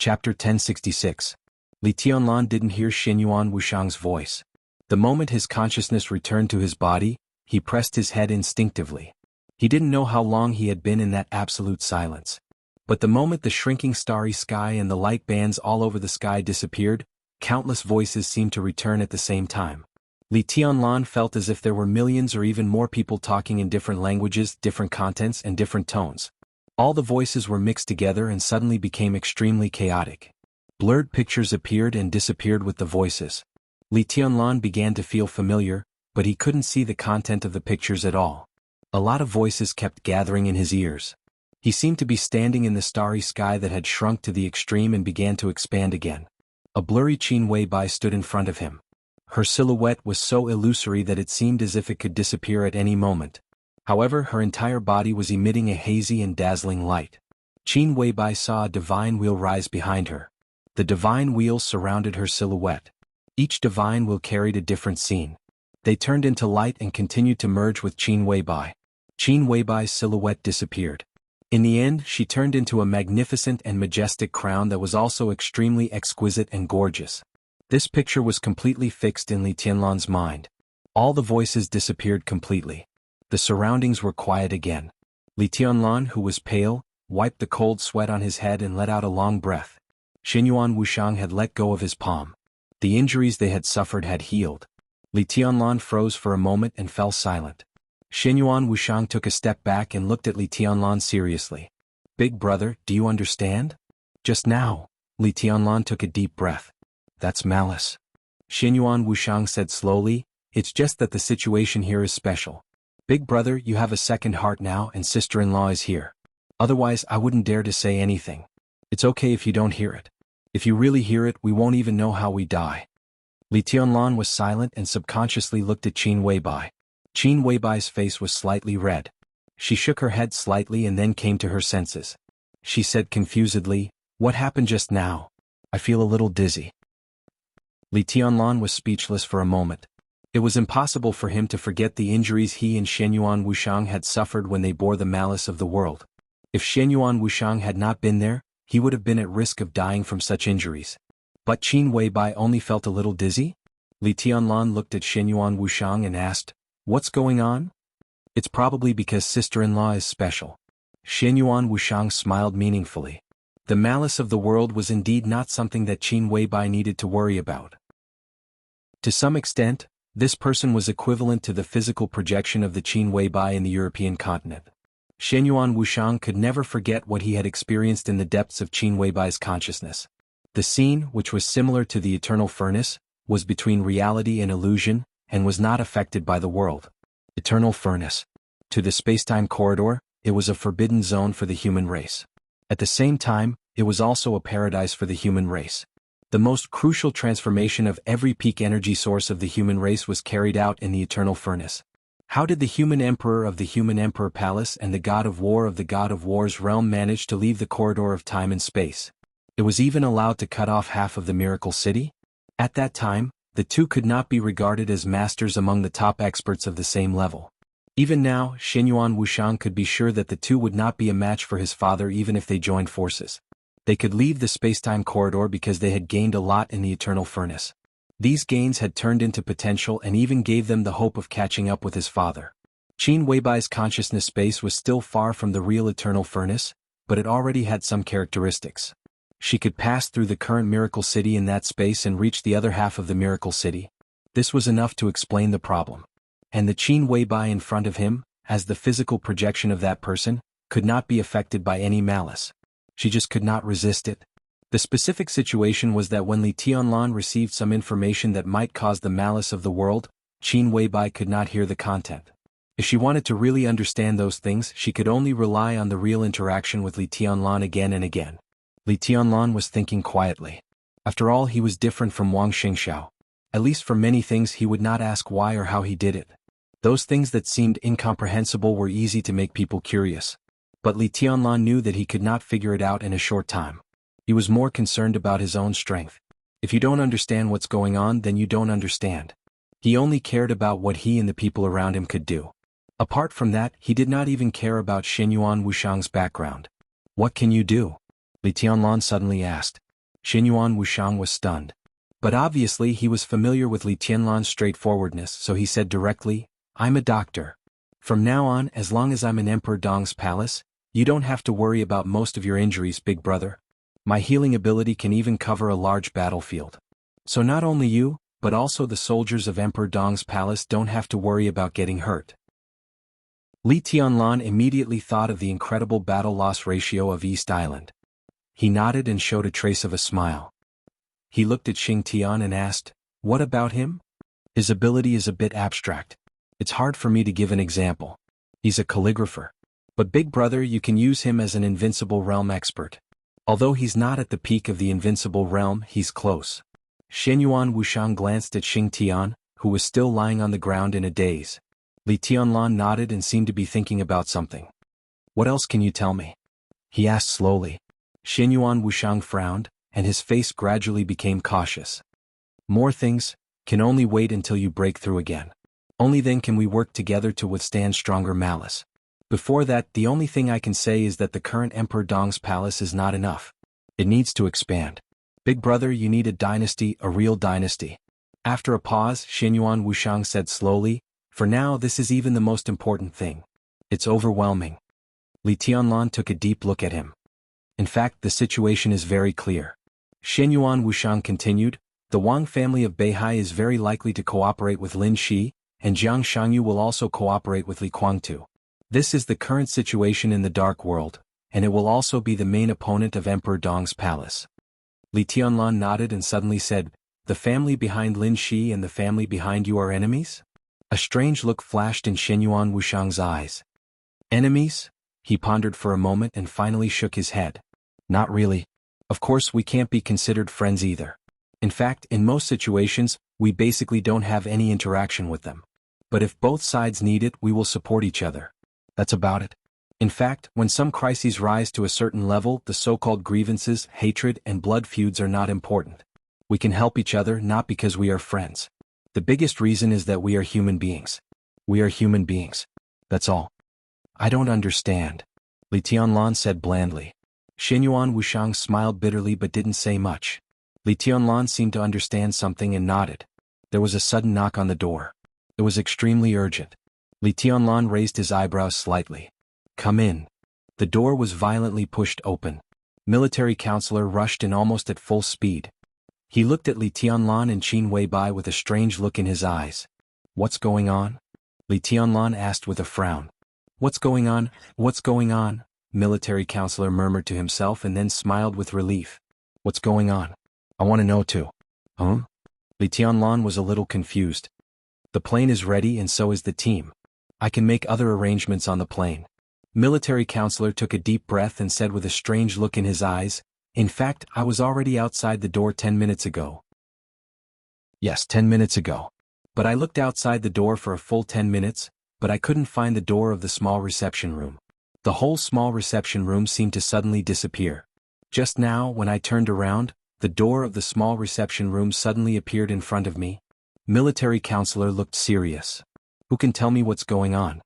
Chapter 1066. Li Tianlan didn't hear Xinyuan Wushang's voice. The moment his consciousness returned to his body, he pressed his head instinctively. He didn't know how long he had been in that absolute silence. But the moment the shrinking starry sky and the light bands all over the sky disappeared, countless voices seemed to return at the same time. Li Tianlan felt as if there were millions or even more people talking in different languages, different contents, and different tones. All the voices were mixed together and suddenly became extremely chaotic. Blurred pictures appeared and disappeared with the voices. Li Tianlan began to feel familiar, but he couldn't see the content of the pictures at all. A lot of voices kept gathering in his ears. He seemed to be standing in the starry sky that had shrunk to the extreme and began to expand again. A blurry Qin Weibai stood in front of him. Her silhouette was so illusory that it seemed as if it could disappear at any moment. However, her entire body was emitting a hazy and dazzling light. Qin Weibai saw a divine wheel rise behind her. The divine wheels surrounded her silhouette. Each divine wheel carried a different scene. They turned into light and continued to merge with Qin Weibai. Qin Weibai's silhouette disappeared. In the end, she turned into a magnificent and majestic crown that was also extremely exquisite and gorgeous. This picture was completely fixed in Li Tianlan's mind. All the voices disappeared completely. The surroundings were quiet again. Li Tianlan, who was pale, wiped the cold sweat on his head and let out a long breath. Xinyuan Wushang had let go of his palm. The injuries they had suffered had healed. Li Tianlan froze for a moment and fell silent. Xinyuan Wushang took a step back and looked at Li Tianlan seriously. "Big brother, do you understand?" "Just now." Li Tianlan took a deep breath. "That's malice." Xinyuan Wushang said slowly, "It's just that the situation here is special. Big brother, you have a second heart now and sister-in-law is here. Otherwise I wouldn't dare to say anything. It's okay if you don't hear it. If you really hear it, we won't even know how we die." Li Tianlan was silent and subconsciously looked at Qin Weibai. Qin Weibai's face was slightly red. She shook her head slightly and then came to her senses. She said confusedly, "What happened just now? I feel a little dizzy." Li Tianlan was speechless for a moment. It was impossible for him to forget the injuries he and Xinyuan Wushang had suffered when they bore the malice of the world. If Xinyuan Wushang had not been there, he would have been at risk of dying from such injuries. But Qin Weibai only felt a little dizzy? Li Tianlan looked at Xinyuan Wushang and asked, "What's going on?" "It's probably because sister-in-law is special." Xinyuan Wushang smiled meaningfully. The malice of the world was indeed not something that Qin Weibai needed to worry about. To some extent, this person was equivalent to the physical projection of the Qin Weibai in the European continent. Xinyuan Wushang could never forget what he had experienced in the depths of Qin Weibai's consciousness. The scene, which was similar to the eternal furnace, was between reality and illusion, and was not affected by the world. Eternal furnace. To the spacetime corridor, it was a forbidden zone for the human race. At the same time, it was also a paradise for the human race. The most crucial transformation of every peak energy source of the human race was carried out in the eternal furnace. How did the human emperor of the human emperor palace and the god of war of the god of war's realm manage to leave the corridor of time and space? It was even allowed to cut off half of the miracle city? At that time, the two could not be regarded as masters among the top experts of the same level. Even now, Xinyuan Wushang could be sure that the two would not be a match for his father even if they joined forces. They could leave the spacetime corridor because they had gained a lot in the eternal furnace. These gains had turned into potential and even gave them the hope of catching up with his father. Qin Weibai's consciousness space was still far from the real eternal furnace, but it already had some characteristics. She could pass through the current miracle city in that space and reach the other half of the miracle city. This was enough to explain the problem. And the Qin Weibai in front of him, as the physical projection of that person, could not be affected by any malice. She just could not resist it. The specific situation was that when Li Tianlan received some information that might cause the malice of the world, Qin Weibai could not hear the content. If she wanted to really understand those things, she could only rely on the real interaction with Li Tianlan again and again. Li Tianlan was thinking quietly. After all, he was different from Wang Xingxiao. At least for many things he would not ask why or how he did it. Those things that seemed incomprehensible were easy to make people curious. But Li Tianlan knew that he could not figure it out in a short time. He was more concerned about his own strength. If you don't understand what's going on, then you don't understand. He only cared about what he and the people around him could do. Apart from that, he did not even care about Xinyuan Wushang's background. "What can you do?" Li Tianlan suddenly asked. Xinyuan Wushang was stunned. But obviously he was familiar with Li Tianlan's straightforwardness, so he said directly, "I'm a doctor. From now on, as long as I'm in Emperor Dong's palace, you don't have to worry about most of your injuries, big brother. My healing ability can even cover a large battlefield. So not only you, but also the soldiers of Emperor Dong's palace don't have to worry about getting hurt." Li Tianlan immediately thought of the incredible battle-loss ratio of East Island. He nodded and showed a trace of a smile. He looked at Xing Tian and asked, "What about him?" "His ability is a bit abstract. It's hard for me to give an example. He's a calligrapher. But big brother, you can use him as an invincible realm expert. Although he's not at the peak of the invincible realm, he's close." Xinyuan Wushang glanced at Xing Tian, who was still lying on the ground in a daze. Li Tianlan nodded and seemed to be thinking about something. "What else can you tell me?" he asked slowly. Xinyuan Wushang frowned, and his face gradually became cautious. "More things can only wait until you break through again. Only then can we work together to withstand stronger malice. Before that, the only thing I can say is that the current Emperor Dong's palace is not enough. It needs to expand. Big brother, you need a dynasty, a real dynasty." After a pause, Xinyuan Wushang said slowly, "For now, this is even the most important thing. It's overwhelming." Li Tianlan took a deep look at him. "In fact, the situation is very clear." Xinyuan Wushang continued, "The Wang family of Beihai is very likely to cooperate with Lin Shi, and Jiang Shangyu will also cooperate with Li Guangtu. This is the current situation in the Dark World, and it will also be the main opponent of Emperor Dong's palace." Li Tianlan nodded and suddenly said, "The family behind Lin Shi and the family behind you are enemies?" A strange look flashed in Xinyuan Wushang's eyes. "Enemies?" He pondered for a moment and finally shook his head. "Not really. Of course we can't be considered friends either. In fact, in most situations, we basically don't have any interaction with them. But if both sides need it, we will support each other. That's about it. In fact, when some crises rise to a certain level, the so-called grievances, hatred, and blood feuds are not important. We can help each other not because we are friends. The biggest reason is that we are human beings. We are human beings. That's all." "I don't understand," Li Tianlan said blandly. Xinyuan Wushang smiled bitterly but didn't say much. Li Tianlan seemed to understand something and nodded. There was a sudden knock on the door. It was extremely urgent. Li Tianlan raised his eyebrows slightly. "Come in." The door was violently pushed open. Military counselor rushed in almost at full speed. He looked at Li Tianlan and Qin Weibai with a strange look in his eyes. "What's going on?" Li Tianlan asked with a frown. "What's going on? What's going on?" Military counselor murmured to himself and then smiled with relief. "What's going on? I want to know too." "Huh?" Li Tianlan was a little confused. "The plane is ready and so is the team. I can make other arrangements on the plane." Military counselor took a deep breath and said with a strange look in his eyes, "In fact, I was already outside the door 10 minutes ago." "Yes, 10 minutes ago. But I looked outside the door for a full 10 minutes, but I couldn't find the door of the small reception room. The whole small reception room seemed to suddenly disappear. Just now, when I turned around, the door of the small reception room suddenly appeared in front of me." Military counselor looked serious. "Who can tell me what's going on?"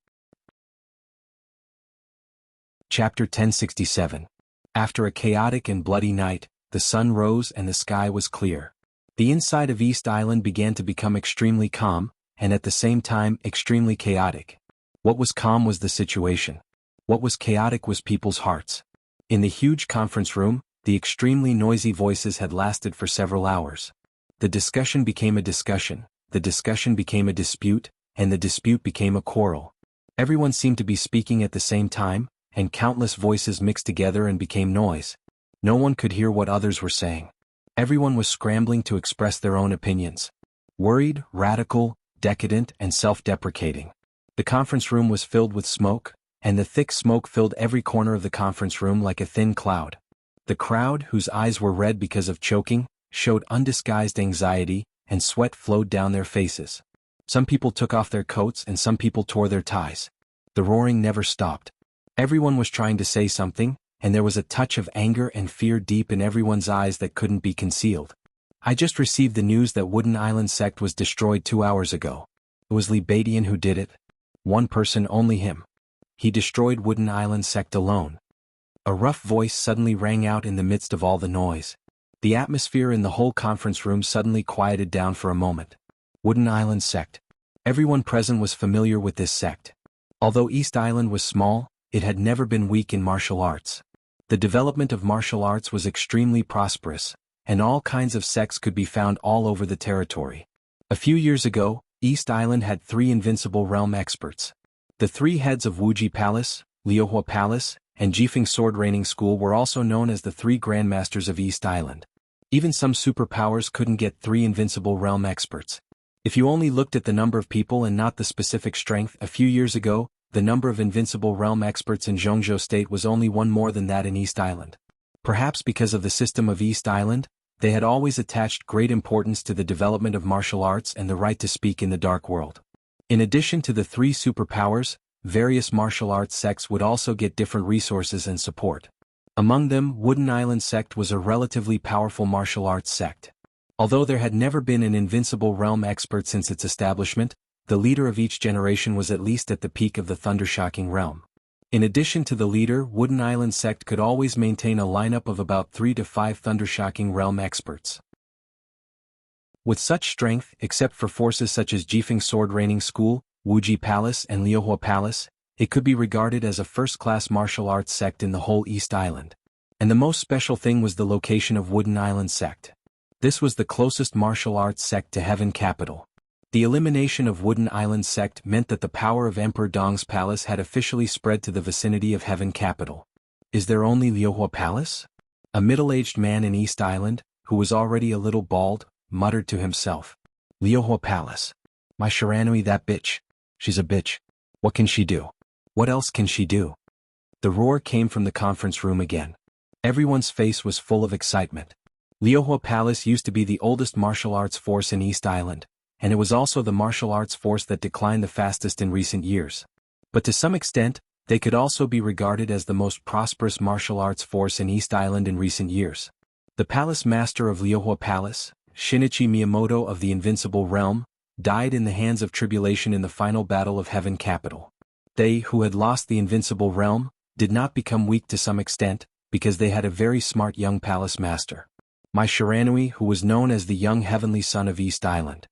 Chapter 1067. After a chaotic and bloody night, the sun rose and the sky was clear. The inside of East Island began to become extremely calm, and at the same time extremely chaotic. What was calm was the situation. What was chaotic was people's hearts. In the huge conference room, the extremely noisy voices had lasted for several hours. The discussion became a discussion, the discussion became a dispute, and the dispute became a quarrel. Everyone seemed to be speaking at the same time, and countless voices mixed together and became noise. No one could hear what others were saying. Everyone was scrambling to express their own opinions. Worried, radical, decadent, and self-deprecating. The conference room was filled with smoke, and the thick smoke filled every corner of the conference room like a thin cloud. The crowd, whose eyes were red because of choking, showed undisguised anxiety, and sweat flowed down their faces. Some people took off their coats and some people tore their ties. The roaring never stopped. Everyone was trying to say something, and there was a touch of anger and fear deep in everyone's eyes that couldn't be concealed. "I just received the news that Wooden Island sect was destroyed 2 hours ago. It was Li Badian who did it. One person, only him. He destroyed Wooden Island sect alone." A rough voice suddenly rang out in the midst of all the noise. The atmosphere in the whole conference room suddenly quieted down for a moment. Wooden Island sect. Everyone present was familiar with this sect. Although East Island was small, it had never been weak in martial arts. The development of martial arts was extremely prosperous, and all kinds of sects could be found all over the territory. A few years ago, East Island had 3 invincible realm experts. The 3 heads of Wuxia Palace, Liuhua Palace, and Jifeng Sword Raining School were also known as the 3 Grandmasters of East Island. Even some superpowers couldn't get 3 invincible realm experts. If you only looked at the number of people and not the specific strength, a few years ago, the number of invincible realm experts in Zhongzhou State was only 1 more than that in East Island. Perhaps because of the system of East Island, they had always attached great importance to the development of martial arts and the right to speak in the dark world. In addition to the 3 superpowers, various martial arts sects would also get different resources and support. Among them, Wooden Island sect was a relatively powerful martial arts sect. Although there had never been an invincible realm expert since its establishment, the leader of each generation was at least at the peak of the Thundershocking realm. In addition to the leader, Wooden Island sect could always maintain a lineup of about 3 to 5 Thundershocking realm experts. With such strength, except for forces such as Jifeng Sword Raining School, Wuxia Palace and Liuhua Palace, it could be regarded as a first-class martial arts sect in the whole East Island. And the most special thing was the location of Wooden Island sect. This was the closest martial arts sect to Heaven Capital. The elimination of Wooden Island sect meant that the power of Emperor Dong's palace had officially spread to the vicinity of Heaven Capital. Is there only Liuhua Palace? A middle-aged man in East Island, who was already a little bald, muttered to himself. Liuhua Palace. My Shiranui, that bitch. She's a bitch. What can she do? What else can she do? The roar came from the conference room again. Everyone's face was full of excitement. Liuhua Palace used to be the oldest martial arts force in East Island, and it was also the martial arts force that declined the fastest in recent years. But to some extent, they could also be regarded as the most prosperous martial arts force in East Island in recent years. The palace master of Liuhua Palace, Shinichi Miyamoto of the Invincible Realm, died in the hands of tribulation in the final battle of Heaven Capital. They, who had lost the Invincible Realm, did not become weak to some extent, because they had a very smart young palace master. Mai Shiranui, who was known as the young heavenly son of East Island.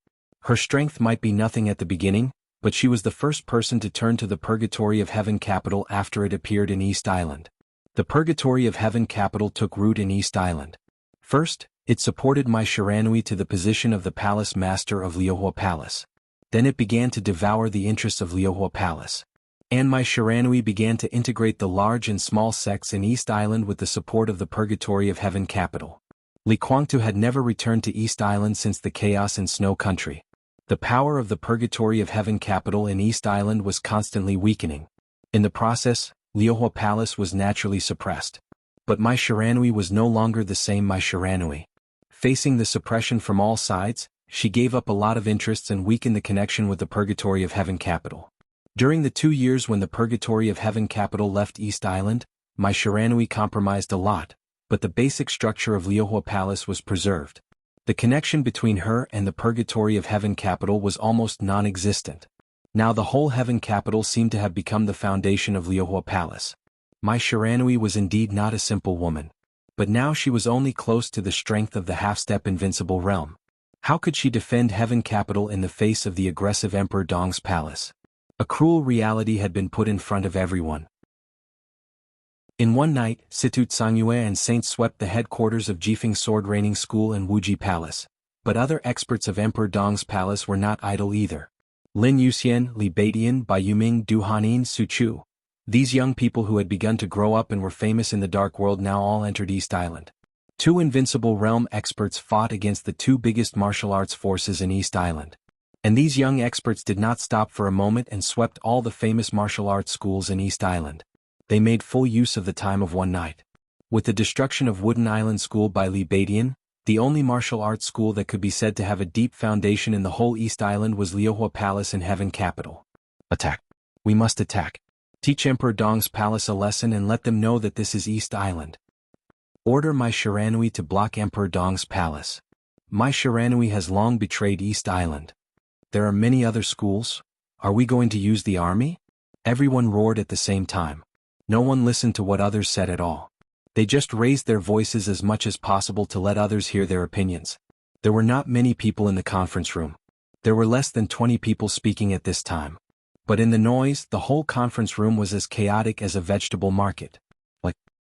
Her strength might be nothing at the beginning, but she was the first person to turn to the Purgatory of Heaven Capital after it appeared in East Island. The Purgatory of Heaven Capital took root in East Island. First, it supported Mai Shiranui to the position of the palace master of Liuhua Palace. Then it began to devour the interests of Liuhua Palace. And Mai Shiranui began to integrate the large and small sects in East Island with the support of the Purgatory of Heaven Capital. Li Kuangtu had never returned to East Island since the chaos in Snow Country. The power of the Purgatory of Heaven Capital in East Island was constantly weakening. In the process, Liuhua Palace was naturally suppressed. But Mai Shiranui was no longer the same Mai Shiranui. Facing the suppression from all sides, she gave up a lot of interests and weakened the connection with the Purgatory of Heaven Capital. During the 2 years when the Purgatory of Heaven Capital left East Island, Mai Shiranui compromised a lot, but the basic structure of Liuhua Palace was preserved. The connection between her and the Purgatory of Heaven Capital was almost non-existent. Now the whole Heaven Capital seemed to have become the foundation of Liuhua Palace. Mai Shiranui was indeed not a simple woman. But now she was only close to the strength of the half-step invincible realm. How could she defend Heaven Capital in the face of the aggressive Emperor Dong's palace? A cruel reality had been put in front of everyone. In one night, Situ Tsangyue and Saint swept the headquarters of Jifeng Sword Raining School and Wuxia Palace, but other experts of Emperor Dong's palace were not idle either. Lin Yuxian, Li Beidian, Bai Yuming, Du Hanin, Su Chu. These young people who had begun to grow up and were famous in the dark world now all entered East Island. 2 invincible realm experts fought against the 2 biggest martial arts forces in East Island. And these young experts did not stop for a moment and swept all the famous martial arts schools in East Island. They made full use of the time of one night. With the destruction of Wooden Island School by Li Beidian, the only martial arts school that could be said to have a deep foundation in the whole East Island was Liuhua Palace in Heaven Capital. Attack. We must attack. Teach Emperor Dong's palace a lesson and let them know that this is East Island. Order Mai Shiranui to block Emperor Dong's palace. Mai Shiranui has long betrayed East Island. There are many other schools. Are we going to use the army? Everyone roared at the same time. No one listened to what others said at all. They just raised their voices as much as possible to let others hear their opinions. There were not many people in the conference room. There were less than 20 people speaking at this time. But in the noise, the whole conference room was as chaotic as a vegetable market.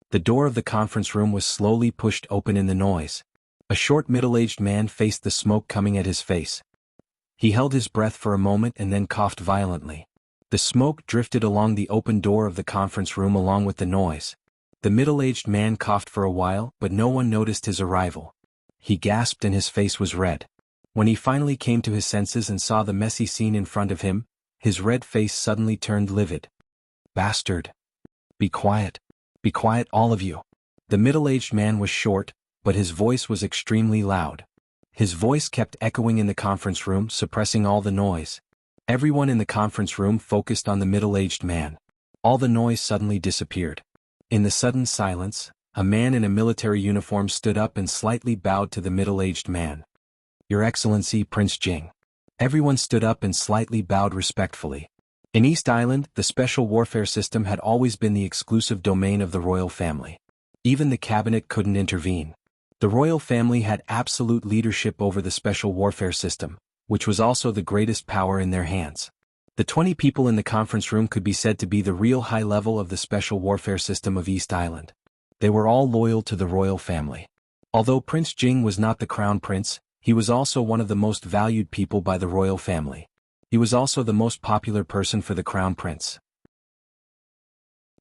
The door of the conference room was slowly pushed open in the noise. A short middle-aged man faced the smoke coming at his face. He held his breath for a moment and then coughed violently. The smoke drifted along the open door of the conference room along with the noise. The middle-aged man coughed for a while, but no one noticed his arrival. He gasped and his face was red. When he finally came to his senses and saw the messy scene in front of him, his red face suddenly turned livid. "Bastard! Be quiet. Be quiet, all of you." The middle-aged man was short, but his voice was extremely loud. His voice kept echoing in the conference room, suppressing all the noise. Everyone in the conference room focused on the middle-aged man. All the noise suddenly disappeared. In the sudden silence, a man in a military uniform stood up and slightly bowed to the middle-aged man. "Your Excellency, Prince Jing." Everyone stood up and slightly bowed respectfully. In East Island, the special warfare system had always been the exclusive domain of the royal family. Even the cabinet couldn't intervene. The royal family had absolute leadership over the special warfare system, which was also the greatest power in their hands. The 20 people in the conference room could be said to be the real high level of the special warfare system of East Island. They were all loyal to the royal family. Although Prince Jing was not the crown prince, he was also one of the most valued people by the royal family. He was also the most popular person for the crown prince.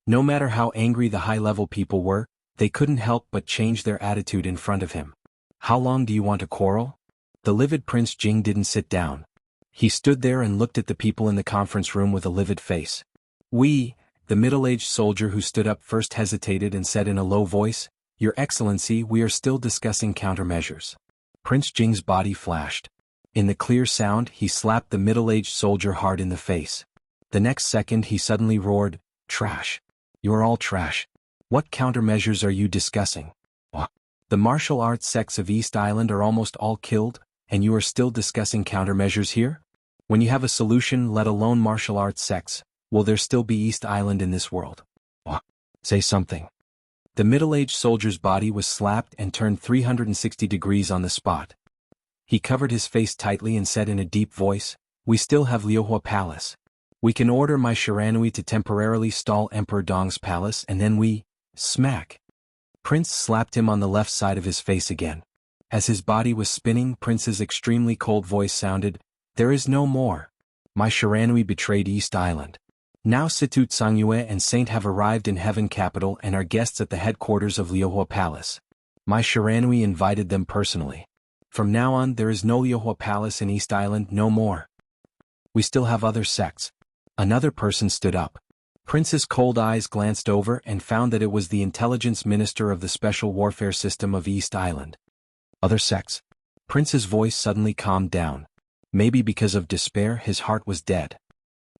No matter how angry the high-level people were, they couldn't help but change their attitude in front of him. "How long do you want to quarrel?" The livid Prince Jing didn't sit down. He stood there and looked at the people in the conference room with a livid face. "We," the middle-aged soldier who stood up first hesitated and said in a low voice, "Your Excellency, we are still discussing countermeasures." Prince Jing's body flashed. In the clear sound, he slapped the middle-aged soldier hard in the face. The next second he suddenly roared, "Trash! You're all trash. What countermeasures are you discussing? The martial arts sects of East Island are almost all killed, and you are still discussing countermeasures here? When you have a solution, let alone martial arts sects, will there still be East Island in this world? Say something." The middle-aged soldier's body was slapped and turned 360 degrees on the spot. He covered his face tightly and said in a deep voice, "We still have Liuhua Palace. We can order my Shiranui to temporarily stall Emperor Dong's palace and then we..." Smack! Prince slapped him on the left side of his face again. As his body was spinning, Prince's extremely cold voice sounded, "There is no more. My Shiranui betrayed East Island. Now Situt Sangyue and Saint have arrived in Heaven Capital and are guests at the headquarters of Liuhua Palace. My Shiranui invited them personally. From now on there is no Liuhua Palace in East Island, no more. We still have other sects." Another person stood up. Prince's cold eyes glanced over and found that it was the intelligence minister of the special warfare system of East Island. "Other sects?" Prince's voice suddenly calmed down. Maybe because of despair his heart was dead.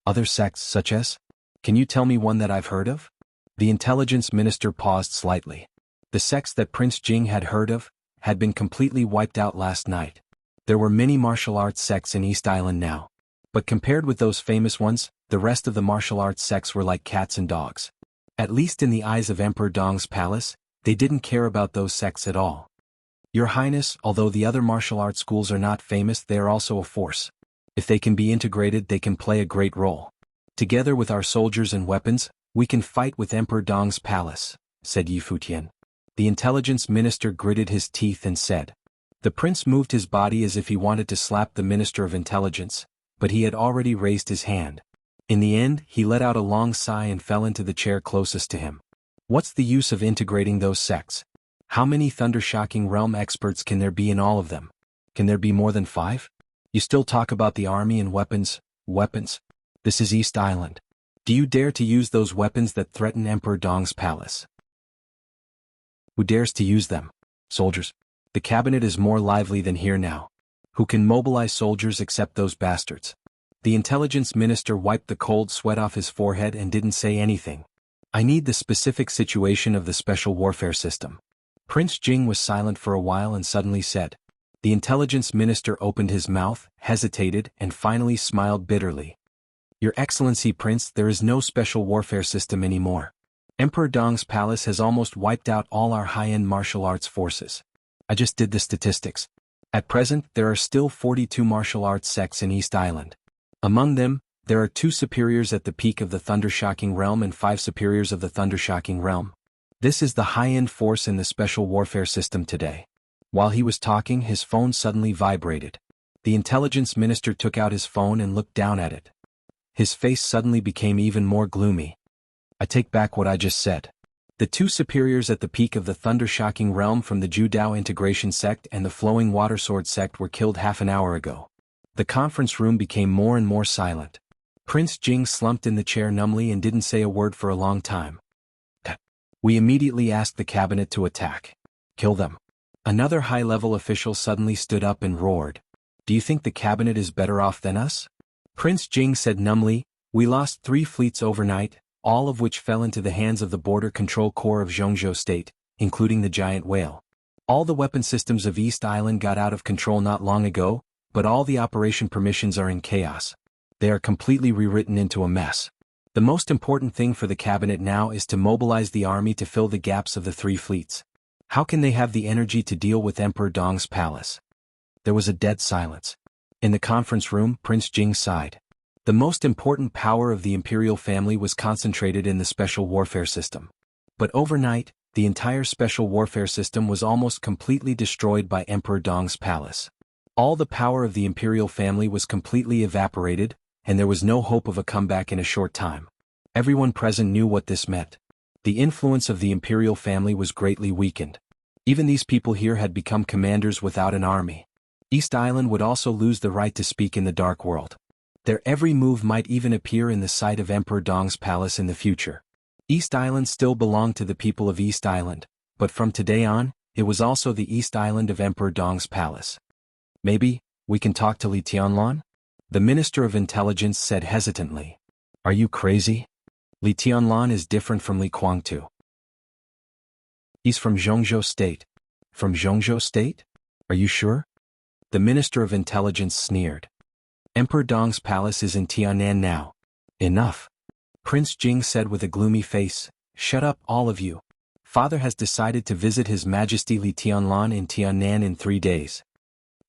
"Other sects such as? Can you tell me one that I've heard of?" The intelligence minister paused slightly. The sects that Prince Jing had heard of had been completely wiped out last night. There were many martial arts sects in East Island now. But compared with those famous ones, the rest of the martial arts sects were like cats and dogs. At least in the eyes of Emperor Dong's palace, they didn't care about those sects at all. "Your Highness, although the other martial arts schools are not famous, they are also a force. If they can be integrated, they can play a great role. Together with our soldiers and weapons, we can fight with Emperor Dong's palace," said Yi Futian. The intelligence minister gritted his teeth and said. The prince moved his body as if he wanted to slap the minister of intelligence, but he had already raised his hand. In the end, he let out a long sigh and fell into the chair closest to him. "What's the use of integrating those sects? How many thunder-shocking realm experts can there be in all of them? Can there be more than 5? You still talk about the army and weapons. Weapons? This is East Island. Do you dare to use those weapons that threaten Emperor Dong's palace? Who dares to use them? Soldiers. The cabinet is more lively than here now. Who can mobilize soldiers except those bastards?" The intelligence minister wiped the cold sweat off his forehead and didn't say anything. "I need the specific situation of the special warfare system." Prince Jing was silent for a while and suddenly said. The intelligence minister opened his mouth, hesitated, and finally smiled bitterly. "Your Excellency Prince, there is no special warfare system anymore. Emperor Dong's palace has almost wiped out all our high-end martial arts forces. I just did the statistics. At present, there are still 42 martial arts sects in East Island. Among them, there are 2 superiors at the peak of the Thundershocking Realm and 5 superiors of the Thundershocking Realm. This is the high-end force in the special warfare system today. While he was talking, his phone suddenly vibrated. The intelligence minister took out his phone and looked down at it. His face suddenly became even more gloomy. I take back what I just said. The 2 superiors at the peak of the Thundershocking Realm from the Judao Integration Sect and the Flowing Water Sword Sect were killed half an hour ago. The conference room became more and more silent. Prince Jing slumped in the chair numbly and didn't say a word for a long time. We immediately asked the cabinet to attack. Kill them. Another high-level official suddenly stood up and roared. Do you think the cabinet is better off than us? Prince Jing said numbly, we lost 3 fleets overnight, all of which fell into the hands of the Border Control Corps of Zhongzhou State, including the giant whale. All the weapon systems of East Island got out of control not long ago, but all the operation permissions are in chaos. They are completely rewritten into a mess. The most important thing for the cabinet now is to mobilize the army to fill the gaps of the 3 fleets. How can they have the energy to deal with Emperor Dong's palace? There was a dead silence. In the conference room, Prince Jing sighed. The most important power of the imperial family was concentrated in the special warfare system. But overnight, the entire special warfare system was almost completely destroyed by Emperor Dong's palace. All the power of the imperial family was completely evaporated, and there was no hope of a comeback in a short time. Everyone present knew what this meant. The influence of the imperial family was greatly weakened. Even these people here had become commanders without an army. East Island would also lose the right to speak in the Dark World. Their every move might even appear in the sight of Emperor Dong's palace in the future. East Island still belonged to the people of East Island, but from today on, it was also the East Island of Emperor Dong's palace. Maybe, we can talk to Li Tianlan? The Minister of Intelligence said hesitantly. Are you crazy? Li Tianlan is different from Li Guangtu. He's from Zhongzhou State. From Zhongzhou State? Are you sure? The Minister of Intelligence sneered. Emperor Dong's palace is in Tianan now. Enough. Prince Jing said with a gloomy face, shut up all of you. Father has decided to visit His Majesty Li Tianlan in Tianan in 3 days.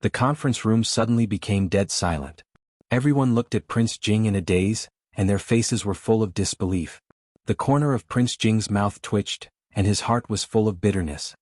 The conference room suddenly became dead silent. Everyone looked at Prince Jing in a daze, and their faces were full of disbelief. The corner of Prince Jing's mouth twitched, and his heart was full of bitterness.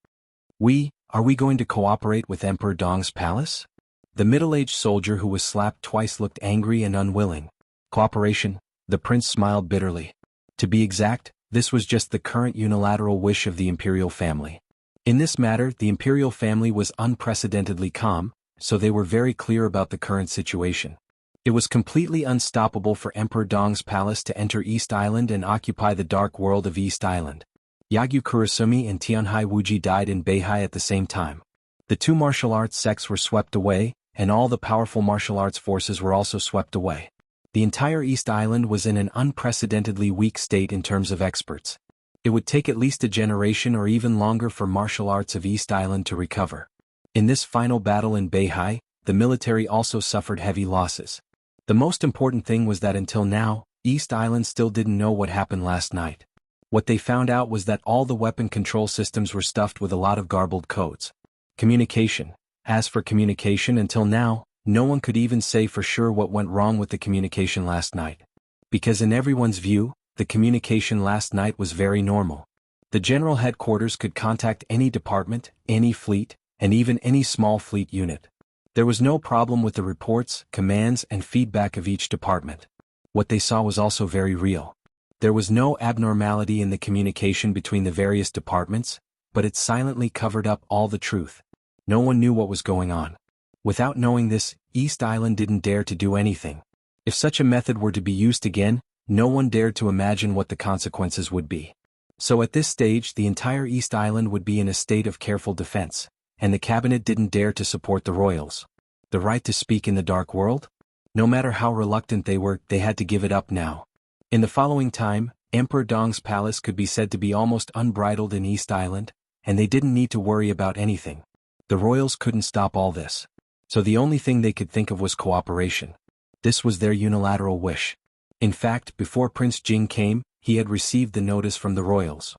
Are we going to cooperate with Emperor Dong's palace? The middle-aged soldier who was slapped twice looked angry and unwilling. Cooperation? The prince smiled bitterly. To be exact, this was just the current unilateral wish of the imperial family. In this matter, the imperial family was unprecedentedly calm, so they were very clear about the current situation. It was completely unstoppable for Emperor Dong's palace to enter East Island and occupy the dark world of East Island. Yagyu Kurasumi and Tianhai Wuji died in Beihai at the same time. The 2 martial arts sects were swept away, and all the powerful martial arts forces were also swept away. The entire East Island was in an unprecedentedly weak state in terms of experts. It would take at least a generation or even longer for martial arts of East Island to recover. In this final battle in Beihai, the military also suffered heavy losses. The most important thing was that until now, East Island still didn't know what happened last night. What they found out was that all the weapon control systems were stuffed with a lot of garbled codes. Communication. As for communication, until now, no one could even say for sure what went wrong with the communication last night. Because in everyone's view, the communication last night was very normal. The general headquarters could contact any department, any fleet, and even any small fleet unit. There was no problem with the reports, commands, and feedback of each department. What they saw was also very real. There was no abnormality in the communication between the various departments, but it silently covered up all the truth. No one knew what was going on. Without knowing this, East Island didn't dare to do anything. If such a method were to be used again, no one dared to imagine what the consequences would be. So at this stage, the entire East Island would be in a state of careful defense, and the cabinet didn't dare to support the royals. The right to speak in the dark world? No matter how reluctant they were, they had to give it up now. In the following time, Emperor Dong's palace could be said to be almost unbridled in East Island, and they didn't need to worry about anything. The royals couldn't stop all this. So the only thing they could think of was cooperation. This was their unilateral wish. In fact, before Prince Jing came, he had received the notice from the royals.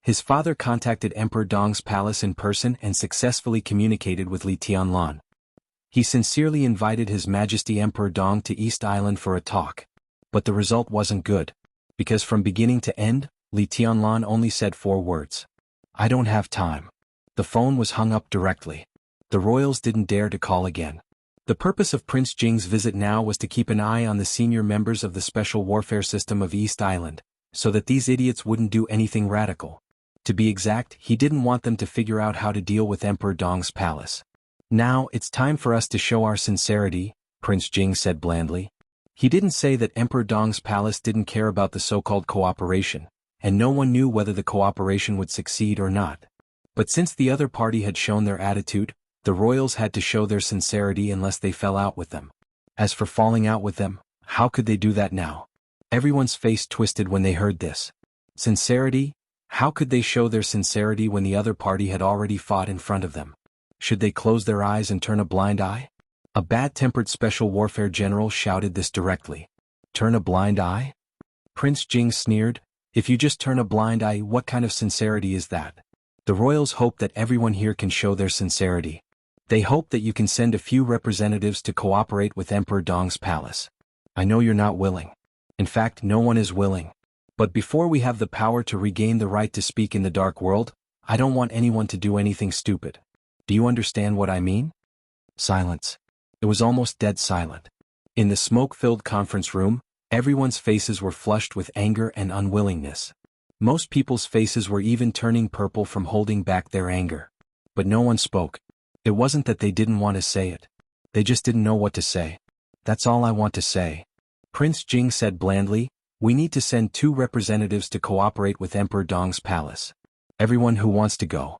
His father contacted Emperor Dong's palace in person and successfully communicated with Li Tianlan. He sincerely invited His Majesty Emperor Dong to East Island for a talk. But the result wasn't good. Because from beginning to end, Li Tianlan only said 4 words. "I don't have time." The phone was hung up directly. The royals didn't dare to call again. The purpose of Prince Jing's visit now was to keep an eye on the senior members of the special warfare system of East Island, so that these idiots wouldn't do anything radical. To be exact, he didn't want them to figure out how to deal with Emperor Dong's palace. "Now, it's time for us to show our sincerity," Prince Jing said blandly. He didn't say that Emperor Dong's palace didn't care about the so-called cooperation, and no one knew whether the cooperation would succeed or not. But since the other party had shown their attitude, the royals had to show their sincerity unless they fell out with them. As for falling out with them, how could they do that now? Everyone's face twisted when they heard this. Sincerity? How could they show their sincerity when the other party had already fought in front of them? Should they close their eyes and turn a blind eye? A bad-tempered special warfare general shouted this directly. Turn a blind eye? Prince Jing sneered. If you just turn a blind eye, what kind of sincerity is that? The royals hope that everyone here can show their sincerity. They hope that you can send a few representatives to cooperate with Emperor Dong's palace. I know you're not willing. In fact, no one is willing. But before we have the power to regain the right to speak in the dark world, I don't want anyone to do anything stupid. Do you understand what I mean? Silence. It was almost dead silent. In the smoke-filled conference room, everyone's faces were flushed with anger and unwillingness. Most people's faces were even turning purple from holding back their anger. But no one spoke. It wasn't that they didn't want to say it. They just didn't know what to say. That's all I want to say. Prince Jing said blandly, we need to send 2 representatives to cooperate with Emperor Dong's palace. Everyone who wants to go.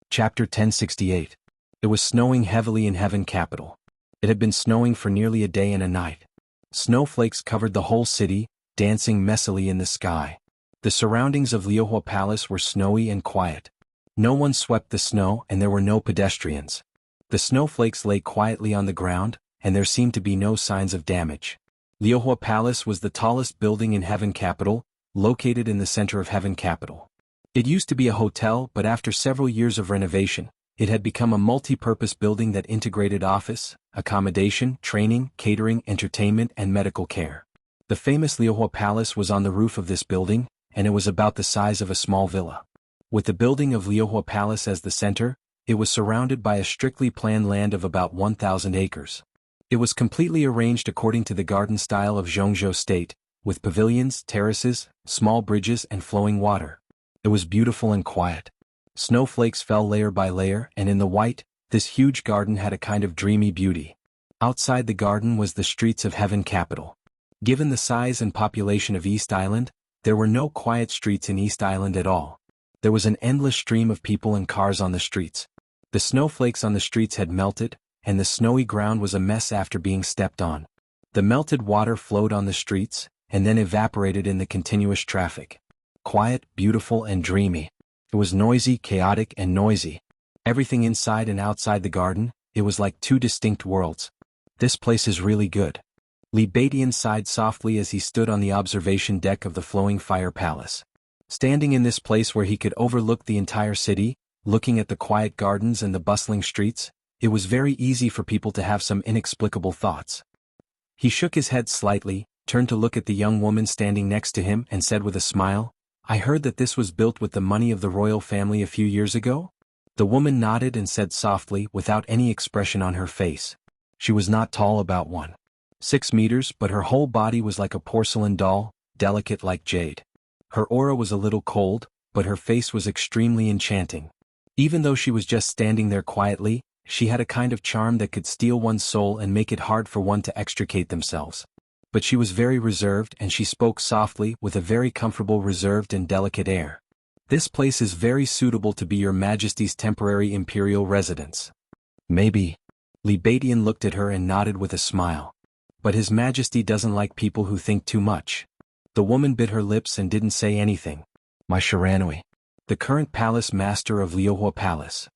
Chapter 1068. It was snowing heavily in Heaven Capital. It had been snowing for nearly a day and a night. Snowflakes covered the whole city, dancing messily in the sky. The surroundings of Liuhua Palace were snowy and quiet. No one swept the snow and there were no pedestrians. The snowflakes lay quietly on the ground, and there seemed to be no signs of damage. Liuhua Palace was the tallest building in Heaven Capital, located in the center of Heaven Capital. It used to be a hotel, but after several years of renovation, it had become a multi-purpose building that integrated office, accommodation, training, catering, entertainment, and medical care. The famous Liuhua Palace was on the roof of this building, and it was about the size of a small villa. With the building of Liuhua Palace as the center, it was surrounded by a strictly planned land of about 1,000 acres. It was completely arranged according to the garden style of Zhongzhou State, with pavilions, terraces, small bridges, and flowing water. It was beautiful and quiet. Snowflakes fell layer by layer, and in the white, this huge garden had a kind of dreamy beauty. Outside the garden was the streets of Heaven Capital. Given the size and population of East Island, there were no quiet streets in East Island at all. There was an endless stream of people and cars on the streets. The snowflakes on the streets had melted, and the snowy ground was a mess after being stepped on. The melted water flowed on the streets, and then evaporated in the continuous traffic. Quiet, beautiful, and dreamy. It was noisy, chaotic, and noisy. Everything inside and outside the garden, it was like 2 distinct worlds. This place is really good. Li Baidian sighed softly as he stood on the observation deck of the flowing fire palace. Standing in this place where he could overlook the entire city, looking at the quiet gardens and the bustling streets, it was very easy for people to have some inexplicable thoughts. He shook his head slightly, turned to look at the young woman standing next to him and said with a smile, I heard that this was built with the money of the royal family a few years ago? The woman nodded and said softly, without any expression on her face. She was not tall, about 1.6 meters, but her whole body was like a porcelain doll, delicate like jade. Her aura was a little cold, but her face was extremely enchanting. Even though she was just standing there quietly, she had a kind of charm that could steal one's soul and make it hard for one to extricate themselves. But she was very reserved and she spoke softly with a very comfortable, reserved and delicate air. This place is very suitable to be your Majesty's temporary imperial residence. Maybe. Li Baidian looked at her and nodded with a smile. But His Majesty doesn't like people who think too much. The woman bit her lips and didn't say anything. My Shiranui. The current palace master of Liuhua Palace.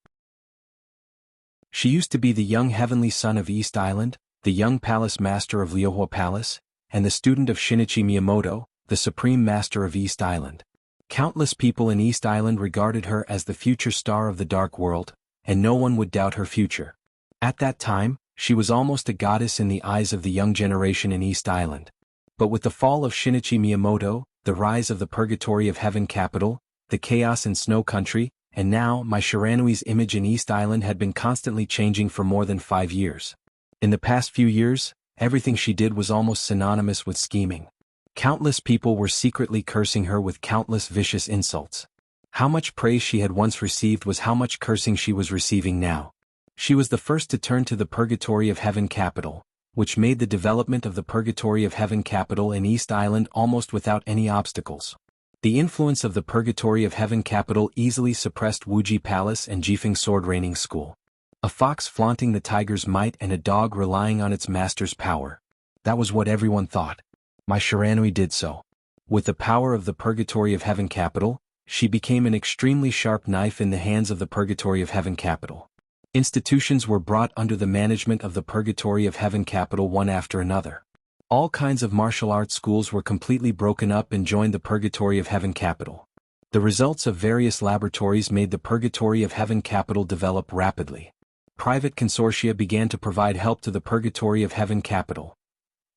She used to be the young heavenly son of East Island, the young palace master of Liuhua Palace, and the student of Shinichi Miyamoto, the supreme master of East Island. Countless people in East Island regarded her as the future star of the Dark World, and no one would doubt her future. At that time, she was almost a goddess in the eyes of the young generation in East Island. But with the fall of Shinichi Miyamoto, the rise of the Purgatory of Heaven capital, the chaos in Snow Country, and now Mai Shiranui's image in East Island had been constantly changing for more than 5 years. In the past few years, everything she did was almost synonymous with scheming. Countless people were secretly cursing her with countless vicious insults. How much praise she had once received was how much cursing she was receiving now. She was the first to turn to the Purgatory of Heaven capital, which made the development of the Purgatory of Heaven capital in East Island almost without any obstacles. The influence of the Purgatory of Heaven capital easily suppressed Wuxia Palace and Jifeng Sword Reigning School. A fox flaunting the tiger's might and a dog relying on its master's power. That was what everyone thought. Mai Shiranui did so. With the power of the Purgatory of Heaven capital, she became an extremely sharp knife in the hands of the Purgatory of Heaven capital. Institutions were brought under the management of the Purgatory of Heaven capital one after another. All kinds of martial arts schools were completely broken up and joined the Purgatory of Heaven capital. The results of various laboratories made the Purgatory of Heaven capital develop rapidly. Private consortia began to provide help to the Purgatory of Heaven capital.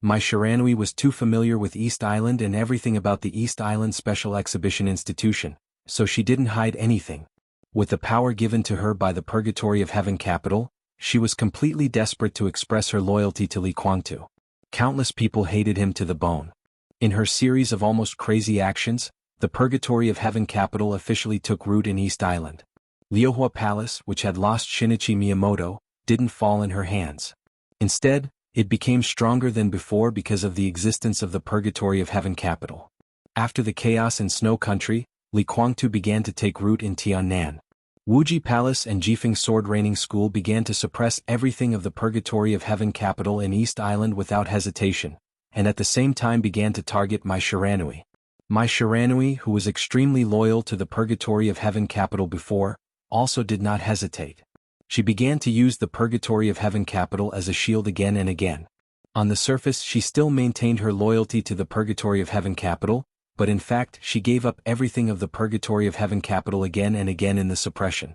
Mai Shiranui was too familiar with East Island and everything about the East Island Special Exhibition Institution, so she didn't hide anything. With the power given to her by the Purgatory of Heaven capital, she was completely desperate to express her loyalty to Li Kuangtu. Countless people hated him to the bone. In her series of almost crazy actions, the Purgatory of Heaven capital officially took root in East Island. Liuhua Palace, which had lost Shinichi Miyamoto, didn't fall in her hands. Instead, it became stronger than before because of the existence of the Purgatory of Heaven capital. After the chaos in Snow Country, Li Kuangtu began to take root in Tiannan. Wuxia Palace and Jifeng Sword Reigning School began to suppress everything of the Purgatory of Heaven capital in East Island without hesitation, and at the same time began to target Mai Shiranui. Mai Shiranui, who was extremely loyal to the Purgatory of Heaven capital before, also did not hesitate. She began to use the Purgatory of Heaven capital as a shield again and again. On the surface she still maintained her loyalty to the Purgatory of Heaven capital, but in fact she gave up everything of the Purgatory of Heaven capital again and again in the suppression.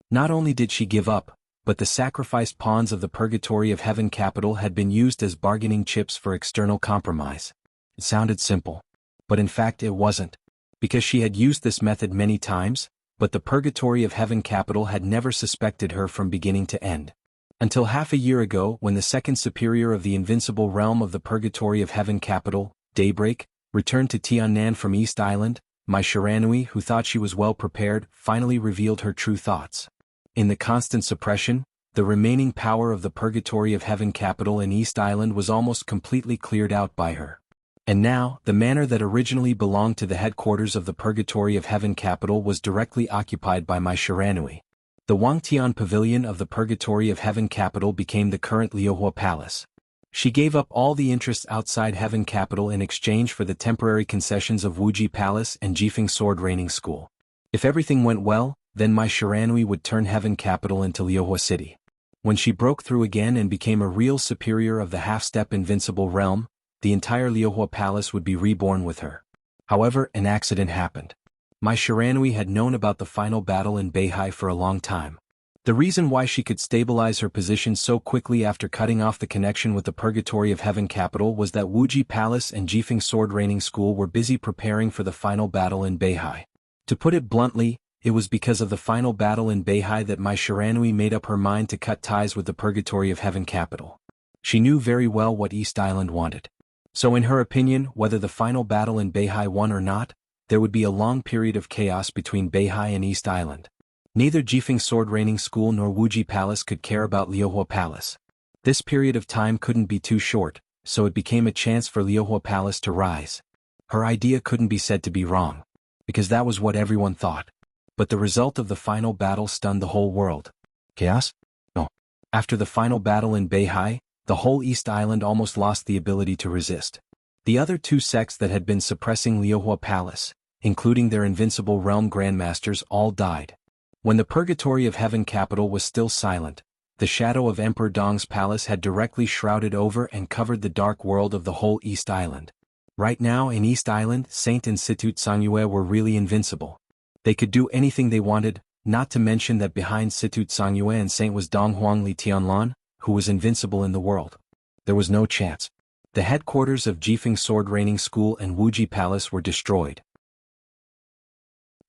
Not only did she give up, but the sacrificed pawns of the Purgatory of Heaven capital had been used as bargaining chips for external compromise. It sounded simple. But in fact it wasn't. Because she had used this method many times, but the Purgatory of Heaven capital had never suspected her from beginning to end. Until half a year ago when the second superior of the invincible realm of the Purgatory of Heaven capital, Daybreak, returned to Tiannan from East Island, Mai Shiranui, who thought she was well prepared, finally revealed her true thoughts. In the constant suppression, the remaining power of the Purgatory of Heaven capital in East Island was almost completely cleared out by her. And now, the manor that originally belonged to the headquarters of the Purgatory of Heaven capital was directly occupied by Mai Shiranui. The Wangtian Pavilion of the Purgatory of Heaven capital became the current Liuhua Palace. She gave up all the interests outside Heaven capital in exchange for the temporary concessions of Wuxia Palace and Jifeng Sword Reigning School. If everything went well, then Mai Shiranui would turn Heaven capital into Liuhua City. When she broke through again and became a real superior of the half-step invincible realm, the entire Liuhua Palace would be reborn with her. However, an accident happened. Mai Shiranui had known about the final battle in Beihai for a long time. The reason why she could stabilize her position so quickly after cutting off the connection with the Purgatory of Heaven capital was that Wuxia Palace and Jifeng Sword Reigning School were busy preparing for the final battle in Beihai. To put it bluntly, it was because of the final battle in Beihai that Mai Shiranui made up her mind to cut ties with the Purgatory of Heaven capital. She knew very well what East Island wanted. So in her opinion, whether the final battle in Beihai won or not, there would be a long period of chaos between Beihai and East Island. Neither Jifeng Sword Reigning School nor Wuxia Palace could care about Liuhua Palace. This period of time couldn't be too short, so it became a chance for Liuhua Palace to rise. Her idea couldn't be said to be wrong, because that was what everyone thought. But the result of the final battle stunned the whole world. Chaos? No. After the final battle in Beihai, the whole East Island almost lost the ability to resist. The other two sects that had been suppressing Liuhua Palace, including their invincible realm grandmasters, all died. When the Purgatory of Heaven capital was still silent, The shadow of Emperor Dong's palace had directly shrouded over and covered the dark world of the whole East Island. Right now in East Island, Saint and Situt Sangyue were really invincible. They could do anything they wanted, not to mention that behind Situt Sangyue and Saint was Donghuang Li Tianlan, who was invincible in the world. There was no chance. The headquarters of Jifeng Sword Training School and Wuji Palace were destroyed.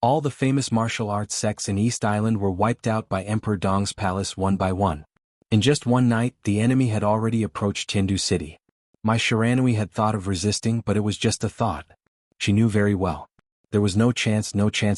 All the famous martial arts sects in East Island were wiped out by Emperor Dong's palace one by one. In just one night, the enemy had already approached Tiandu City. Mai Shiranui had thought of resisting, but it was just a thought. She knew very well. There was no chance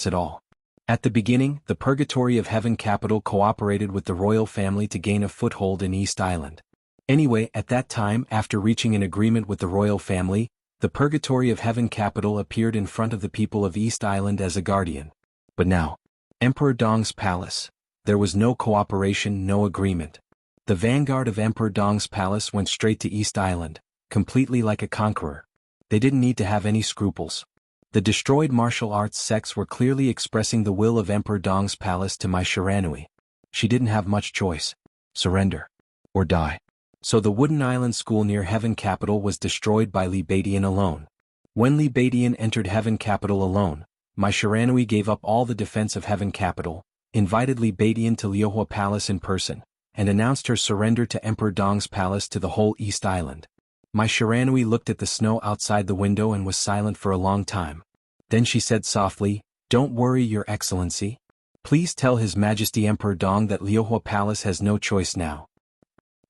at all. At the beginning, the Purgatory of Heaven capital cooperated with the royal family to gain a foothold in East Island. Anyway, at that time, after reaching an agreement with the royal family, the Purgatory of Heaven capital appeared in front of the people of East Island as a guardian. But now, Emperor Dong's palace, there was no cooperation, no agreement. The vanguard of Emperor Dong's palace went straight to East Island, completely like a conqueror. They didn't need to have any scruples. The destroyed martial arts sects were clearly expressing the will of Emperor Dong's palace to Mai Shiranui. She didn't have much choice. Surrender. Or die. So the Wooden Island School near Heaven Capital was destroyed by Li Baidian alone. When Li Baidian entered Heaven Capital alone, Mai Shiranui gave up all the defense of Heaven Capital, invited Li Baidian to Liuhua Palace in person, and announced her surrender to Emperor Dong's palace to the whole East Island. Mai Shiranui looked at the snow outside the window and was silent for a long time. Then she said softly, "Don't worry, Your Excellency. Please tell His Majesty Emperor Dong that Liuhua Palace has no choice now."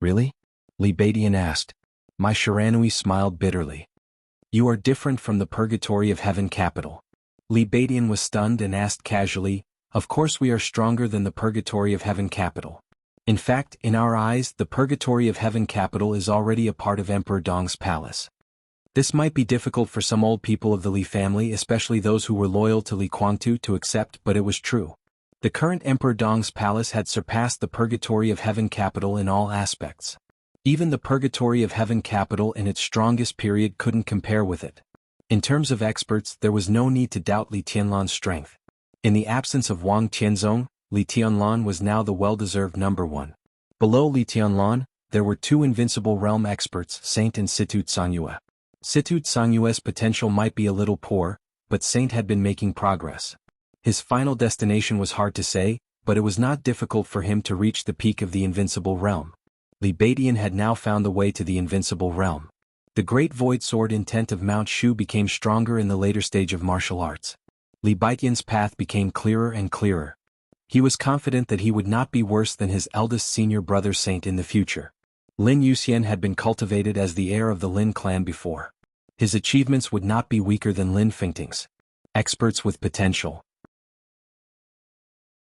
"Really?" Li Baidian asked. Mai Shiranui smiled bitterly. "You are different from the Purgatory of Heaven capital." Li Baidian was stunned and asked casually, "Of course we are stronger than the Purgatory of Heaven capital. In fact, in our eyes, the Purgatory of Heaven capital is already a part of Emperor Dong's palace." This might be difficult for some old people of the Li family, especially those who were loyal to Li Guangtu, to accept, but it was true. The current Emperor Dong's palace had surpassed the Purgatory of Heaven capital in all aspects. Even the Purgatory of Heaven capital in its strongest period couldn't compare with it. In terms of experts, there was no need to doubt Li Tianlan's strength. In the absence of Wang Tianzong, Li Tianlan was now the well-deserved number one. Below Li Tianlan, there were two invincible realm experts, Saint and Situt Sangyue. Situt Sangyue's potential might be a little poor, but Saint had been making progress. His final destination was hard to say, but it was not difficult for him to reach the peak of the invincible realm. Li Baidian had now found the way to the invincible realm. The great void sword intent of Mount Shu became stronger in the later stage of martial arts. Li Baidian's path became clearer and clearer. He was confident that he would not be worse than his eldest senior brother Saint in the future. Lin Yuxian had been cultivated as the heir of the Lin clan before. His achievements would not be weaker than Lin Fingting's. Experts with potential.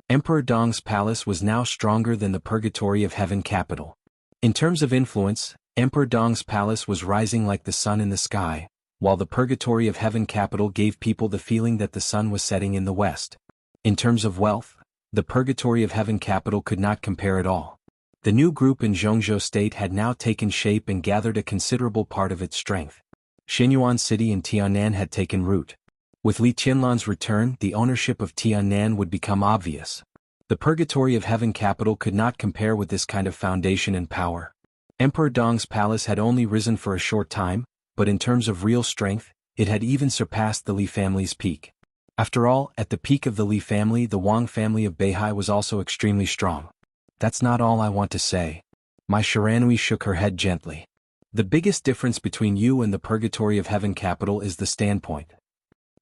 Emperor Dong's palace was now stronger than the Purgatory of Heaven capital. In terms of influence, Emperor Dong's palace was rising like the sun in the sky, while the Purgatory of Heaven capital gave people the feeling that the sun was setting in the west. In terms of wealth, the Purgatory of Heaven capital could not compare at all. The new group in Zhongzhou State had now taken shape and gathered a considerable part of its strength. Xinyuan City in Tiannan had taken root. With Li Tianlan's return, the ownership of Tiannan would become obvious. The Purgatory of Heaven capital could not compare with this kind of foundation and power. Emperor Dong's palace had only risen for a short time, but in terms of real strength, it had even surpassed the Li family's peak. After all, at the peak of the Li family, the Wang family of Beihai was also extremely strong. "That's not all I want to say." Mai Shiranui shook her head gently. "The biggest difference between you and the Purgatory of Heaven capital is the standpoint."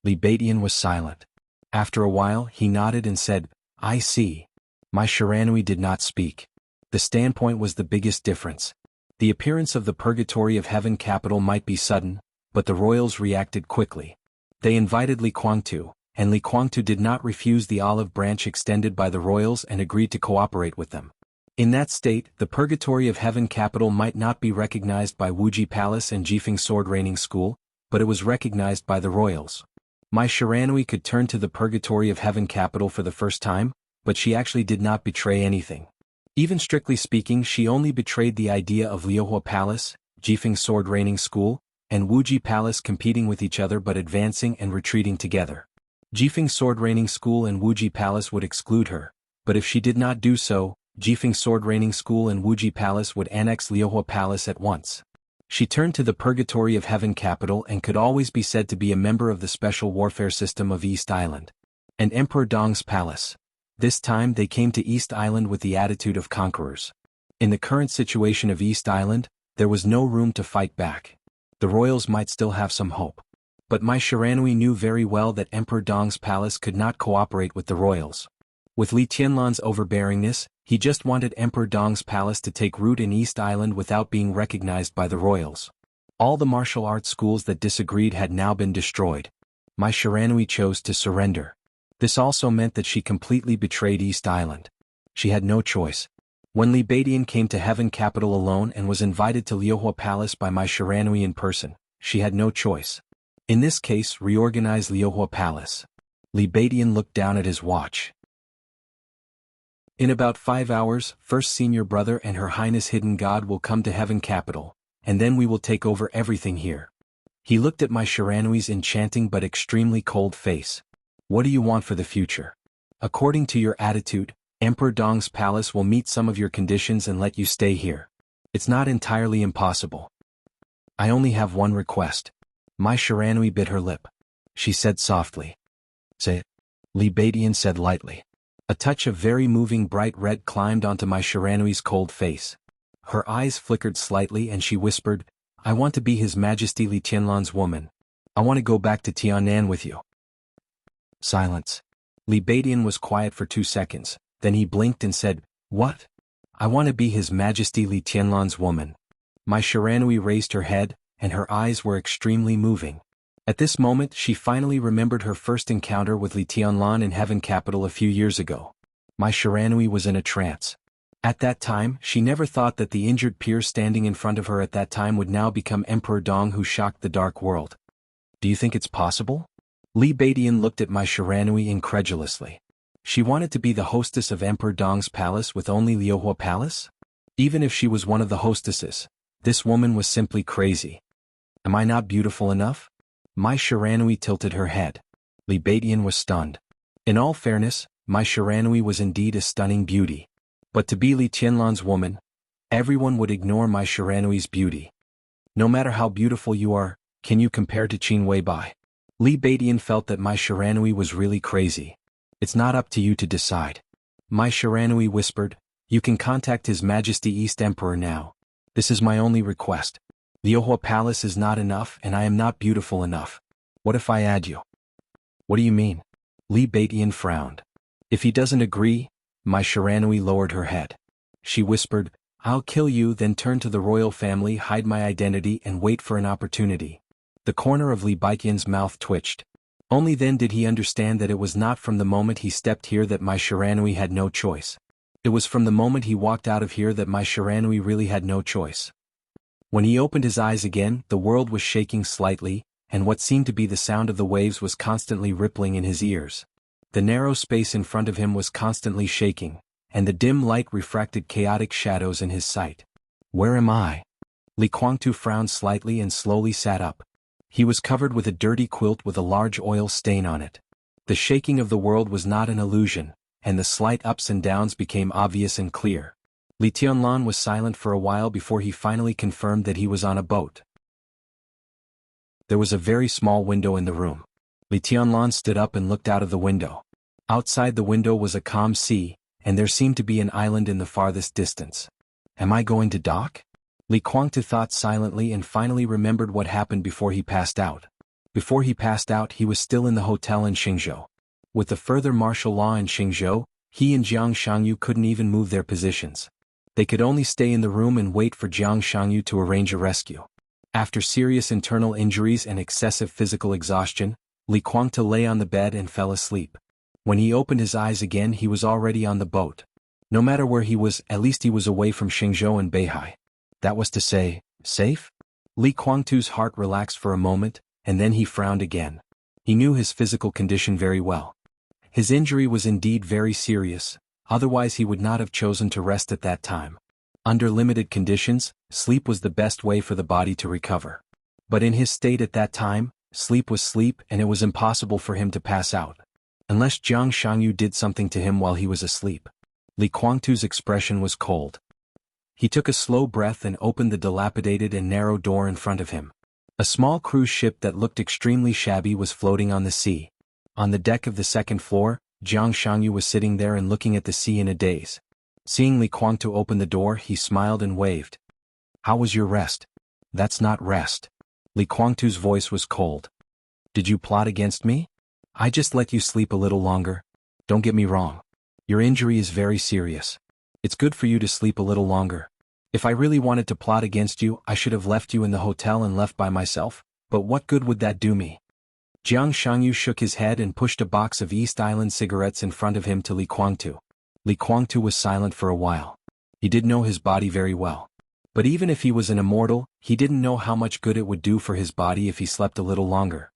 Li Baidian was silent. After a while, he nodded and said, "I see." Mai Shiranui did not speak. The standpoint was the biggest difference. The appearance of the Purgatory of Heaven capital might be sudden, but the royals reacted quickly. They invited Li Guangtu, and Li Guangtu did not refuse the olive branch extended by the royals and agreed to cooperate with them. In that state, the Purgatory of Heaven capital might not be recognized by Wuji Palace and Jifeng Sword Training School, but it was recognized by the royals. Mai Shiranui could turn to the Purgatory of Heaven capital for the first time, but she actually did not betray anything. Even strictly speaking, she only betrayed the idea of Liuhua Palace, Jifeng Sword Training School, and Wuji Palace competing with each other but advancing and retreating together. Jifeng Sword Training School and Wuji Palace would exclude her, but if she did not do so, Jifeng Sword Raining School and Wuji Palace would annex Liuhua Palace at once. She turned to the Purgatory of Heaven capital and could always be said to be a member of the special warfare system of East Island. And Emperor Dong's palace. This time they came to East Island with the attitude of conquerors. In the current situation of East Island, there was no room to fight back. The royals might still have some hope. But Mai Shiranui knew very well that Emperor Dong's palace could not cooperate with the royals. With Li Tianlan's overbearingness, he just wanted Emperor Dong's palace to take root in East Island without being recognized by the royals. All the martial arts schools that disagreed had now been destroyed. Mai Shiranui chose to surrender. This also meant that she completely betrayed East Island. She had no choice. When Li Badian came to Heaven capital alone and was invited to Liuhua Palace by Mai Shiranui in person, she had no choice. In this case, reorganize Liuhua Palace. Li Badian looked down at his watch. In about 5 hours, First Senior Brother and Her Highness Hidden God will come to Heaven capital, and then we will take over everything here. He looked at Mai Shiranui's enchanting but extremely cold face. What do you want for the future? According to your attitude, Emperor Dong's palace will meet some of your conditions and let you stay here. It's not entirely impossible. I only have one request. Mai Shiranui bit her lip. She said softly. Say it. Li Badian said lightly. A touch of very moving bright red climbed onto Mai Shiranui's cold face. Her eyes flickered slightly and she whispered, I want to be His Majesty Li Tianlan's woman. I want to go back to Tianan with you. Silence. Li Badian was quiet for 2 seconds, then he blinked and said, What? I want to be His Majesty Li Tianlan's woman. Mai Shiranui raised her head, and her eyes were extremely moving. At this moment she finally remembered her first encounter with Li Tianlan in Heaven capital a few years ago. Mai Shiranui was in a trance. At that time she never thought that the injured peer standing in front of her at that time would now become Emperor Dong who shocked the dark world. Do you think it's possible? Li Badian looked at Mai Shiranui incredulously. She wanted to be the hostess of Emperor Dong's palace with only Liuhua Palace? Even if she was one of the hostesses, this woman was simply crazy. Am I not beautiful enough? Mai Shiranui tilted her head. Li Badian was stunned. In all fairness, Mai Shiranui was indeed a stunning beauty. But to be Li Tianlan's woman, everyone would ignore Mai Shiranui's beauty. No matter how beautiful you are, can you compare to Qin Weibai? Li Badian felt that Mai Shiranui was really crazy. It's not up to you to decide. Mai Shiranui whispered, You can contact His Majesty East Emperor now. This is my only request. Liuhua Palace is not enough and I am not beautiful enough. What if I add you? What do you mean? Li Badian frowned. If he doesn't agree, Mai Shiranui lowered her head. She whispered, I'll kill you, then turn to the royal family, hide my identity and wait for an opportunity. The corner of Li Baiqian's mouth twitched. Only then did he understand that it was not from the moment he stepped here that Mai Shiranui had no choice. It was from the moment he walked out of here that Mai Shiranui really had no choice. When he opened his eyes again, the world was shaking slightly, and what seemed to be the sound of the waves was constantly rippling in his ears. The narrow space in front of him was constantly shaking, and the dim light refracted chaotic shadows in his sight. Where am I? Li Guangtu frowned slightly and slowly sat up. He was covered with a dirty quilt with a large oil stain on it. The shaking of the world was not an illusion, and the slight ups and downs became obvious and clear. Li Tianlan was silent for a while before he finally confirmed that he was on a boat. There was a very small window in the room. Li Tianlan stood up and looked out of the window. Outside the window was a calm sea, and there seemed to be an island in the farthest distance. Am I going to dock? Li Guangtu thought silently and finally remembered what happened before he passed out. Before he passed out he was still in the hotel in Xingzhou. With the further martial law in Xingzhou, he and Jiang Shangyu couldn't even move their positions. They could only stay in the room and wait for Jiang Shangyu to arrange a rescue. After serious internal injuries and excessive physical exhaustion, Li Guangtu lay on the bed and fell asleep. When he opened his eyes again he was already on the boat. No matter where he was, at least he was away from Xingzhou and Beihai. That was to say, safe? Li Guangtu's heart relaxed for a moment, and then he frowned again. He knew his physical condition very well. His injury was indeed very serious, otherwise he would not have chosen to rest at that time. Under limited conditions, sleep was the best way for the body to recover. But in his state at that time, sleep was sleep and it was impossible for him to pass out. Unless Jiang Shangyu did something to him while he was asleep. Li Guangtu's expression was cold. He took a slow breath and opened the dilapidated and narrow door in front of him. A small cruise ship that looked extremely shabby was floating on the sea. On the deck of the second floor, Jiang Shangyu was sitting there and looking at the sea in a daze. Seeing Li Guangtu open the door, he smiled and waved. "How was your rest?" "That's not rest." Li Guangtu's voice was cold. "Did you plot against me?" "I just let you sleep a little longer. Don't get me wrong. Your injury is very serious. It's good for you to sleep a little longer. If I really wanted to plot against you, I should have left you in the hotel and left by myself, but what good would that do me?" Jiang Shangyu shook his head and pushed a box of East Island cigarettes in front of him to Li Guangtu. Li Guangtu was silent for a while. He did know his body very well. But even if he was an immortal, he didn't know how much good it would do for his body if he slept a little longer.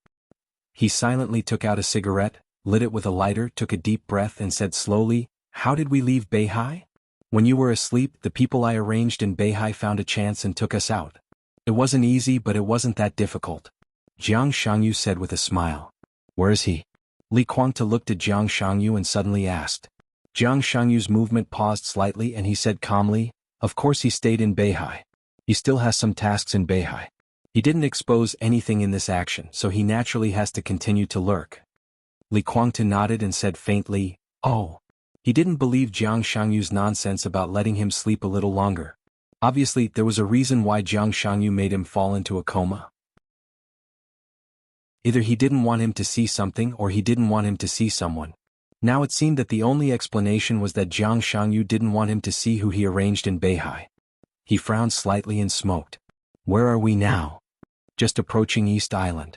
He silently took out a cigarette, lit it with a lighter, took a deep breath and said slowly, "How did we leave Beihai? When you were asleep, the people I arranged in Beihai found a chance and took us out. It wasn't easy, but it wasn't that difficult." Jiang Shangyu said with a smile. "Where is he?" Li Guangtu looked at Jiang Shangyu and suddenly asked. Jiang Shangyu's movement paused slightly and he said calmly, "Of course he stayed in Beihai. He still has some tasks in Beihai. He didn't expose anything in this action, so he naturally has to continue to lurk." Li Guangtu nodded and said faintly, "Oh." He didn't believe Jiang Shangyu's nonsense about letting him sleep a little longer. Obviously, there was a reason why Jiang Shangyu made him fall into a coma. Either he didn't want him to see something or he didn't want him to see someone. Now it seemed that the only explanation was that Jiang Shangyu didn't want him to see who he arranged in Beihai. He frowned slightly and smoked. "Where are we now?" "Just approaching East Island."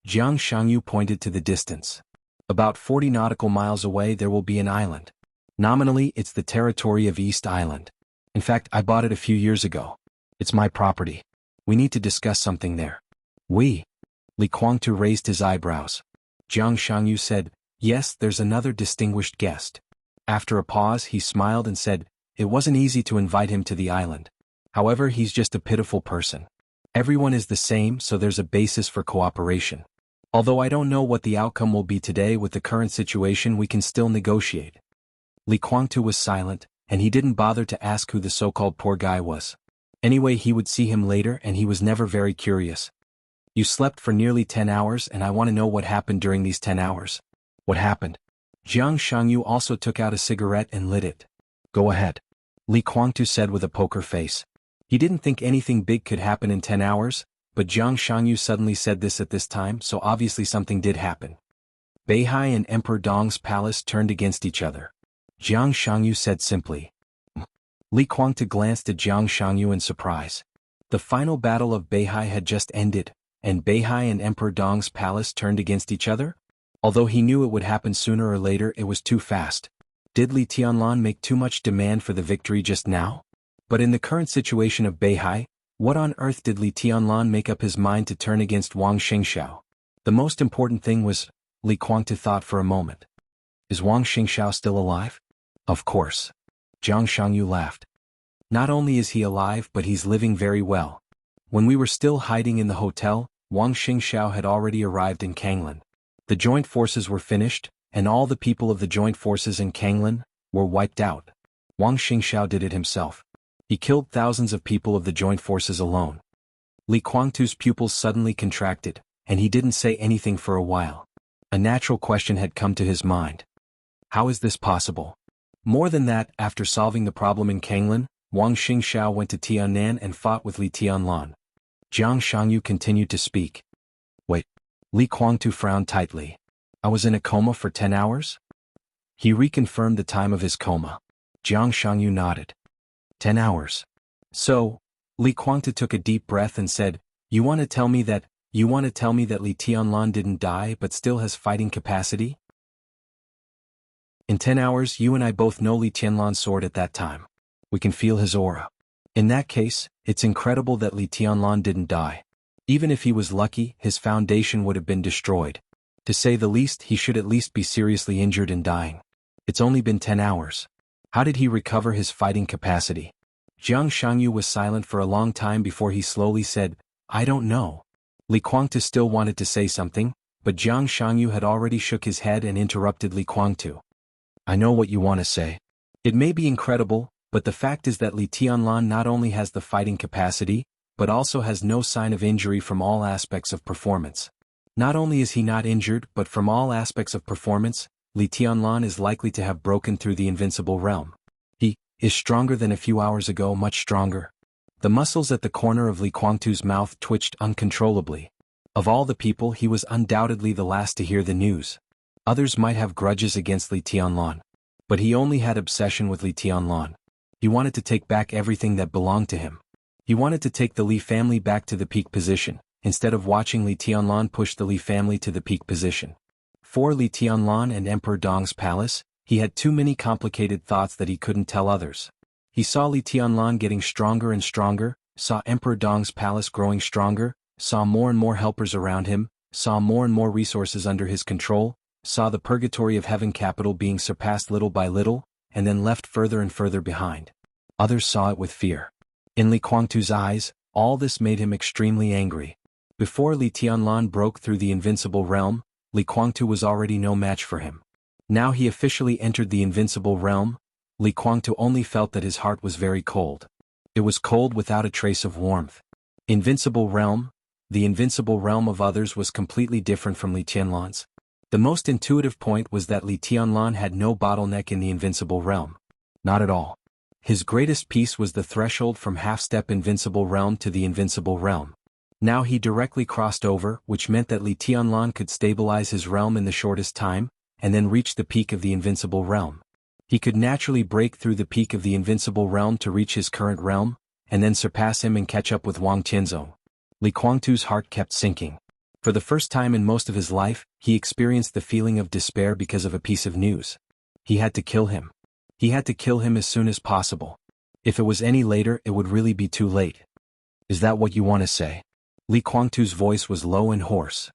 Jiang Shangyu pointed to the distance. "About 40 nautical miles away there will be an island. Nominally, it's the territory of East Island. In fact, I bought it a few years ago. It's my property. We need to discuss something there." "We?" Li Guangtu raised his eyebrows. Jiang Shangyu said, "Yes, there's another distinguished guest." After a pause, he smiled and said, "It wasn't easy to invite him to the island. However, he's just a pitiful person. Everyone is the same, so there's a basis for cooperation. Although I don't know what the outcome will be today with the current situation, we can still negotiate." Li Guangtu was silent, and he didn't bother to ask who the so-called poor guy was. Anyway, he would see him later and he was never very curious. "You slept for nearly 10 hours and I want to know what happened during these 10 hours. What happened?" Jiang Shangyu also took out a cigarette and lit it. "Go ahead," Li Guangtu said with a poker face. He didn't think anything big could happen in 10 hours, but Jiang Shangyu suddenly said this at this time, so obviously something did happen. Beihai and Emperor Dong's palace turned against each other. Jiang Shangyu said simply. Li Guangtu glanced at Jiang Shangyu in surprise. The final battle of Beihai had just ended, and Beihai and Emperor Dong's palace turned against each other? Although he knew it would happen sooner or later, it was too fast. Did Li Tianlan make too much demand for the victory just now? But in the current situation of Beihai, what on earth did Li Tianlan make up his mind to turn against Wang Xingxiao? The most important thing was, Li Guangtu thought for a moment. Is Wang Xingxiao still alive? Of course. Jiang Shangyu laughed. Not only is he alive, but he's living very well. When we were still hiding in the hotel, Wang Xingxiao had already arrived in Kanglan. The joint forces were finished, and all the people of the joint forces in Kanglan were wiped out. Wang Xingxiao did it himself. He killed thousands of people of the joint forces alone. Li Guangtu's pupils suddenly contracted, and he didn't say anything for a while. A natural question had come to his mind. How is this possible? More than that, after solving the problem in Kanglan, Wang Xingxiao went to Tiannan and fought with Li Tianlan. Jiang Shangyu continued to speak. Wait. Li Guangtu frowned tightly. I was in a coma for 10 hours? He reconfirmed the time of his coma. Jiang Shangyu nodded. 10 hours. So, Li Guangtu took a deep breath and said, You want to tell me that Li Tianlan didn't die but still has fighting capacity? In 10 hours you and I both know Li Tianlan's sword at that time. We can feel his aura. In that case, it's incredible that Li Tianlan didn't die. Even if he was lucky, his foundation would have been destroyed. To say the least, he should at least be seriously injured and dying. It's only been 10 hours. How did he recover his fighting capacity? Jiang Shangyu was silent for a long time before he slowly said, I don't know. Li Guangtu still wanted to say something, but Jiang Shangyu had already shook his head and interrupted Li Guangtu. I know what you want to say. It may be incredible, but the fact is that Li Tianlan not only has the fighting capacity, but also has no sign of injury from all aspects of performance. Not only is he not injured, but from all aspects of performance, Li Tianlan is likely to have broken through the invincible realm. He is stronger than a few hours ago, much stronger. The muscles at the corner of Li Guangtu's mouth twitched uncontrollably. Of all the people, he was undoubtedly the last to hear the news. Others might have grudges against Li Tianlan, but he only had obsession with Li Tianlan. He wanted to take back everything that belonged to him. He wanted to take the Li family back to the peak position, instead of watching Li Tianlan push the Li family to the peak position. For Li Tianlan and Emperor Dong's palace, he had too many complicated thoughts that he couldn't tell others. He saw Li Tianlan getting stronger and stronger, saw Emperor Dong's palace growing stronger, saw more and more helpers around him, saw more and more resources under his control, saw the purgatory of heaven capital being surpassed little by little, and then left further and further behind. Others saw it with fear. In Li Guangtu's eyes, all this made him extremely angry. Before Li Tianlan broke through the invincible realm, Li Guangtu was already no match for him. Now he officially entered the invincible realm. Li Guangtu only felt that his heart was very cold. It was cold without a trace of warmth. Invincible realm? The invincible realm of others was completely different from Li Tianlan's. The most intuitive point was that Li Tianlan had no bottleneck in the invincible realm. Not at all. His greatest piece was the threshold from half-step invincible realm to the invincible realm. Now he directly crossed over, which meant that Li Tianlan could stabilize his realm in the shortest time, and then reach the peak of the invincible realm. He could naturally break through the peak of the invincible realm to reach his current realm, and then surpass him and catch up with Wang Tianzong. Li Guangtu's heart kept sinking. For the first time in most of his life, he experienced the feeling of despair because of a piece of news. He had to kill him. He had to kill him as soon as possible. If it was any later, it would really be too late. Is that what you want to say? Li Guangtu's voice was low and hoarse.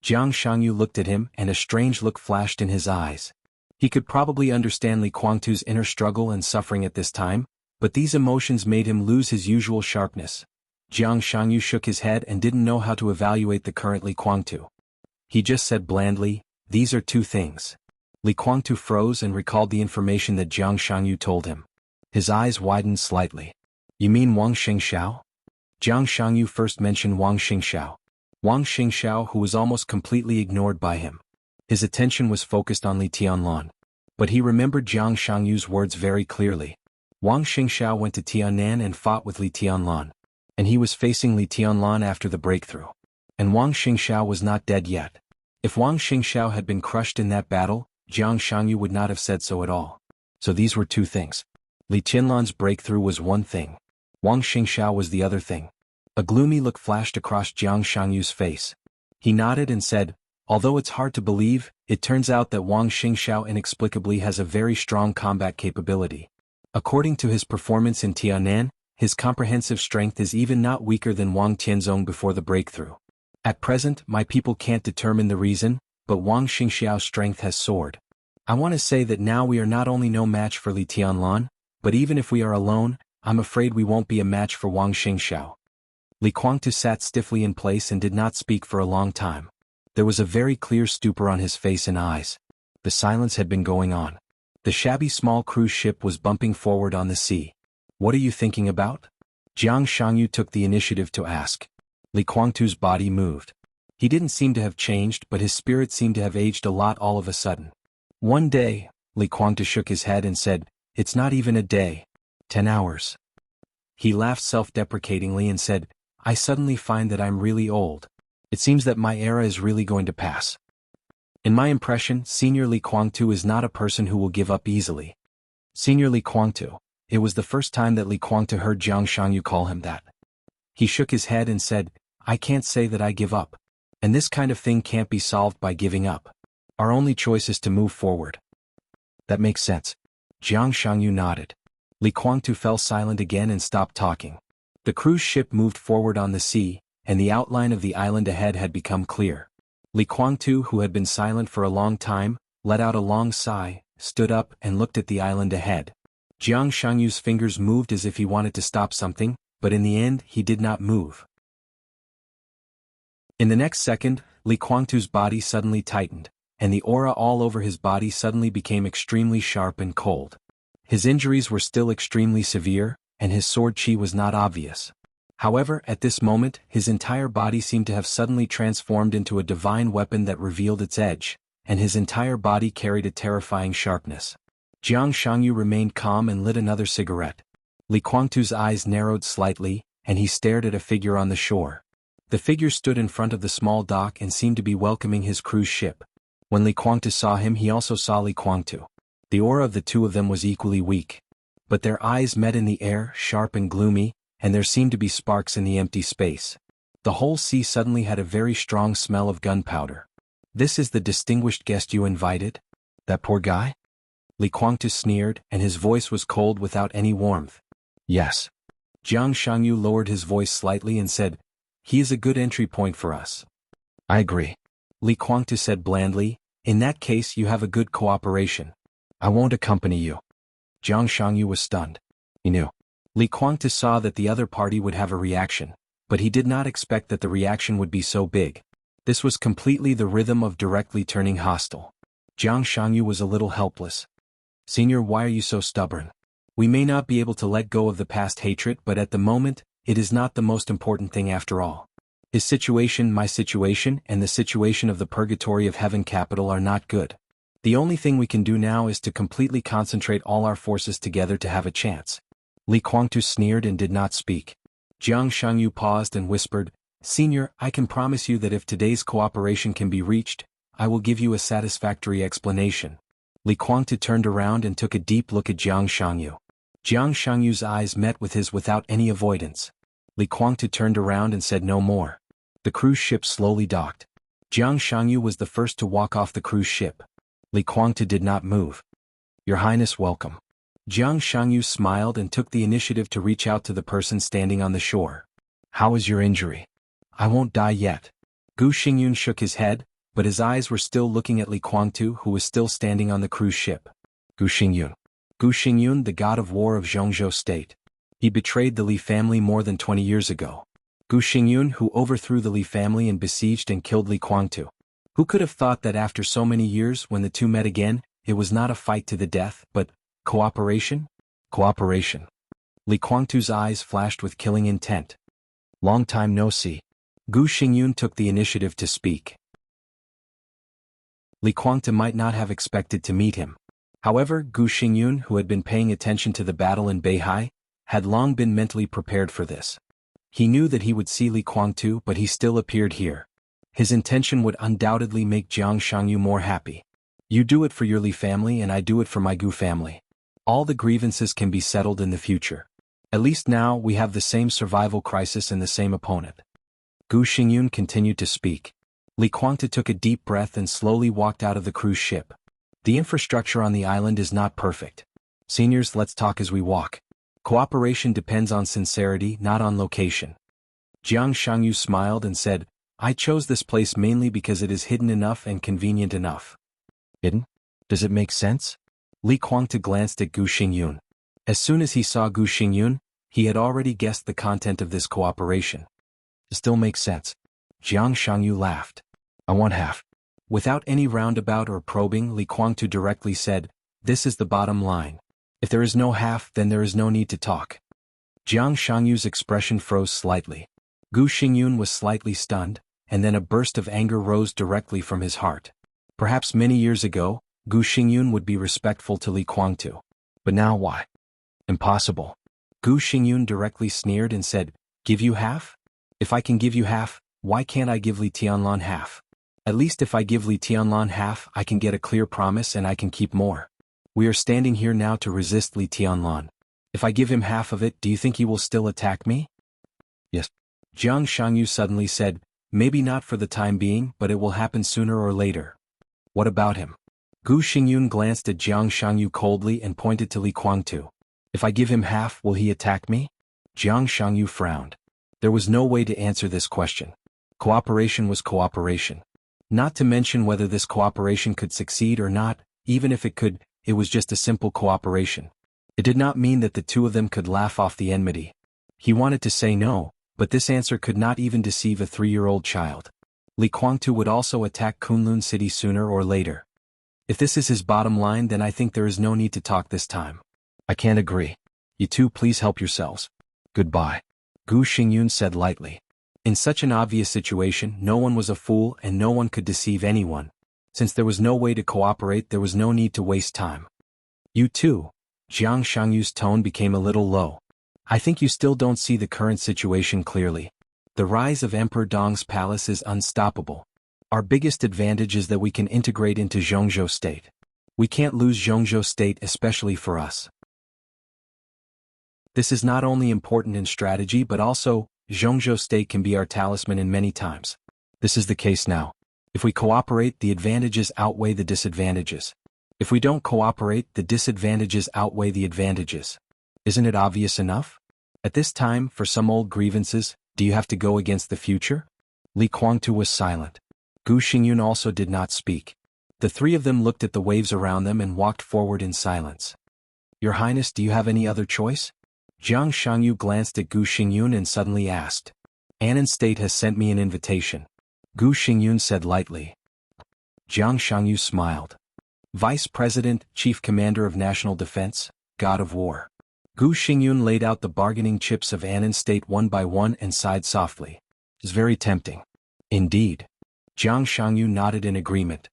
Jiang Shangyu looked at him, and a strange look flashed in his eyes. He could probably understand Li Guangtu's inner struggle and suffering at this time, but these emotions made him lose his usual sharpness. Jiang Shangyu shook his head and didn't know how to evaluate the current Li Guangtu. He just said blandly, "These are two things." Li Guangtu froze and recalled the information that Jiang Shangyu told him. His eyes widened slightly. "You mean Wang Xingxiao?" Jiang Shangyu first mentioned Wang Xingxiao. Wang Xingxiao, who was almost completely ignored by him. His attention was focused on Li Tianlan. But he remembered Jiang Shangyu's words very clearly. Wang Xingxiao went to Tiannan and fought with Li Tianlan. And he was facing Li Tianlan after the breakthrough. And Wang Xingxiao was not dead yet. If Wang Xingxiao had been crushed in that battle, Jiang Shangyu would not have said so at all. So these were two things. Li Tianlan's breakthrough was one thing. Wang Xingxiao was the other thing. A gloomy look flashed across Jiang Shangyu's face. He nodded and said, "Although it's hard to believe, it turns out that Wang Xingxiao inexplicably has a very strong combat capability. According to his performance in Tiannan, his comprehensive strength is even not weaker than Wang Tianzong before the breakthrough. At present, my people can't determine the reason, but Wang Xingxiao's strength has soared. I want to say that now we are not only no match for Li Tianlan, but even if we are alone, I'm afraid we won't be a match for Wang Xingxiao." Li Guangtu sat stiffly in place and did not speak for a long time. There was a very clear stupor on his face and eyes. The silence had been going on. The shabby small cruise ship was bumping forward on the sea. "What are you thinking about?" Jiang Shangyu took the initiative to ask. Li Guangtu's body moved. He didn't seem to have changed, but his spirit seemed to have aged a lot all of a sudden. "One day," Li Guangtu shook his head and said, "It's not even a day. 10 hours. He laughed self-deprecatingly and said, "I suddenly find that I'm really old. It seems that my era is really going to pass. In my impression, Senior Li Guangtu is not a person who will give up easily." Senior Li Guangtu. It was the first time that Li Guangtu heard Jiang Shangyu call him that. He shook his head and said, "I can't say that I give up. And this kind of thing can't be solved by giving up. Our only choice is to move forward." "That makes sense." Jiang Shangyu nodded. Li Guangtu fell silent again and stopped talking. The cruise ship moved forward on the sea, and the outline of the island ahead had become clear. Li Guangtu, who had been silent for a long time, let out a long sigh, stood up and looked at the island ahead. Jiang Shangyu's fingers moved as if he wanted to stop something, but in the end he did not move. In the next second, Li Guangtu's body suddenly tightened. and the aura all over his body suddenly became extremely sharp and cold. His injuries were still extremely severe, and his sword chi was not obvious. However, at this moment, his entire body seemed to have suddenly transformed into a divine weapon that revealed its edge, and his entire body carried a terrifying sharpness. Jiang Shangyu remained calm and lit another cigarette. Li Guangtu's eyes narrowed slightly, and he stared at a figure on the shore. The figure stood in front of the small dock and seemed to be welcoming his cruise ship. When Li Guangtu saw him, he also saw Li Guangtu. The aura of the two of them was equally weak. But their eyes met in the air, sharp and gloomy, and there seemed to be sparks in the empty space. The whole sea suddenly had a very strong smell of gunpowder. "This is the distinguished guest you invited? That poor guy?" Li Guangtu sneered, and his voice was cold without any warmth. "Yes." Jiang Shangyu lowered his voice slightly and said, "He is a good entry point for us." "I agree." Li Guangtu said blandly, "In that case you have a good cooperation. I won't accompany you." Jiang Shangyu was stunned. He knew. Li Guangtu saw that the other party would have a reaction, but he did not expect that the reaction would be so big. This was completely the rhythm of directly turning hostile. Jiang Shangyu was a little helpless. "Senior, why are you so stubborn? We may not be able to let go of the past hatred, but at the moment, it is not the most important thing after all. His situation, my situation, and the situation of the purgatory of heaven capital are not good. The only thing we can do now is to completely concentrate all our forces together to have a chance." Li Guangtu sneered and did not speak. Jiang Shangyu paused and whispered, "Senior, I can promise you that if today's cooperation can be reached, I will give you a satisfactory explanation." Li Guangtu turned around and took a deep look at Jiang Shangyu. Jiang Shangyu's eyes met with his without any avoidance. Li Guangtu turned around and said no more. The cruise ship slowly docked. Jiang Shangyu was the first to walk off the cruise ship. Li Guangtu did not move. "Your Highness, welcome." Jiang Shangyu smiled and took the initiative to reach out to the person standing on the shore. "How is your injury?" "I won't die yet." Gu Xingyun shook his head, but his eyes were still looking at Li Guangtu, who was still standing on the cruise ship. Gu Xingyun. Gu Xingyun, the god of war of Zhongzhou state. He betrayed the Li family more than 20 years ago. Gu Xingyun, who overthrew the Li family and besieged and killed Li Guangtu. Who could have thought that after so many years, when the two met again, it was not a fight to the death, but cooperation? Cooperation. Li Guangtu's eyes flashed with killing intent. "Long time no see." Gu Xingyun took the initiative to speak. Li Guangtu might not have expected to meet him. However, Gu Xingyun, who had been paying attention to the battle in Beihai, had long been mentally prepared for this. He knew that he would see Li Guangtu, but he still appeared here. His intention would undoubtedly make Jiang Shangyu more happy. "You do it for your Li family and I do it for my Gu family. All the grievances can be settled in the future. At least now we have the same survival crisis and the same opponent." Gu Xingyun continued to speak. Li Guangtu took a deep breath and slowly walked out of the cruise ship. "The infrastructure on the island is not perfect. Seniors, let's talk as we walk. Cooperation depends on sincerity, not on location." Jiang Shangyu smiled and said, "I chose this place mainly because it is hidden enough and convenient enough." "Hidden? Does it make sense?" Li Guangtu glanced at Gu Xingyun. As soon as he saw Gu Xingyun, he had already guessed the content of this cooperation. "It still makes sense." Jiang Shangyu laughed. "I want half." Without any roundabout or probing, Li Guangtu directly said, "This is the bottom line. If there is no half, then there is no need to talk." Jiang Shangyu's expression froze slightly. Gu Xingyun was slightly stunned, and then a burst of anger rose directly from his heart. Perhaps many years ago, Gu Xingyun would be respectful to Li Guangtu. But now why? Impossible. Gu Xingyun directly sneered and said, "Give you half? If I can give you half, why can't I give Li Tianlan half? At least if I give Li Tianlan half, I can get a clear promise and I can keep more. We are standing here now to resist Li Tianlan. If I give him half of it, do you think he will still attack me?" "Yes." Jiang Shangyu suddenly said, "Maybe not for the time being, but it will happen sooner or later." "What about him?" Gu Xingyun glanced at Jiang Shangyu coldly and pointed to Li Guangtu. "If I give him half, will he attack me?" Jiang Shangyu frowned. There was no way to answer this question. Cooperation was cooperation. Not to mention whether this cooperation could succeed or not, even if it could, it was just a simple cooperation. It did not mean that the two of them could laugh off the enmity. He wanted to say no, but this answer could not even deceive a 3-year-old child. Li Guangtu would also attack Kunlun City sooner or later. If this is his bottom line, then I think there is no need to talk this time. I can't agree. You two please help yourselves. Goodbye. Gu Xingyun said lightly. In such an obvious situation, no one was a fool and no one could deceive anyone. Since there was no way to cooperate, there was no need to waste time. You too. Jiang Shangyu's tone became a little low. I think you still don't see the current situation clearly. The rise of Emperor Dong's palace is unstoppable. Our biggest advantage is that we can integrate into Zhongzhou State. We can't lose Zhongzhou State, especially for us. This is not only important in strategy but also, Zhongzhou State can be our talisman in many times. This is the case now. If we cooperate, the advantages outweigh the disadvantages. If we don't cooperate, the disadvantages outweigh the advantages. Isn't it obvious enough? At this time, for some old grievances, do you have to go against the future? Li Guangtu was silent. Gu Xingyun also did not speak. The three of them looked at the waves around them and walked forward in silence. Your Highness, do you have any other choice? Jiang Shangyu glanced at Gu Xingyun and suddenly asked. Annan State has sent me an invitation. Gu Xingyun said lightly. Jiang Shangyu smiled. Vice President, Chief Commander of National Defense, God of War. Gu Xingyun laid out the bargaining chips of Annan State one by one and sighed softly. It's very tempting. Indeed. Jiang Shangyu nodded in agreement.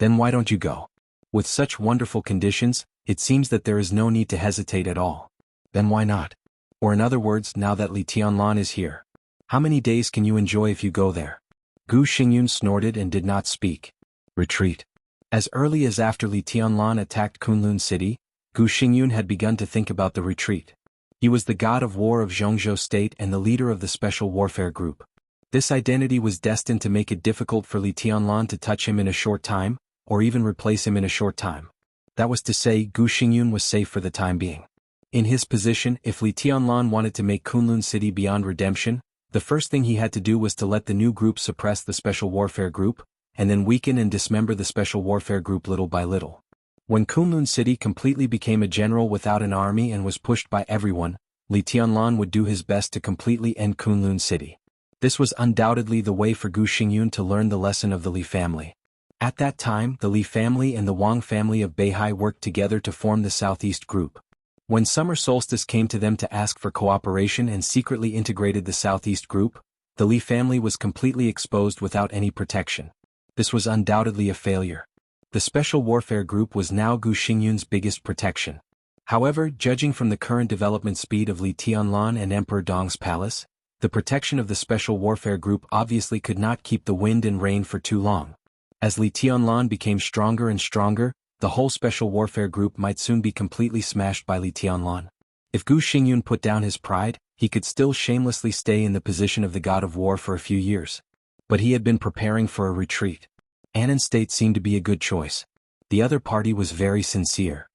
Then why don't you go? With such wonderful conditions, it seems that there is no need to hesitate at all. Then why not? Or in other words, now that Li Tianlan is here, how many days can you enjoy if you go there? Gu Xingyun snorted and did not speak. Retreat. As early as after Li Tianlan attacked Kunlun City, Gu Xingyun had begun to think about the retreat. He was the god of war of Zhongzhou State and the leader of the Special Warfare Group. This identity was destined to make it difficult for Li Tianlan to touch him in a short time, or even replace him in a short time. That was to say, Gu Xingyun was safe for the time being. In his position, if Li Tianlan wanted to make Kunlun City beyond redemption, the first thing he had to do was to let the new group suppress the Special Warfare Group, and then weaken and dismember the Special Warfare Group little by little. When Kunlun City completely became a general without an army and was pushed by everyone, Li Tianlan would do his best to completely end Kunlun City. This was undoubtedly the way for Gu Xingyun to learn the lesson of the Li family. At that time, the Li family and the Wang family of Beihai worked together to form the Southeast Group. When summer solstice came to them to ask for cooperation and secretly integrated the Southeast Group, the Li family was completely exposed without any protection. This was undoubtedly a failure. The Special Warfare Group was now Gu Xingyun's biggest protection. However, judging from the current development speed of Li Tianlan and Emperor Dong's palace, the protection of the Special Warfare Group obviously could not keep the wind and rain for too long. As Li Tianlan became stronger and stronger, the whole Special Warfare Group might soon be completely smashed by Li Tianlan. If Gu Xingyun put down his pride, he could still shamelessly stay in the position of the god of war for a few years. But he had been preparing for a retreat. Annan State seemed to be a good choice. The other party was very sincere.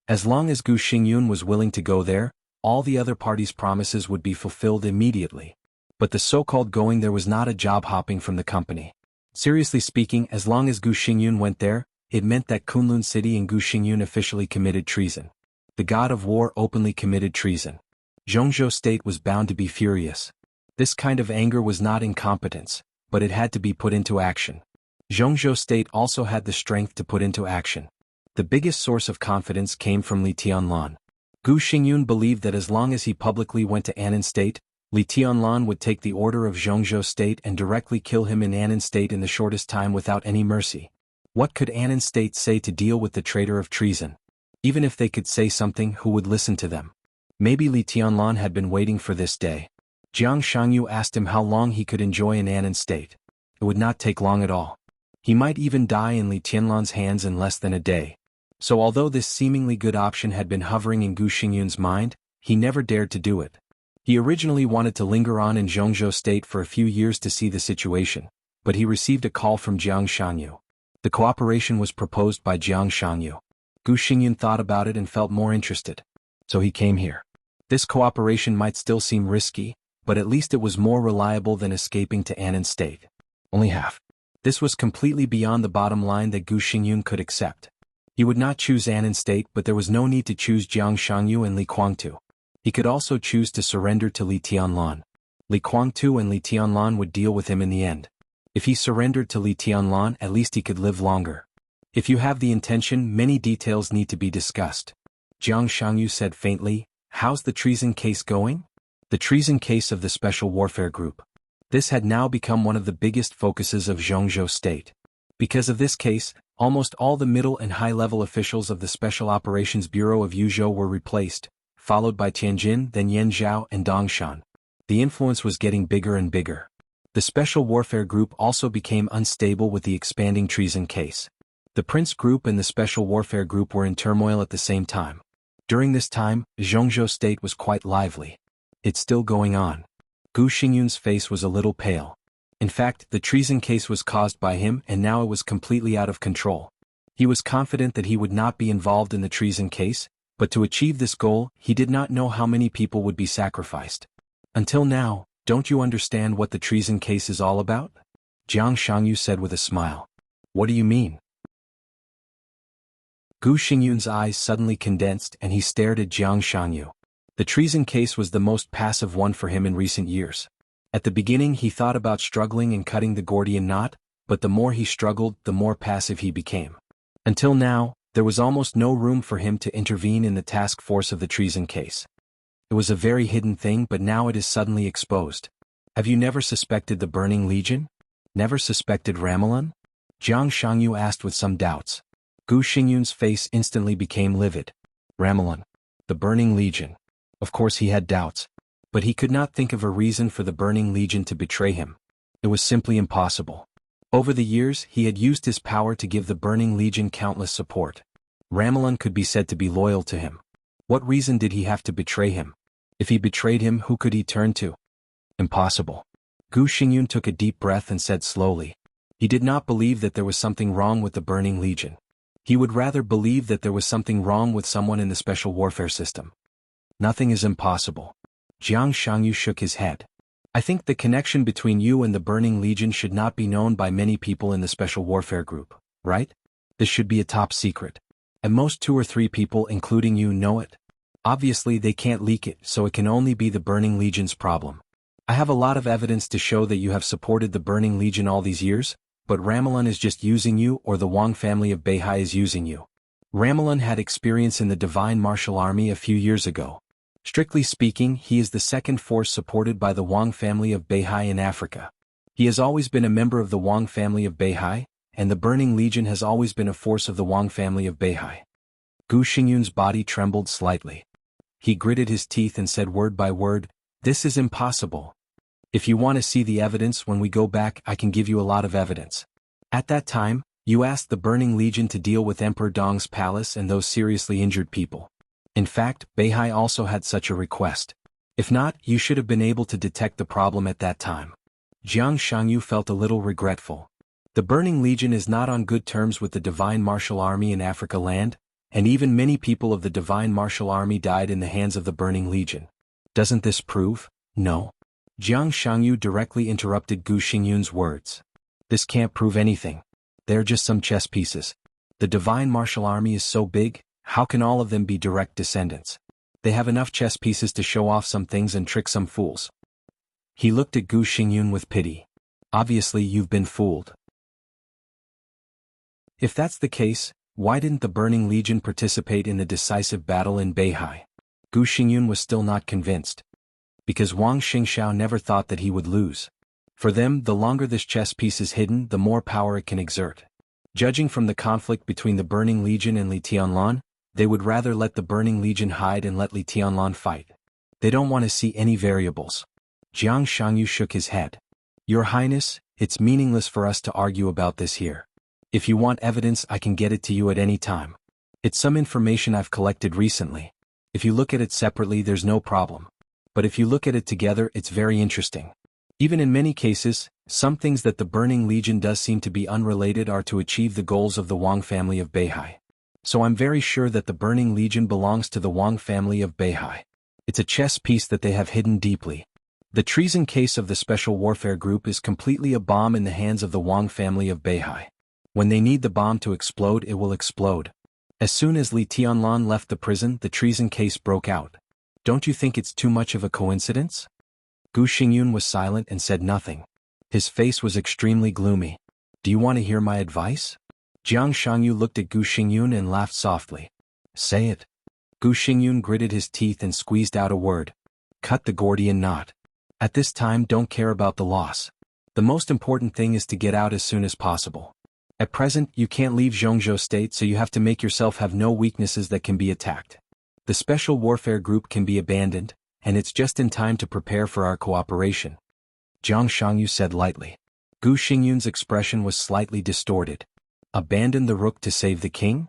As long as Gu Xingyun was willing to go there, all the other parties' promises would be fulfilled immediately. But the so-called going there was not a job hopping from the company. Seriously speaking, as long as Gu Xingyun went there, it meant that Kunlun City and Gu Xingyun officially committed treason. The god of war openly committed treason. Zhongzhou State was bound to be furious. This kind of anger was not incompetence, but it had to be put into action. Zhongzhou State also had the strength to put into action. The biggest source of confidence came from Li Tianlan. Gu Xingyun believed that as long as he publicly went to Annan State, Li Tianlan would take the order of Zhongzhou State and directly kill him in Annan State in the shortest time without any mercy. What could Annan State say to deal with the traitor of treason? Even if they could say something, who would listen to them? Maybe Li Tianlan had been waiting for this day. Jiang Shangyu asked him how long he could enjoy in Annan State. It would not take long at all. He might even die in Li Tianlan's hands in less than a day. So although this seemingly good option had been hovering in Gu Xingyun's mind, he never dared to do it. He originally wanted to linger on in Zhongzhou State for a few years to see the situation, but he received a call from Jiang Shangyu. The cooperation was proposed by Jiang Shangyu. Gu Xingyun thought about it and felt more interested. So he came here. This cooperation might still seem risky, but at least it was more reliable than escaping to Annan State. Only half. This was completely beyond the bottom line that Gu Xingyun could accept. He would not choose Annan State, but there was no need to choose Jiang Shangyu and Li Guangtu. He could also choose to surrender to Li Tianlan. Li Guangtu and Li Tianlan would deal with him in the end. If he surrendered to Li Tianlan, at least he could live longer. If you have the intention, many details need to be discussed. Jiang Shangyu said faintly, "How's the treason case going?" The treason case of the Special Warfare Group. This had now become one of the biggest focuses of Zhongzhou State. Because of this case, almost all the middle and high-level officials of the Special Operations Bureau of Yuzhou were replaced, followed by Tianjin, then Yanzhou and Dongshan. The influence was getting bigger and bigger. The Special Warfare Group also became unstable with the expanding treason case. The Prince Group and the Special Warfare Group were in turmoil at the same time. During this time, Zhongzhou State was quite lively. It's still going on. Gu Xingyun's face was a little pale. In fact, the treason case was caused by him and now it was completely out of control. He was confident that he would not be involved in the treason case, but to achieve this goal, he did not know how many people would be sacrificed. Until now, don't you understand what the treason case is all about? Jiang Shangyu said with a smile. What do you mean? Gu Xingyun's eyes suddenly condensed and he stared at Jiang Shangyu. The treason case was the most passive one for him in recent years. At the beginning he thought about struggling and cutting the Gordian knot, but the more he struggled, the more passive he became. Until now, there was almost no room for him to intervene in the task force of the treason case. It was a very hidden thing, but now it is suddenly exposed. Have you never suspected the Burning Legion? Never suspected Ramelin? Jiang Shangyu asked with some doubts. Gu Xingyun's face instantly became livid. Ramelin. The Burning Legion. Of course he had doubts. But he could not think of a reason for the Burning Legion to betray him. It was simply impossible. Over the years, he had used his power to give the Burning Legion countless support. Ramelin could be said to be loyal to him. What reason did he have to betray him? If he betrayed him, who could he turn to? Impossible. Gu Xingyun took a deep breath and said slowly. He did not believe that there was something wrong with the Burning Legion. He would rather believe that there was something wrong with someone in the special warfare system. Nothing is impossible. Jiang Shangyu shook his head. I think the connection between you and the Burning Legion should not be known by many people in the Special Warfare Group, right? This should be a top secret. At most 2 or 3 people, including you, know it. Obviously they can't leak it, so it can only be the Burning Legion's problem. I have a lot of evidence to show that you have supported the Burning Legion all these years, but Ramelin is just using you, or the Wang family of Beihai is using you. Ramelin had experience in the Divine Martial Army a few years ago. Strictly speaking, he is the second force supported by the Wang family of Beihai in Africa. He has always been a member of the Wang family of Beihai, and the Burning Legion has always been a force of the Wang family of Beihai. Gu Xingyun's body trembled slightly. He gritted his teeth and said word by word, "This is impossible. If you want to see the evidence when we go back, I can give you a lot of evidence. At that time, you asked the Burning Legion to deal with Emperor Dong's palace and those seriously injured people. In fact, Beihai also had such a request. If not, you should have been able to detect the problem at that time." Jiang Shangyu felt a little regretful. The Burning Legion is not on good terms with the Divine Martial Army in Africa land, and even many people of the Divine Martial Army died in the hands of the Burning Legion. Doesn't this prove? No. Jiang Shangyu directly interrupted Gu Xingyun's words. This can't prove anything. They're just some chess pieces. The Divine Martial Army is so big, how can all of them be direct descendants? They have enough chess pieces to show off some things and trick some fools. He looked at Gu Xingyun with pity. Obviously you've been fooled. If that's the case, why didn't the Burning Legion participate in the decisive battle in Beihai? Gu Xingyun was still not convinced. Because Wang Xingxiao never thought that he would lose. For them, the longer this chess piece is hidden, the more power it can exert. Judging from the conflict between the Burning Legion and Li Tianlan, they would rather let the Burning Legion hide and let Li Tianlan fight. They don't want to see any variables. Jiang Shangyu shook his head. Your Highness, it's meaningless for us to argue about this here. If you want evidence, I can get it to you at any time. It's some information I've collected recently. If you look at it separately, there's no problem. But if you look at it together, it's very interesting. Even in many cases, some things that the Burning Legion does seem to be unrelated are to achieve the goals of the Wang family of Beihai. So I'm very sure that the Burning Legion belongs to the Wang family of Beihai. It's a chess piece that they have hidden deeply. The treason case of the Special Warfare Group is completely a bomb in the hands of the Wang family of Beihai. When they need the bomb to explode, it will explode. As soon as Li Tianlan left the prison, the treason case broke out. Don't you think it's too much of a coincidence? Gu Xingyun was silent and said nothing. His face was extremely gloomy. Do you want to hear my advice? Jiang Shangyu looked at Gu Xingyun and laughed softly. Say it. Gu Xingyun gritted his teeth and squeezed out a word. Cut the Gordian knot. At this time, don't care about the loss. The most important thing is to get out as soon as possible. At present, you can't leave Zhongzhou State, so you have to make yourself have no weaknesses that can be attacked. The Special Warfare Group can be abandoned, and it's just in time to prepare for our cooperation. Jiang Shangyu said lightly. Gu Xingyun's expression was slightly distorted. Abandon the rook to save the king?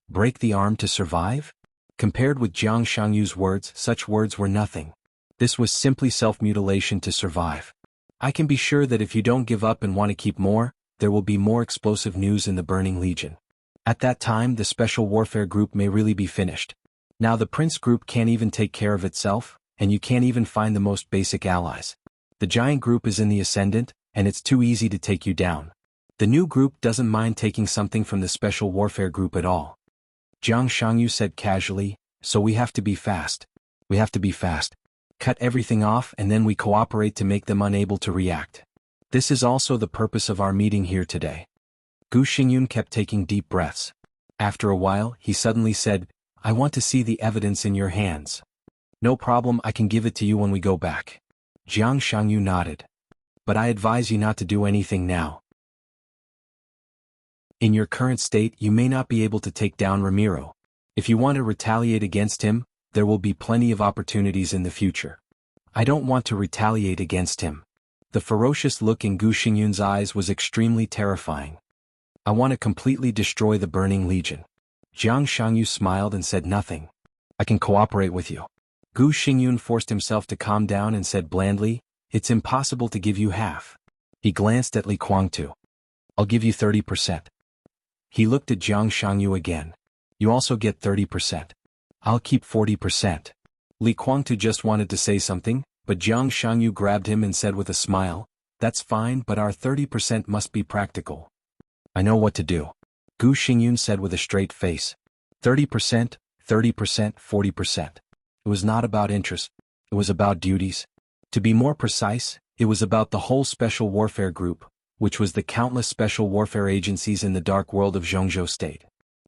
Break the arm to survive? Compared with Jiang Shangyu's words, such words were nothing. This was simply self-mutilation to survive. I can be sure that if you don't give up and want to keep more, there will be more explosive news in the Burning Legion. At that time, the Special Warfare Group may really be finished. Now the Prince Group can't even take care of itself, and you can't even find the most basic allies. The Giant Group is in the ascendant, and it's too easy to take you down. The new group doesn't mind taking something from the Special Warfare Group at all. Jiang Shangyu said casually, so we have to be fast. We have to be fast. Cut everything off and then we cooperate to make them unable to react. This is also the purpose of our meeting here today. Gu Xingyun kept taking deep breaths. After a while, he suddenly said, I want to see the evidence in your hands. No problem, I can give it to you when we go back. Jiang Shangyu nodded. But I advise you not to do anything now. In your current state, you may not be able to take down Ramiro. If you want to retaliate against him, there will be plenty of opportunities in the future. I don't want to retaliate against him. The ferocious look in Gu Xingyun's eyes was extremely terrifying. I want to completely destroy the Burning Legion. Jiang Shangyu smiled and said nothing. I can cooperate with you. Gu Xingyun forced himself to calm down and said blandly, it's impossible to give you half. He glanced at Li Guangtu. I'll give you 30%. He looked at Jiang Shangyu again. You also get 30%. I'll keep 40%. Li Guangtu just wanted to say something, but Jiang Shangyu grabbed him and said with a smile, that's fine, but our 30% must be practical. I know what to do. Gu Xingyun said with a straight face. 30%, 30%, 40%. It was not about interest. It was about duties. To be more precise, it was about the whole Special Warfare Group, which was the countless special warfare agencies in the dark world of Zhongzhou State.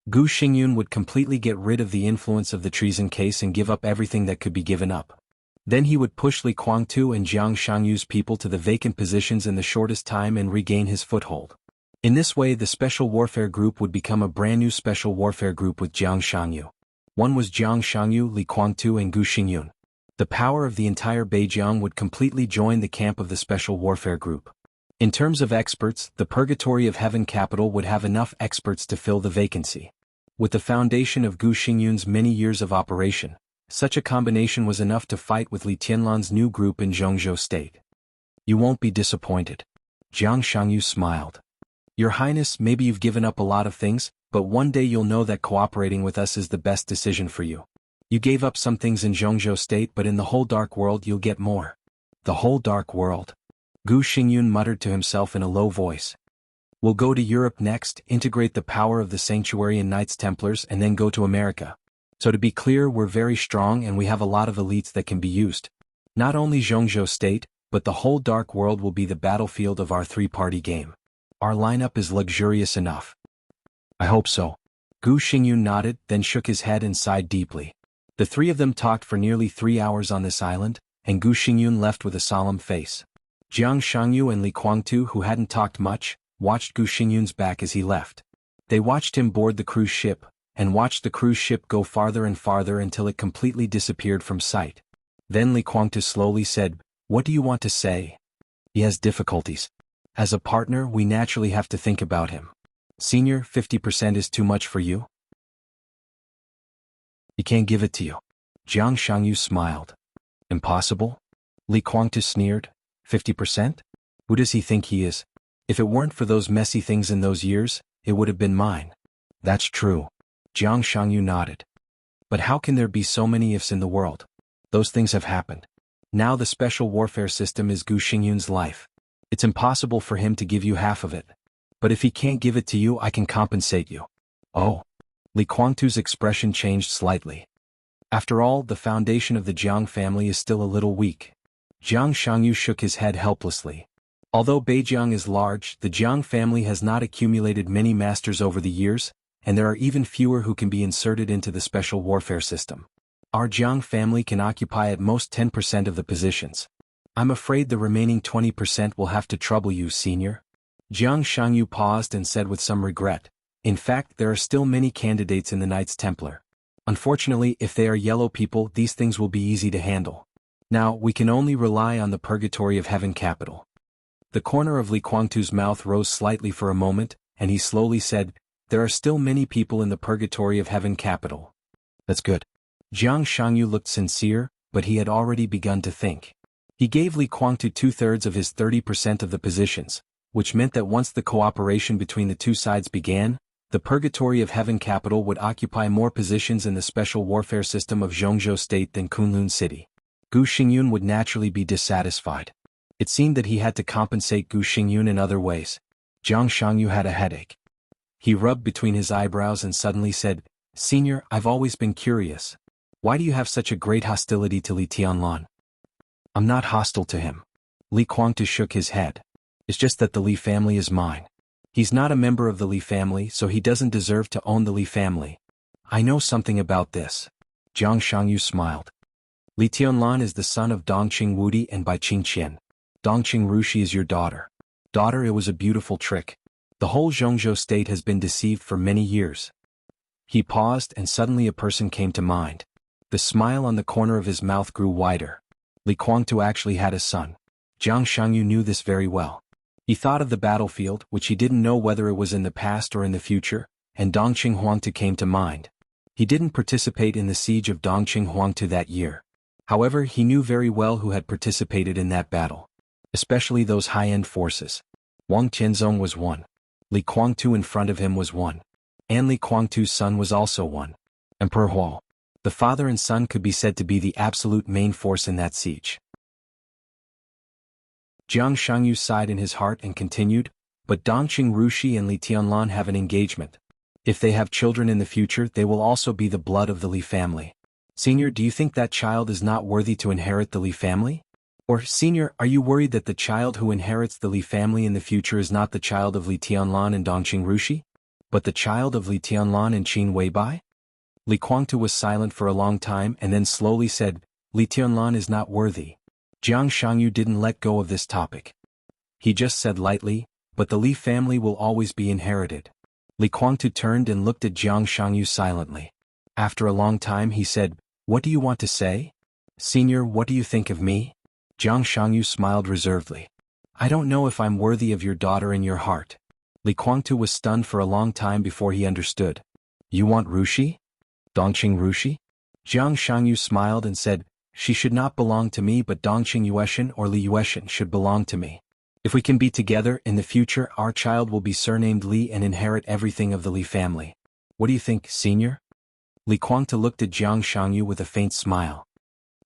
Gu Xingyun would completely get rid of the influence of the treason case and give up everything that could be given up. Then he would push Li Guangtu and Jiang Shangyu's people to the vacant positions in the shortest time and regain his foothold. In this way, the Special Warfare Group would become a brand new Special Warfare Group with Jiang Shangyu. One was Jiang Shangyu, Li Guangtu and Gu Xingyun. The power of the entire Beijiang would completely join the camp of the Special Warfare Group. In terms of experts, the Purgatory of Heaven capital would have enough experts to fill the vacancy. With the foundation of Gu Xingyun's many years of operation, such a combination was enough to fight with Li Tianlan's new group in Zhongzhou State. You won't be disappointed. Jiang Shangyu smiled. Your Highness, maybe you've given up a lot of things, but one day you'll know that cooperating with us is the best decision for you. You gave up some things in Zhongzhou State, but in the whole Dark World you'll get more. The whole Dark World. Gu Xingyun muttered to himself in a low voice. We'll go to Europe next, integrate the power of the Sanctuary and Knights Templars, and then go to America. So to be clear, we're very strong and we have a lot of elites that can be used. Not only Zhongzhou State, but the whole Dark World will be the battlefield of our three-party game. Our lineup is luxurious enough. I hope so. Gu Xingyun nodded, then shook his head and sighed deeply. The three of them talked for nearly 3 hours on this island, and Gu Xingyun left with a solemn face. Jiang Shangyu and Li Guangtu, who hadn't talked much, watched Gu Xingyun's back as he left. They watched him board the cruise ship, and watched the cruise ship go farther and farther until it completely disappeared from sight. Then Li Guangtu slowly said, What do you want to say? He has difficulties. As a partner, we naturally have to think about him. Senior, 50% is too much for you? He can't give it to you. Jiang Shangyu smiled. Impossible? Li Guangtu sneered. 50%? Who does he think he is? If it weren't for those messy things in those years, it would have been mine. That's true. Jiang Shangyu nodded. But how can there be so many ifs in the world? Those things have happened. Now the special warfare system is Gu Xingyun's life. It's impossible for him to give you half of it. But if he can't give it to you, I can compensate you. Oh. Li Guangtu's expression changed slightly. After all, the foundation of the Jiang family is still a little weak. Jiang Shangyu shook his head helplessly. Although Beijiang is large, the Jiang family has not accumulated many masters over the years, and there are even fewer who can be inserted into the special warfare system. Our Jiang family can occupy at most 10% of the positions. I'm afraid the remaining 20% will have to trouble you, senior. Jiang Shangyu paused and said with some regret, in fact, there are still many candidates in the Knights Templar. Unfortunately, if they are yellow people, these things will be easy to handle. Now, we can only rely on the purgatory of heaven capital. The corner of Li Guangtu's mouth rose slightly for a moment, and he slowly said, there are still many people in the purgatory of heaven capital. That's good. Jiang Shangyu looked sincere, but he had already begun to think. He gave Li Guangtu 2/3 of his 30% of the positions, which meant that once the cooperation between the two sides began, the purgatory of heaven capital would occupy more positions in the special warfare system of Zhongzhou State than Kunlun City. Gu Xingyun would naturally be dissatisfied. It seemed that he had to compensate Gu Xingyun in other ways. Jiang Shangyu had a headache. He rubbed between his eyebrows and suddenly said, Senior, I've always been curious. Why do you have such a great hostility to Li Tianlan? I'm not hostile to him. Li Guangtu shook his head. It's just that the Li family is mine. He's not a member of the Li family, so he doesn't deserve to own the Li family. I know something about this. Jiang Shangyu smiled. Li Tianlan is the son of Dongqing Wudi and Bai Qingqian. Dongqing Rushi is your daughter. Daughter, it was a beautiful trick. The whole Zhongzhou state has been deceived for many years. He paused and suddenly a person came to mind. The smile on the corner of his mouth grew wider. Li Guangtu actually had a son. Jiang Shangyu knew this very well. He thought of the battlefield, which he didn't know whether it was in the past or in the future, and Dongqing Huangtu came to mind. He didn't participate in the siege of Dongqing Huangtu that year. However, he knew very well who had participated in that battle. Especially those high-end forces. Wang Tianzong was one. Li Guangtu in front of him was one. And Li Guangtu's son was also one. Emperor Huo. The father and son could be said to be the absolute main force in that siege. Jiang Shangyu sighed in his heart and continued, but Dongqing Rushi and Li Tianlan have an engagement. If they have children in the future, they will also be the blood of the Li family. Senior, do you think that child is not worthy to inherit the Li family? Or, Senior, are you worried that the child who inherits the Li family in the future is not the child of Li Tianlan and Dongqing Rushi, but the child of Li Tianlan and Qin Weibai? Li Guangtu was silent for a long time and then slowly said, Li Tianlan is not worthy. Jiang Shangyu didn't let go of this topic. He just said lightly, but the Li family will always be inherited. Li Guangtu turned and looked at Jiang Shangyu silently. After a long time he said, What do you want to say? Senior, what do you think of me? Jiang Shangyu smiled reservedly. I don't know if I'm worthy of your daughter in your heart. Li Guangtu was stunned for a long time before he understood. You want Rushi? Dongqing Rushi? Jiang Shangyu smiled and said, She should not belong to me, but Dongqing Yueshan or Li Yueshan should belong to me. If we can be together in the future, our child will be surnamed Li and inherit everything of the Li family. What do you think, Senior? Li Guangtu looked at Jiang Shangyu with a faint smile.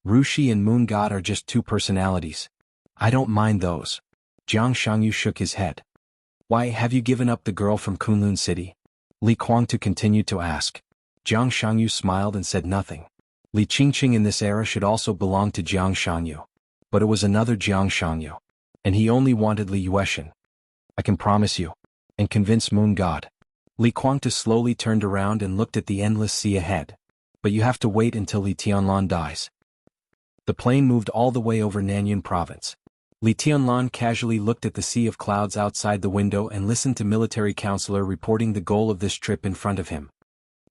Rushi and Moon God are just two personalities. I don't mind those. Jiang Shangyu shook his head. Why, have you given up the girl from Kunlun City? Li Guangtu continued to ask. Jiang Shangyu smiled and said nothing. Li Qingqing in this era should also belong to Jiang Shangyu. But it was another Jiang Shangyu. And he only wanted Li Yueshan. I can promise you. And convince Moon God. Li Guangtu slowly turned around and looked at the endless sea ahead. But you have to wait until Li Tianlan dies. The plane moved all the way over Nanyun province. Li Tianlan casually looked at the sea of clouds outside the window and listened to military counselor reporting the goal of this trip in front of him.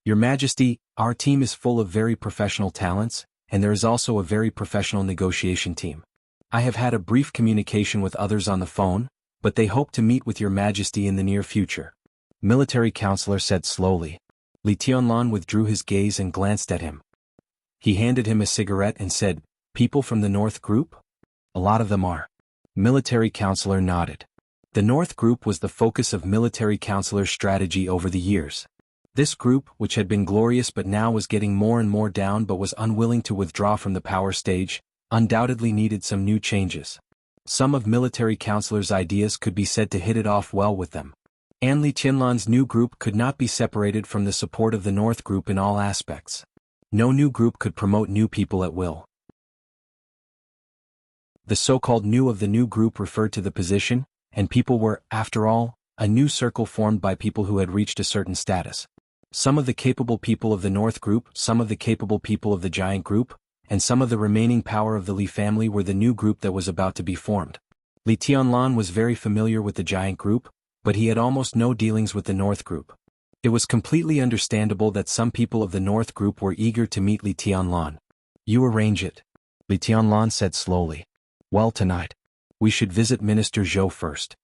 Your Majesty, our team is full of very professional talents, and there is also a very professional negotiation team. I have had a brief communication with others on the phone, but they hope to meet with Your Majesty in the near future. Military counselor said slowly. Li Tianlan withdrew his gaze and glanced at him. He handed him a cigarette and said, People from the North Group? A lot of them are. Military counselor nodded. The North Group was the focus of military counselor's strategy over the years. This group, which had been glorious but now was getting more and more down but was unwilling to withdraw from the power stage, undoubtedly needed some new changes. Some of military counselor's ideas could be said to hit it off well with them. And Li Tianlan's new group could not be separated from the support of the North Group in all aspects. No new group could promote new people at will. The so-called new of the new group referred to the position, and people were, after all, a new circle formed by people who had reached a certain status. Some of the capable people of the North group, some of the capable people of the Giant group, and some of the remaining power of the Li family were the new group that was about to be formed. Li Tianlan was very familiar with the Giant group, but he had almost no dealings with the North group. It was completely understandable that some people of the North group were eager to meet Li Tianlan. You arrange it, Li Tianlan said slowly. Well, tonight. We should visit Minister Zhou first.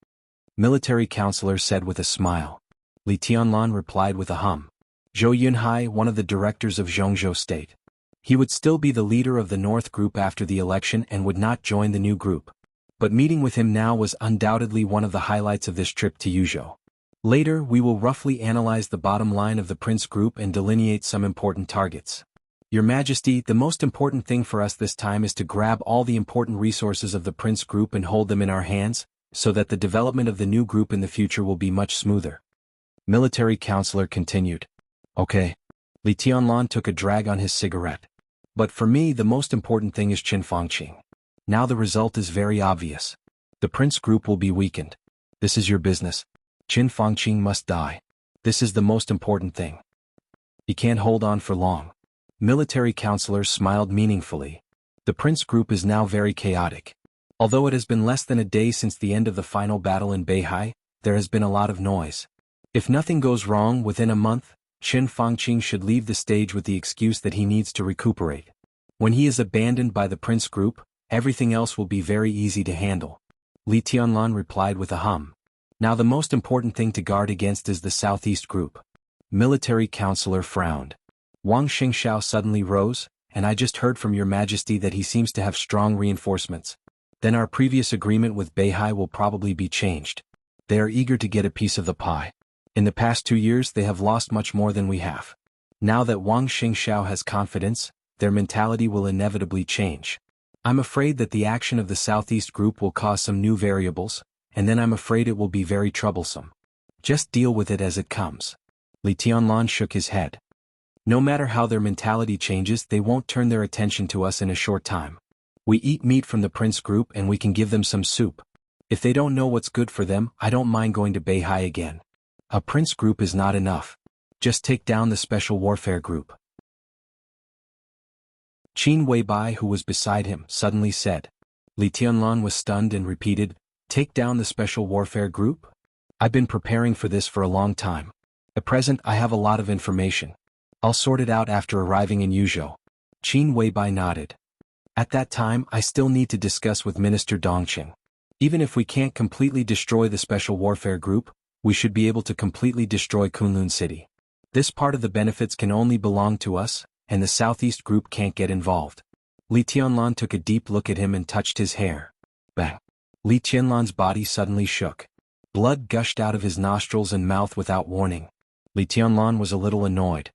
Military Counselor said with a smile. Li Tianlan replied with a hum. Zhou Yunhai, one of the directors of Zhongzhou State. He would still be the leader of the North group after the election and would not join the new group. But meeting with him now was undoubtedly one of the highlights of this trip to Yuzhou. Later, we will roughly analyze the bottom line of the Prince group and delineate some important targets. Your Majesty, the most important thing for us this time is to grab all the important resources of the Prince group and hold them in our hands, so that the development of the new group in the future will be much smoother. Military Counselor continued. Okay. Li Tianlan took a drag on his cigarette. But for me the most important thing is Qin Fangqing. Now the result is very obvious. The Prince group will be weakened. This is your business. Qin Fangqing must die. This is the most important thing. He can't hold on for long. Military Counselor smiled meaningfully. The Prince group is now very chaotic. Although it has been less than a day since the end of the final battle in Beihai, there has been a lot of noise. If nothing goes wrong within a month, Qin Fangqing should leave the stage with the excuse that he needs to recuperate. When he is abandoned by the Prince group, everything else will be very easy to handle. Li Tianlan replied with a hum. Now the most important thing to guard against is the Southeast group. Military Counselor frowned. Wang Xingxiao suddenly rose, and I just heard from Your Majesty that he seems to have strong reinforcements. Then our previous agreement with Beihai will probably be changed. They are eager to get a piece of the pie. In the past 2 years they have lost much more than we have. Now that Wang Xingxiao has confidence, their mentality will inevitably change. I'm afraid that the action of the Southeast group will cause some new variables, and then I'm afraid it will be very troublesome. Just deal with it as it comes. Li Tianlan shook his head. No matter how their mentality changes, they won't turn their attention to us in a short time. We eat meat from the Prince group and we can give them some soup. If they don't know what's good for them, I don't mind going to Beihai again. A Prince group is not enough. Just take down the Special Warfare Group. Qin Weibai, who was beside him, suddenly said. Li Tianlan was stunned and repeated, Take down the Special Warfare Group? I've been preparing for this for a long time. At present I have a lot of information. I'll sort it out after arriving in Yuzhou. Qin Weibai nodded. At that time I still need to discuss with Minister Dongqing. Even if we can't completely destroy the Special Warfare Group, we should be able to completely destroy Kunlun City. This part of the benefits can only belong to us, and the Southeast group can't get involved. Li Tianlan took a deep look at him and touched his hair. Bang! Li Tianlan's body suddenly shook. Blood gushed out of his nostrils and mouth without warning. Li Tianlan was a little annoyed.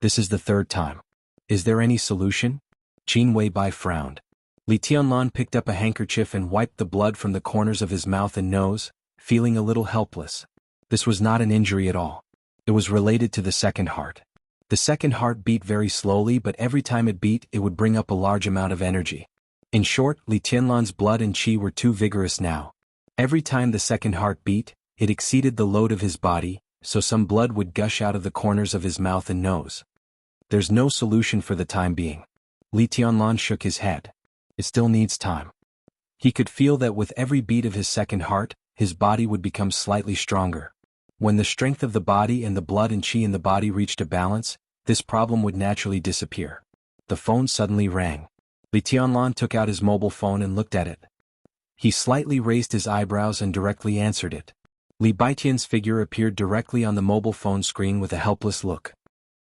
This is the third time. Is there any solution? Qin Weibai frowned. Li Tianlan picked up a handkerchief and wiped the blood from the corners of his mouth and nose, feeling a little helpless. This was not an injury at all. It was related to the second heart. The second heart beat very slowly, but every time it beat it would bring up a large amount of energy. In short, Li Tianlan's blood and qi were too vigorous now. Every time the second heart beat, it exceeded the load of his body, so some blood would gush out of the corners of his mouth and nose. There's no solution for the time being. Li Tianlan shook his head. It still needs time. He could feel that with every beat of his second heart, his body would become slightly stronger. When the strength of the body and the blood and qi in the body reached a balance, this problem would naturally disappear. The phone suddenly rang. Li Tianlan took out his mobile phone and looked at it. He slightly raised his eyebrows and directly answered it. Li Baitian's figure appeared directly on the mobile phone screen with a helpless look.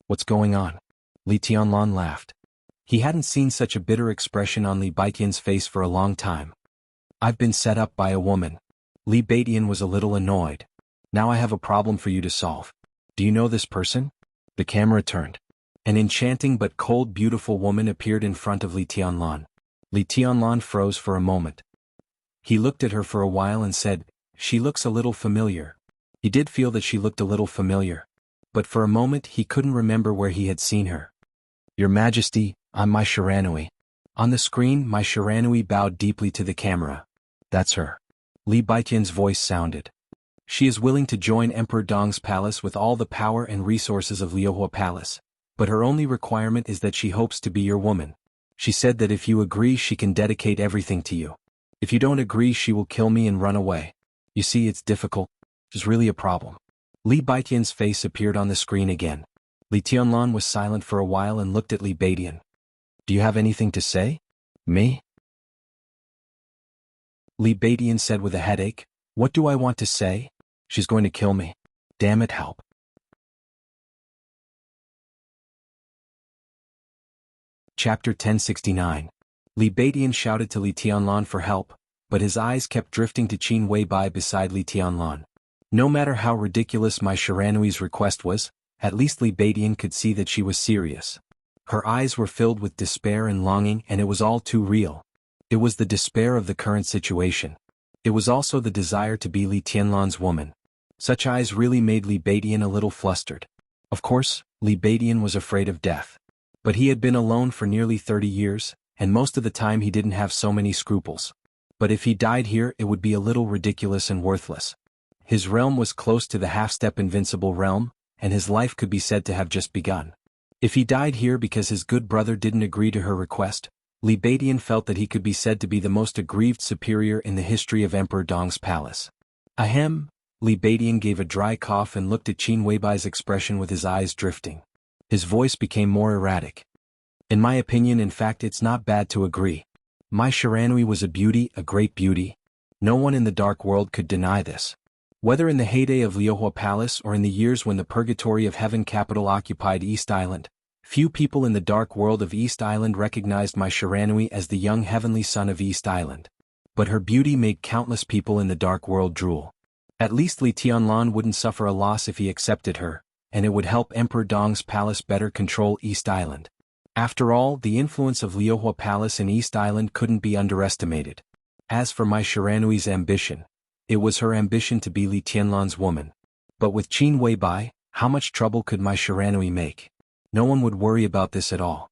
What's going on? Li Tianlan laughed. He hadn't seen such a bitter expression on Li Baitian's face for a long time. I've been set up by a woman. Li Baitian was a little annoyed. Now I have a problem for you to solve. Do you know this person? The camera turned. An enchanting but cold beautiful woman appeared in front of Li Tianlan. Li Tianlan froze for a moment. He looked at her for a while and said, She looks a little familiar. He did feel that she looked a little familiar. But for a moment he couldn't remember where he had seen her. Your Majesty, I'm Mai Shiranui. On the screen, my Shiranui bowed deeply to the camera. That's her. Li Baitian's voice sounded. She is willing to join Emperor Dong's palace with all the power and resources of Liuhua Palace, but her only requirement is that she hopes to be your woman. She said that if you agree she can dedicate everything to you. If you don't agree she will kill me and run away. You see, it's difficult. It's really a problem. Li Baitian's face appeared on the screen again. Li Tianlan was silent for a while and looked at Li Baidian. Do you have anything to say? Me? Li Baidian said with a headache. What do I want to say? She's going to kill me. Damn it, help. Chapter 1069. Li Baidian shouted to Li Tianlan for help, but his eyes kept drifting to Qin Weibai beside Li Tianlan. No matter how ridiculous my Shiranui's request was, at least Li Baidian could see that she was serious. Her eyes were filled with despair and longing, and it was all too real. It was the despair of the current situation. It was also the desire to be Li Tianlan's woman. Such eyes really made Li Baidian a little flustered. Of course, Li Baidian was afraid of death. But he had been alone for nearly 30 years, and most of the time he didn't have so many scruples. But if he died here, it would be a little ridiculous and worthless. His realm was close to the half-step invincible realm, and his life could be said to have just begun. If he died here because his good brother didn't agree to her request, Li Baidian felt that he could be said to be the most aggrieved superior in the history of Emperor Dong's palace. Ahem, Li Baidian gave a dry cough and looked at Qin Weibai's expression with his eyes drifting. His voice became more erratic. In my opinion, in fact, it's not bad to agree. My Shiranui was a beauty, a great beauty. No one in the dark world could deny this. Whether in the heyday of Liuhua Palace or in the years when the Purgatory of Heaven capital occupied East Island, few people in the dark world of East Island recognized my Shiranui as the young heavenly son of East Island. But her beauty made countless people in the dark world drool. At least Li Tianlan wouldn't suffer a loss if he accepted her, and it would help Emperor Dong's palace better control East Island. After all, the influence of Liuhua Palace in East Island couldn't be underestimated. As for my Shiranui's ambition, it was her ambition to be Li Tianlan's woman. But with Qin Weibai, how much trouble could my Shiranui make? No one would worry about this at all.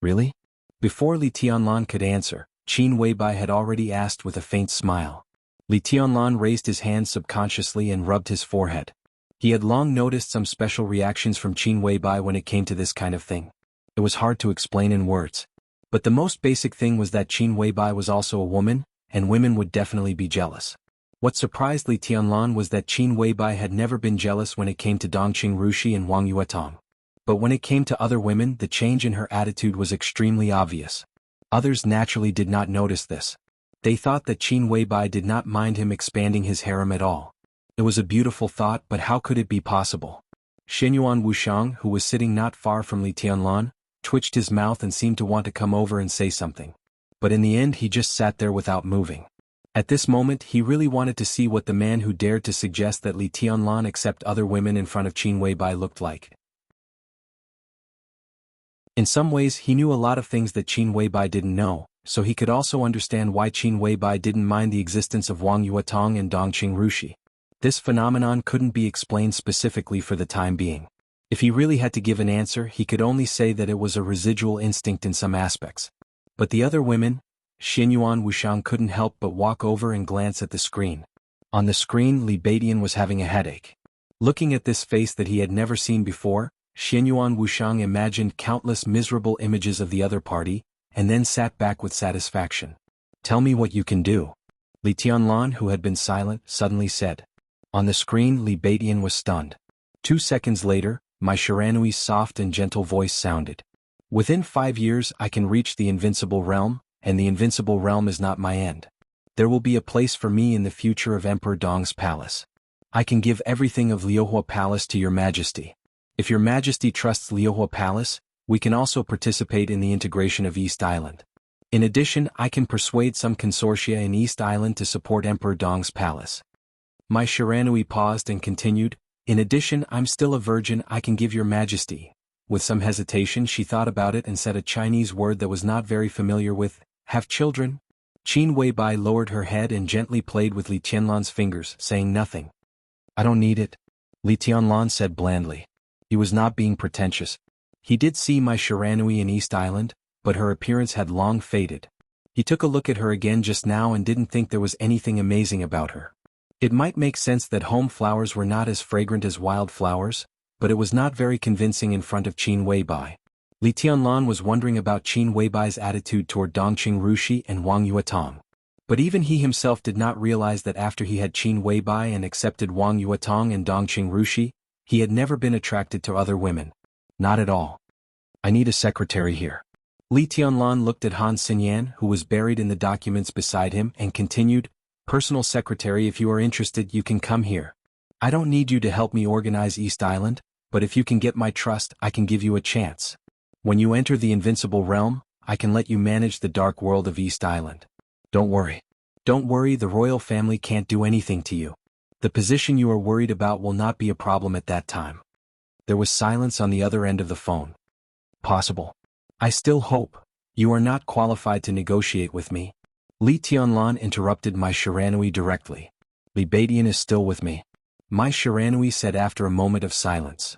Really? Before Li Tianlan could answer, Qin Weibai had already asked with a faint smile. Li Tianlan raised his hand subconsciously and rubbed his forehead. He had long noticed some special reactions from Qin Weibai when it came to this kind of thing. It was hard to explain in words. But the most basic thing was that Qin Weibai was also a woman, and women would definitely be jealous. What surprised Li Tianlan was that Qin Weibai had never been jealous when it came to Dongqing Rushi and Wang Yuetong. But when it came to other women, the change in her attitude was extremely obvious. Others naturally did not notice this. They thought that Qin Weibai did not mind him expanding his harem at all. It was a beautiful thought, but how could it be possible? Xinyuan Wuxiang, who was sitting not far from Li Tianlan, twitched his mouth and seemed to want to come over and say something. But in the end he just sat there without moving. At this moment he really wanted to see what the man who dared to suggest that Li Tianlan accept other women in front of Qin Weibai looked like. In some ways he knew a lot of things that Qin Weibai didn't know, so he could also understand why Qin Weibai didn't mind the existence of Wang Yuetong and Dongqing Rushi. This phenomenon couldn't be explained specifically for the time being. If he really had to give an answer, he could only say that it was a residual instinct in some aspects. But the other women, Xinyuan Wuxiang couldn't help but walk over and glance at the screen. On the screen, Li Baidian was having a headache. Looking at this face that he had never seen before, Xinyuan Wuxiang imagined countless miserable images of the other party, and then sat back with satisfaction. Tell me what you can do. Li Tianlan, who had been silent, suddenly said. On the screen, Li Baidian was stunned. 2 seconds later, my Shiranui's soft and gentle voice sounded. Within 5 years I can reach the invincible realm, and the invincible realm is not my end. There will be a place for me in the future of Emperor Dong's palace. I can give everything of Liuhua Palace to your majesty. If your majesty trusts Liuhua Palace, we can also participate in the integration of East Island. In addition, I can persuade some consortia in East Island to support Emperor Dong's palace. My Shiranui paused and continued, in addition, I'm still a virgin, I can give your majesty. With some hesitation she thought about it and said a Chinese word that was not very familiar with, have children? Qin Weibai lowered her head and gently played with Li Tianlan's fingers, saying nothing. I don't need it, Li Tianlan said blandly. He was not being pretentious. He did see my Shiranui in East Island, but her appearance had long faded. He took a look at her again just now and didn't think there was anything amazing about her. It might make sense that home flowers were not as fragrant as wild flowers, but it was not very convincing in front of Qin Weibai. Li Tianlan was wondering about Qin Weibai's attitude toward Dongqing Rushi and Wang Yuetong. But even he himself did not realize that after he had Qin Weibai and accepted Wang Yuetong and Dongqing Rushi, he had never been attracted to other women. Not at all. I need a secretary here. Li Tianlan looked at Han Xinyan, who was buried in the documents beside him, and continued, Personal secretary, if you are interested you can come here. I don't need you to help me organize East Island, but if you can get my trust I can give you a chance. When you enter the invincible realm, I can let you manage the dark world of East Island. Don't worry. Don't worry, the royal family can't do anything to you. The position you are worried about will not be a problem at that time. There was silence on the other end of the phone. Possible. I still hope. You are not qualified to negotiate with me. Li Tianlan interrupted Mai Shiranui directly. Li Badian is still with me. Mai Shiranui said after a moment of silence.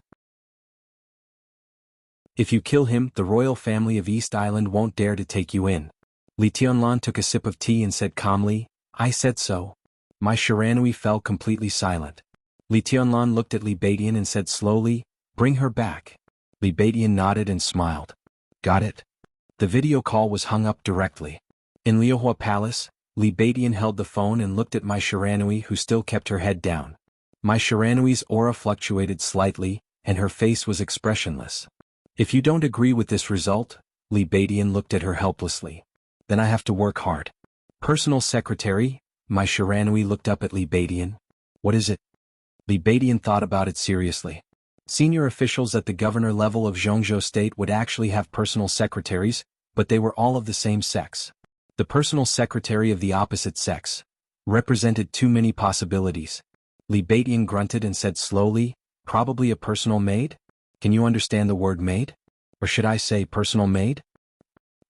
If you kill him, the royal family of East Island won't dare to take you in. Li Tianlan took a sip of tea and said calmly, I said so. Mai Shiranui fell completely silent. Li Tianlan looked at Li Badian and said slowly, Bring her back. Li Badian nodded and smiled. Got it? The video call was hung up directly. In Liuhua Palace, Li Badian held the phone and looked at Mai Shiranui, who still kept her head down. Mai Shiranui's aura fluctuated slightly, and her face was expressionless. If you don't agree with this result, Li Badian looked at her helplessly. Then I have to work hard. Personal secretary, Mai Shiranui looked up at Li Badian. What is it? Li Badian thought about it seriously. Senior officials at the governor level of Zhongzhou State would actually have personal secretaries, but they were all of the same sex. The personal secretary of the opposite sex represented too many possibilities. Li Badian grunted and said slowly, Probably a personal maid? Can you understand the word maid? Or should I say personal maid?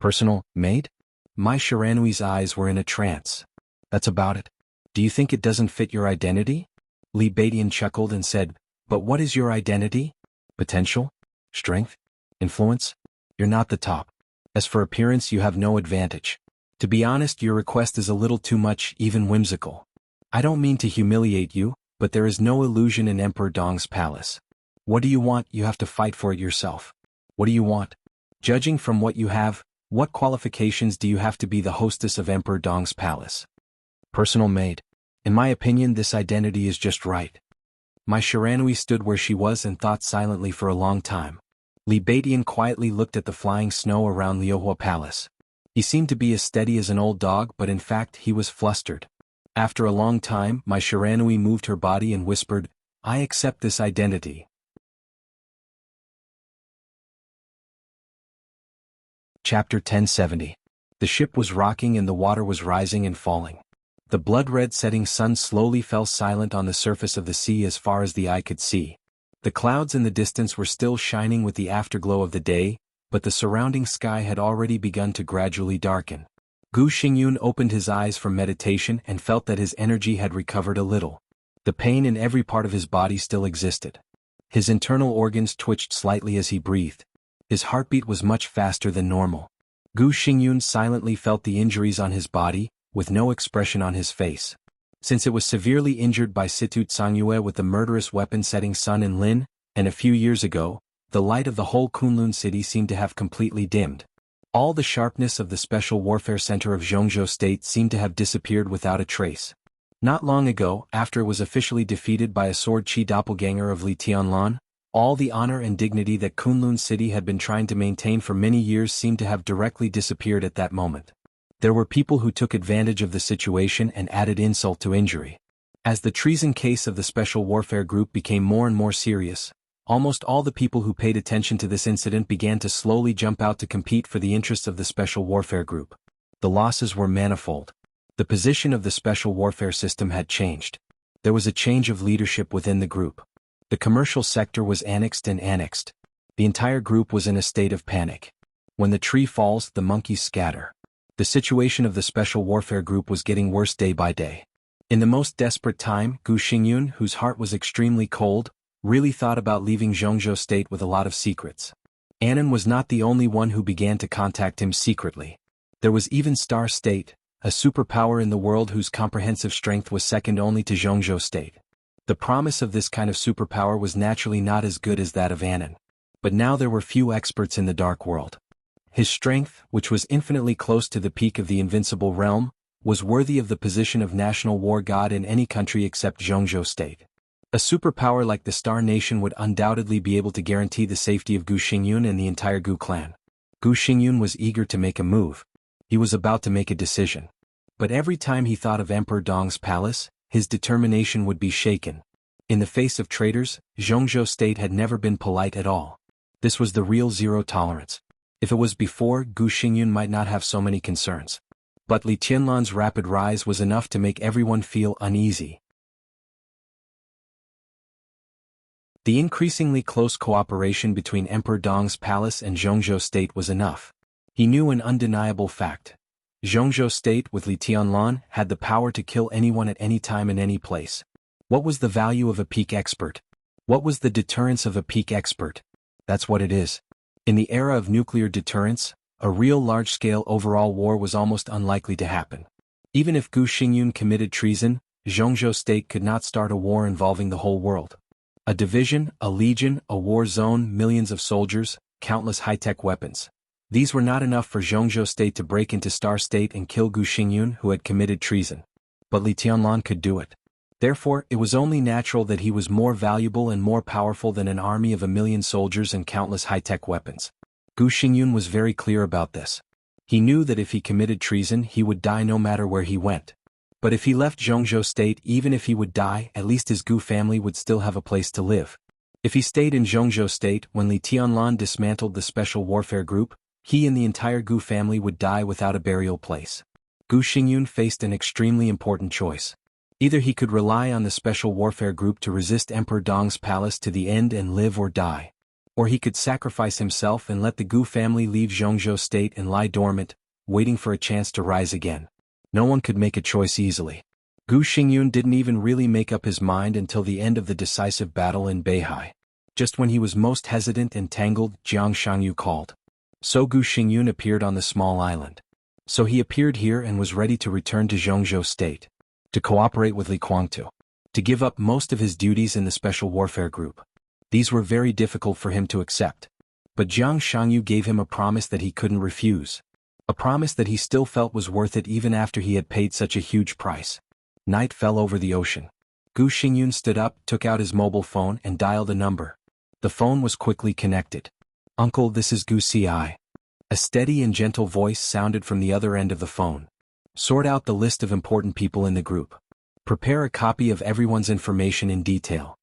Personal maid? Mai Shiranui's eyes were in a trance. That's about it. Do you think it doesn't fit your identity? Li Badian chuckled and said, But what is your identity? Potential? Strength? Influence? You're not the top. As for appearance, you have no advantage. To be honest, your request is a little too much, even whimsical. I don't mean to humiliate you, but there is no illusion in Emperor Dong's palace. What do you want? You have to fight for it yourself. What do you want? Judging from what you have, what qualifications do you have to be the hostess of Emperor Dong's palace? Personal maid. In my opinion, this identity is just right. Mai Shiranui stood where she was and thought silently for a long time. Li Badian quietly looked at the flying snow around Liuhua Palace. He seemed to be as steady as an old dog, but in fact he was flustered. After a long time, Mai Shiranui moved her body and whispered, I accept this identity. Chapter 1070. The ship was rocking and the water was rising and falling. The blood-red setting sun slowly fell silent on the surface of the sea as far as the eye could see. The clouds in the distance were still shining with the afterglow of the day, but the surrounding sky had already begun to gradually darken. Gu Xingyun opened his eyes from meditation and felt that his energy had recovered a little. The pain in every part of his body still existed. His internal organs twitched slightly as he breathed. His heartbeat was much faster than normal. Gu Xingyun silently felt the injuries on his body, with no expression on his face. Since it was severely injured by Situ Tsangyue with the murderous weapon setting sun in Lin, and a few years ago, the light of the whole Kunlun city seemed to have completely dimmed. All the sharpness of the Special Warfare Center of Zhongzhou State seemed to have disappeared without a trace. Not long ago, after it was officially defeated by a sword chi doppelganger of Li Tianlan, all the honor and dignity that Kunlun City had been trying to maintain for many years seemed to have directly disappeared at that moment. There were people who took advantage of the situation and added insult to injury. As the treason case of the Special Warfare Group became more and more serious, almost all the people who paid attention to this incident began to slowly jump out to compete for the interests of the Special Warfare Group. The losses were manifold. The position of the Special Warfare System had changed. There was a change of leadership within the group. The commercial sector was annexed and annexed. The entire group was in a state of panic. When the tree falls, the monkeys scatter. The situation of the Special Warfare Group was getting worse day by day. In the most desperate time, Gu Xingyun, whose heart was extremely cold, really thought about leaving Zhongzhou State with a lot of secrets. Annan was not the only one who began to contact him secretly. There was even Star State, a superpower in the world whose comprehensive strength was second only to Zhongzhou State. The promise of this kind of superpower was naturally not as good as that of Annan. But now there were few experts in the dark world. His strength, which was infinitely close to the peak of the invincible realm, was worthy of the position of national war god in any country except Zhongzhou State. A superpower like the Star Nation would undoubtedly be able to guarantee the safety of Gu Xingyun and the entire Gu clan. Gu Xingyun was eager to make a move. He was about to make a decision. But every time he thought of Emperor Dong's palace, his determination would be shaken. In the face of traitors, Zhongzhou State had never been polite at all. This was the real zero tolerance. If it was before, Gu Xingyun might not have so many concerns. But Li Tianlan's rapid rise was enough to make everyone feel uneasy. The increasingly close cooperation between Emperor Dong's palace and Zhongzhou State was enough. He knew an undeniable fact. Zhongzhou State with Li Tianlan had the power to kill anyone at any time in any place. What was the value of a peak expert? What was the deterrence of a peak expert? That's what it is. In the era of nuclear deterrence, a real large-scale overall war was almost unlikely to happen. Even if Gu Xingyun committed treason, Zhongzhou State could not start a war involving the whole world. A division, a legion, a war zone, millions of soldiers, countless high-tech weapons. These were not enough for Zhongzhou State to break into Star State and kill Gu Xingyun, who had committed treason. But Li Tianlan could do it. Therefore, it was only natural that he was more valuable and more powerful than an army of 1,000,000 soldiers and countless high-tech weapons. Gu Xingyun was very clear about this. He knew that if he committed treason, he would die no matter where he went. But if he left Zhongzhou State, even if he would die, at least his Gu family would still have a place to live. If he stayed in Zhongzhou State, when Li Tianlan dismantled the Special Warfare Group, he and the entire Gu family would die without a burial place. Gu Xingyun faced an extremely important choice. Either he could rely on the Special Warfare Group to resist Emperor Dong's palace to the end and live or die. Or he could sacrifice himself and let the Gu family leave Zhongzhou State and lie dormant, waiting for a chance to rise again. No one could make a choice easily. Gu Xingyun didn't even really make up his mind until the end of the decisive battle in Beihai. Just when he was most hesitant and tangled, Jiang Shangyu called. So Gu Xingyun appeared on the small island. So he appeared here and was ready to return to Zhongzhou State. To cooperate with Li Guangtu. To give up most of his duties in the Special Warfare Group. These were very difficult for him to accept. But Jiang Shangyu gave him a promise that he couldn't refuse. A promise that he still felt was worth it even after he had paid such a huge price. Night fell over the ocean. Gu Xingyun stood up, took out his mobile phone and dialed a number. The phone was quickly connected. "Uncle, this is Gu Ci." A steady and gentle voice sounded from the other end of the phone. "Sort out the list of important people in the group. Prepare a copy of everyone's information in detail."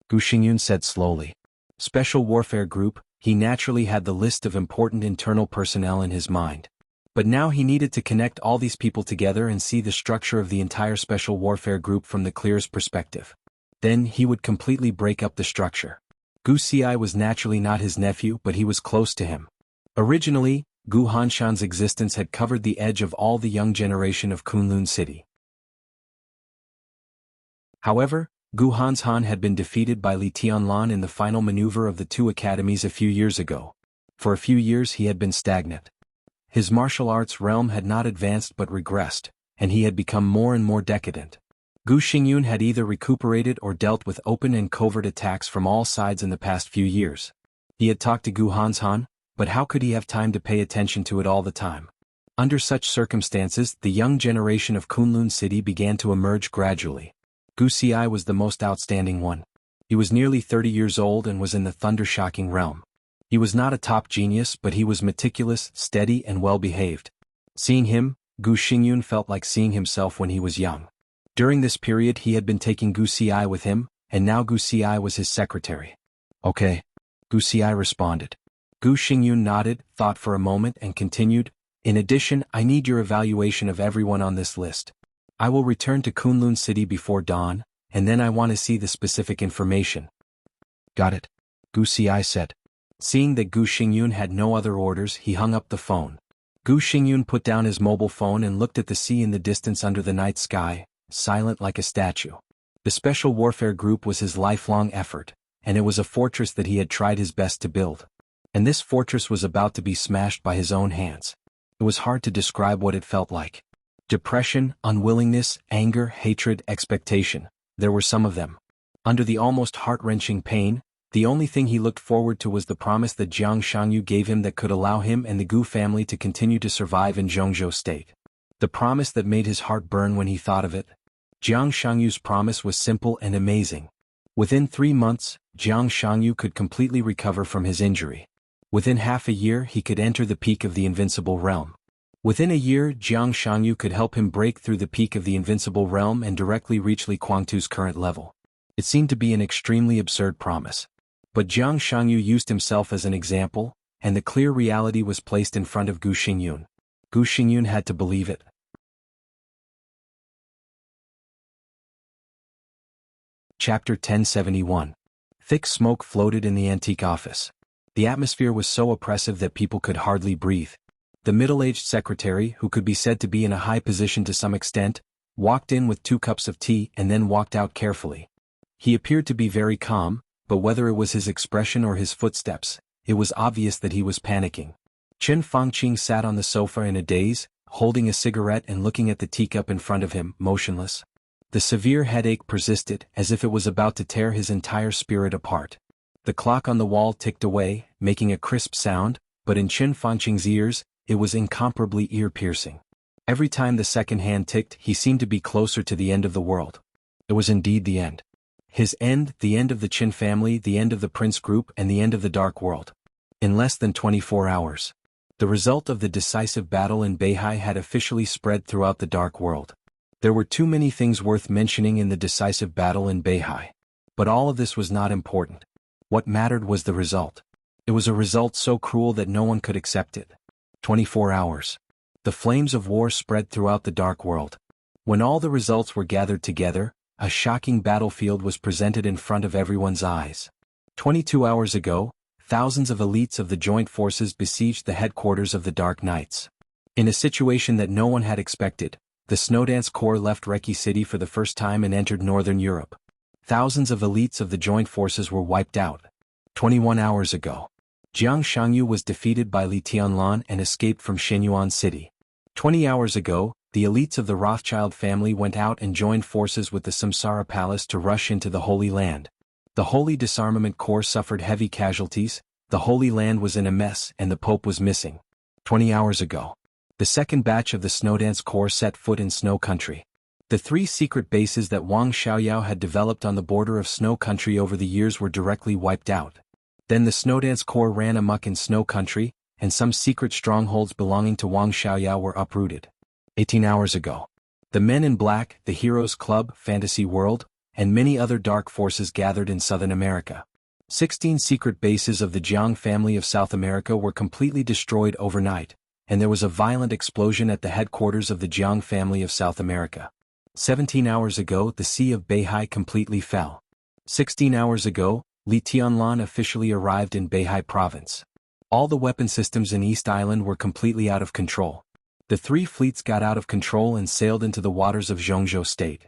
Gu Xingyun said slowly. Special Warfare Group, he naturally had the list of important internal personnel in his mind. But now he needed to connect all these people together and see the structure of the entire Special Warfare Group from the clearest perspective. Then he would completely break up the structure. Gu Ci was naturally not his nephew, but he was close to him. Originally, Gu Hanshan's existence had covered the edge of all the young generation of Kunlun City. However, Gu Hanshan had been defeated by Li Tianlan in the final maneuver of the two academies a few years ago. For a few years he had been stagnant. His martial arts realm had not advanced but regressed, and he had become more and more decadent. Gu Xingyun had either recuperated or dealt with open and covert attacks from all sides in the past few years. He had talked to Gu Hanshan, but how could he have time to pay attention to it all the time? Under such circumstances, the young generation of Kunlun City began to emerge gradually. Gu Ci was the most outstanding one. He was nearly 30 years old and was in the thunder-shocking realm. He was not a top genius, but he was meticulous, steady, and well-behaved. Seeing him, Gu Xingyun felt like seeing himself when he was young. During this period he had been taking Gu Ci with him, and now Gu Ci was his secretary. "Okay," Gu Ci responded. Gu Xingyun nodded, thought for a moment and continued, "In addition, I need your evaluation of everyone on this list. I will return to Kunlun City before dawn, and then I want to see the specific information." "Got it," Gu Ci said. Seeing that Gu Xingyun had no other orders, he hung up the phone. Gu Xingyun put down his mobile phone and looked at the sea in the distance under the night sky, silent like a statue. The Special Warfare Group was his lifelong effort, and it was a fortress that he had tried his best to build. And this fortress was about to be smashed by his own hands. It was hard to describe what it felt like. Depression, unwillingness, anger, hatred, expectation. There were some of them. Under the almost heart-wrenching pain, the only thing he looked forward to was the promise that Jiang Shangyu gave him that could allow him and the Gu family to continue to survive in Zhongzhou State. The promise that made his heart burn when he thought of it. Jiang Shangyu's promise was simple and amazing. Within 3 months, Jiang Shangyu could completely recover from his injury. Within half a year he could enter the peak of the Invincible Realm. Within a year Jiang Shangyu could help him break through the peak of the Invincible Realm and directly reach Li Guangtu's current level. It seemed to be an extremely absurd promise. But Jiang Shangyu used himself as an example, and the clear reality was placed in front of Gu Xingyun. Gu Xingyun had to believe it. Chapter 1071. Thick smoke floated in the antique office. The atmosphere was so oppressive that people could hardly breathe. The middle-aged secretary, who could be said to be in a high position to some extent, walked in with 2 cups of tea and then walked out carefully. He appeared to be very calm, but whether it was his expression or his footsteps, it was obvious that he was panicking. Chen Fangqing sat on the sofa in a daze, holding a cigarette and looking at the teacup in front of him, motionless. The severe headache persisted, as if it was about to tear his entire spirit apart. The clock on the wall ticked away, making a crisp sound, but in Chen Fangqing's ears, it was incomparably ear-piercing. Every time the second hand ticked, he seemed to be closer to the end of the world. It was indeed the end. His end, the end of the Qin family, the end of the Prince Group, and the end of the Dark World. In less than 24 hours. The result of the decisive battle in Beihai had officially spread throughout the Dark World. There were too many things worth mentioning in the decisive battle in Beihai. But all of this was not important. What mattered was the result. It was a result so cruel that no one could accept it. 24 hours. The flames of war spread throughout the Dark World. When all the results were gathered together, a shocking battlefield was presented in front of everyone's eyes. 22 hours ago, thousands of elites of the joint forces besieged the headquarters of the Dark Knights. In a situation that no one had expected, the Snowdance Corps left Reki City for the first time and entered northern Europe. Thousands of elites of the joint forces were wiped out. 21 hours ago, Jiang Shangyu was defeated by Li Tianlan and escaped from Shenyuan City. 20 hours ago, the elites of the Rothschild family went out and joined forces with the Samsara Palace to rush into the Holy Land. The Holy Disarmament Corps suffered heavy casualties, the Holy Land was in a mess and the Pope was missing. 20 hours ago, the second batch of the Snowdance Corps set foot in Snow Country. The 3 secret bases that Wang Xiaoyao had developed on the border of Snow Country over the years were directly wiped out. Then the Snowdance Corps ran amok in Snow Country, and some secret strongholds belonging to Wang Xiaoyao were uprooted. 18 hours ago, the Men in Black, the Heroes Club, Fantasy World, and many other dark forces gathered in Southern America. 16 secret bases of the Jiang family of South America were completely destroyed overnight, and there was a violent explosion at the headquarters of the Jiang family of South America. 17 hours ago, the Sea of Beihai completely fell. 16 hours ago, Li Tianlan officially arrived in Beihai province. All the weapon systems in East Island were completely out of control. The 3 fleets got out of control and sailed into the waters of Zhongzhou State.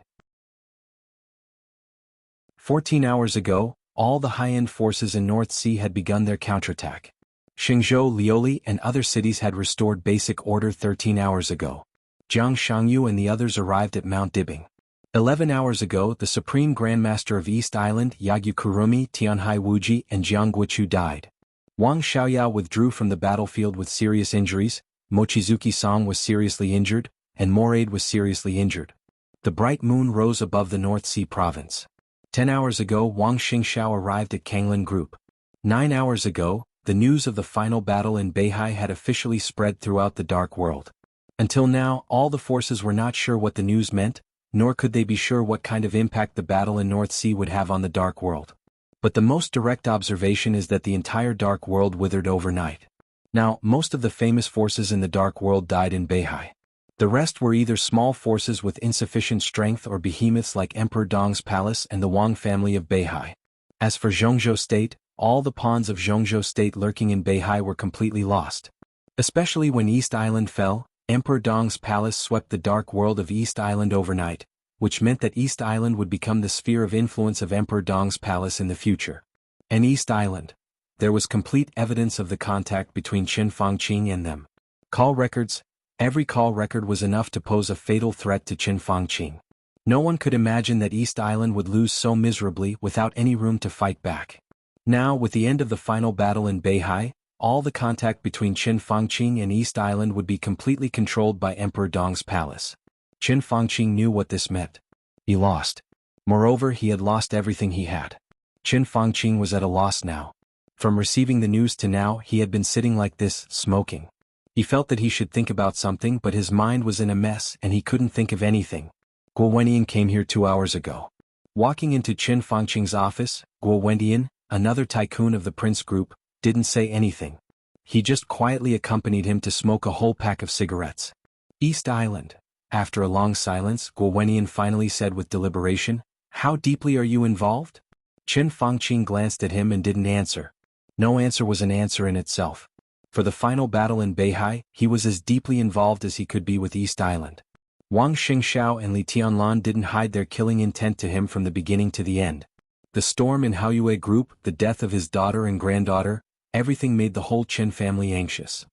14 hours ago, all the high-end forces in North Sea had begun their counterattack. Xingzhou, Lioli, and other cities had restored basic order 13 hours ago. Jiang Shangyu and the others arrived at Mount Dibing. 11 hours ago, the Supreme Grandmaster of East Island, Yagyu Kurumi, Tianhai Wuji, and Jiang Guichu died. Wang Xiaoyao withdrew from the battlefield with serious injuries, Mochizuki Song was seriously injured, and Moraid was seriously injured. The bright moon rose above the North Sea province. 10 hours ago, Wang Xingxiao arrived at Kanglin Group. 9 hours ago, the news of the final battle in Beihai had officially spread throughout the Dark World. Until now, all the forces were not sure what the news meant, nor could they be sure what kind of impact the battle in North Sea would have on the Dark World. But the most direct observation is that the entire Dark World withered overnight. Now, most of the famous forces in the Dark World died in Beihai. The rest were either small forces with insufficient strength or behemoths like Emperor Dong's palace and the Wang family of Beihai. As for Zhongzhou State, all the pawns of Zhongzhou State lurking in Beihai were completely lost. Especially when East Island fell, Emperor Dong's palace swept the Dark World of East Island overnight, which meant that East Island would become the sphere of influence of Emperor Dong's palace in the future. And East Island. there was complete evidence of the contact between Qin Fangqing and them. Call records. Every call record was enough to pose a fatal threat to Qin Fangqing. No one could imagine that East Island would lose so miserably without any room to fight back. Now, with the end of the final battle in Beihai, all the contact between Qin Fangqing and East Island would be completely controlled by Emperor Dong's palace. Qin Fangqing knew what this meant. He lost. Moreover, he had lost everything he had. Qin Fangqing was at a loss now. From receiving the news to now, he had been sitting like this, smoking. He felt that he should think about something, but his mind was in a mess and he couldn't think of anything. Guo Wendian came here 2 hours ago. Walking into Qin Fangqing's office, Guo Wendian, another tycoon of the Prince Group, didn't say anything. He just quietly accompanied him to smoke a whole pack of cigarettes. East Island. After a long silence, Guo Wendian finally said with deliberation, "How deeply are you involved?" Qin Fangqing glanced at him and didn't answer. No answer was an answer in itself. For the final battle in Beihai, he was as deeply involved as he could be with East Island. Wang Xingxiao and Li Tianlan didn't hide their killing intent to him from the beginning to the end. The storm in Haoyue Group, the death of his daughter and granddaughter, everything made the whole Qin family anxious.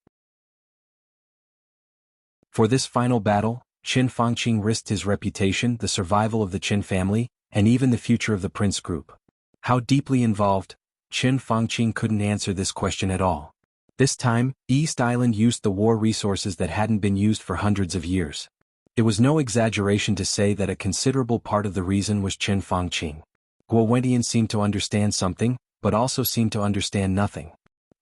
For this final battle, Qin Fangqing risked his reputation, the survival of the Qin family, and even the future of the Prince Group. How deeply involved? Qin Fangqing couldn't answer this question at all. This time, East Island used the war resources that hadn't been used for hundreds of years. It was no exaggeration to say that a considerable part of the reason was Qin Fangqing. Guo Wendian seemed to understand something, but also seemed to understand nothing.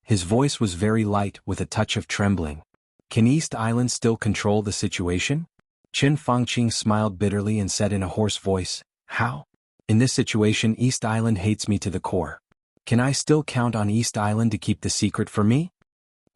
His voice was very light with a touch of trembling. Can East Island still control the situation? Qin Fangqing smiled bitterly and said in a hoarse voice, "How? In this situation East Island hates me to the core. Can I still count on East Island to keep the secret for me?"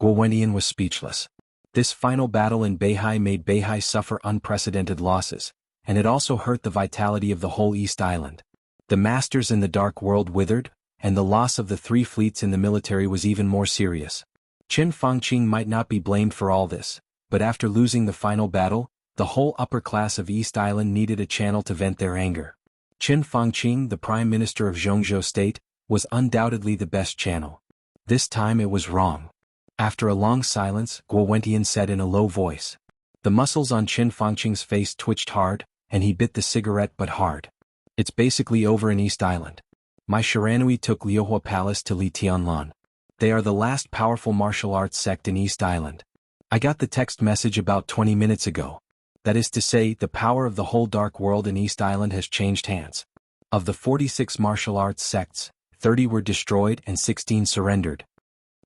Guo Wendian was speechless. This final battle in Beihai made Beihai suffer unprecedented losses, and it also hurt the vitality of the whole East Island. The masters in the Dark World withered, and the loss of the 3 fleets in the military was even more serious. Qin Fangqing might not be blamed for all this, but after losing the final battle, the whole upper class of East Island needed a channel to vent their anger. Qin Fangqing, the Prime Minister of Zhongzhou State, was undoubtedly the best channel. This time it was wrong. After a long silence, Guo Wendian said in a low voice. The muscles on Qin Fangqing's face twitched hard, and he bit the cigarette but hard. It's basically over in East Island. My Shiranui took Liuhua Palace to Li Tianlan. They are the last powerful martial arts sect in East Island. I got the text message about 20 minutes ago. That is to say, the power of the whole Dark World in East Island has changed hands. Of the 46 martial arts sects, 30 were destroyed and 16 surrendered.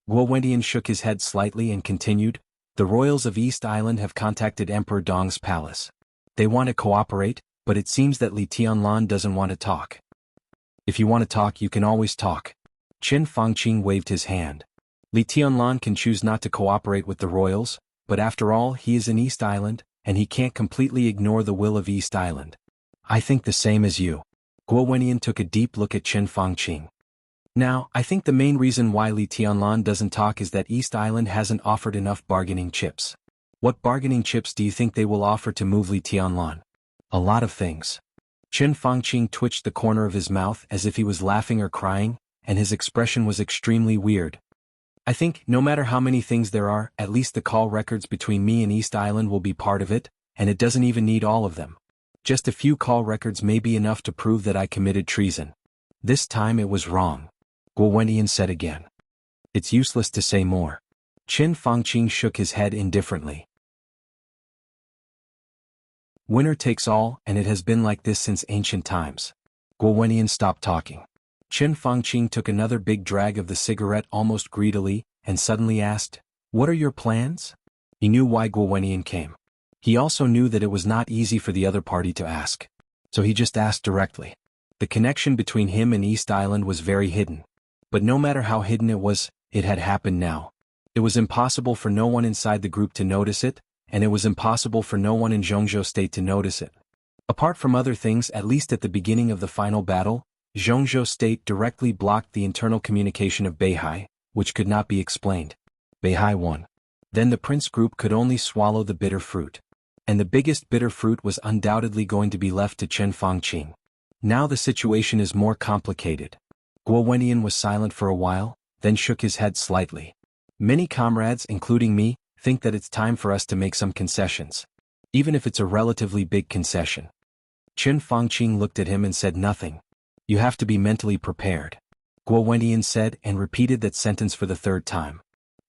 Guo Wendian shook his head slightly and continued, "The royals of East Island have contacted Emperor Dong's palace. They want to cooperate, but it seems that Li Tianlan doesn't want to talk." "If you want to talk, you can always talk." Qin Fangqing waved his hand. "Li Tianlan can choose not to cooperate with the royals, but after all he is in East Island, and he can't completely ignore the will of East Island. I think the same as you." Guo Wendian took a deep look at Qin Fangqing. "Now, I think the main reason why Li Tianlan doesn't talk is that East Island hasn't offered enough bargaining chips. What bargaining chips do you think they will offer to move Li Tianlan?" "A lot of things." Qin Fangqing twitched the corner of his mouth as if he was laughing or crying, and his expression was extremely weird. "I think, no matter how many things there are, at least the call records between me and East Island will be part of it, and it doesn't even need all of them. Just a few call records may be enough to prove that I committed treason." This time it was wrong. Guo Wendian said again. "It's useless to say more." Qin Fangqing shook his head indifferently. "Winner takes all, and it has been like this since ancient times." Guo Wendian stopped talking. Qin Fangqing took another big drag of the cigarette almost greedily, and suddenly asked, "What are your plans?" He knew why Guo Wendian came. He also knew that it was not easy for the other party to ask. So he just asked directly. The connection between him and East Island was very hidden. But no matter how hidden it had happened now. It was impossible for no one inside the group to notice it, and it was impossible for no one in Zhongzhou State to notice it. Apart from other things, at least at the beginning of the final battle, Zhongzhou State directly blocked the internal communication of Beihai, which could not be explained. Beihai won. Then the Prince Group could only swallow the bitter fruit. And the biggest bitter fruit was undoubtedly going to be left to Qin Fangqing. Now the situation is more complicated. Guo Wendian was silent for a while, then shook his head slightly. Many comrades, including me, think that it's time for us to make some concessions. Even if it's a relatively big concession. Qin Fangqing looked at him and said nothing. You have to be mentally prepared. Guo Wentian said and repeated that sentence for the third time.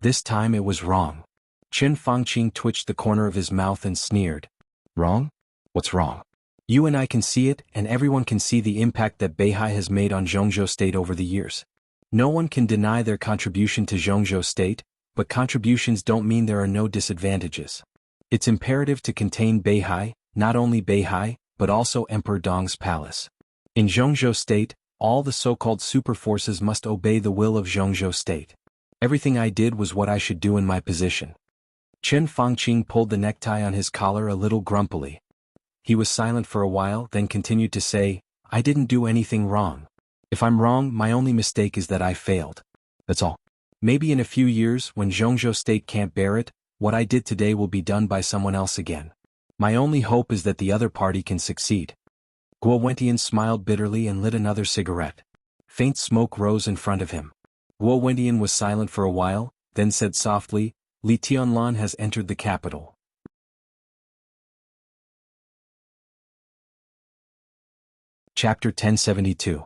This time it was wrong. Qin Fangqing twitched the corner of his mouth and sneered. Wrong? What's wrong? You and I can see it, and everyone can see the impact that Beihai has made on Zhongzhou State over the years. No one can deny their contribution to Zhongzhou State, but contributions don't mean there are no disadvantages. It's imperative to contain Beihai, not only Beihai, but also Emperor Dong's palace. In Zhongzhou State, all the so-called super forces must obey the will of Zhongzhou State. Everything I did was what I should do in my position. Qin Fangqing pulled the necktie on his collar a little grumpily. He was silent for a while, then continued to say, I didn't do anything wrong. If I'm wrong, my only mistake is that I failed. That's all. Maybe in a few years, when Zhongzhou State can't bear it, what I did today will be done by someone else again. My only hope is that the other party can succeed. Guo Wentian smiled bitterly and lit another cigarette. Faint smoke rose in front of him. Guo Wentian was silent for a while, then said softly, Li Tianlan has entered the capital. Chapter 1072.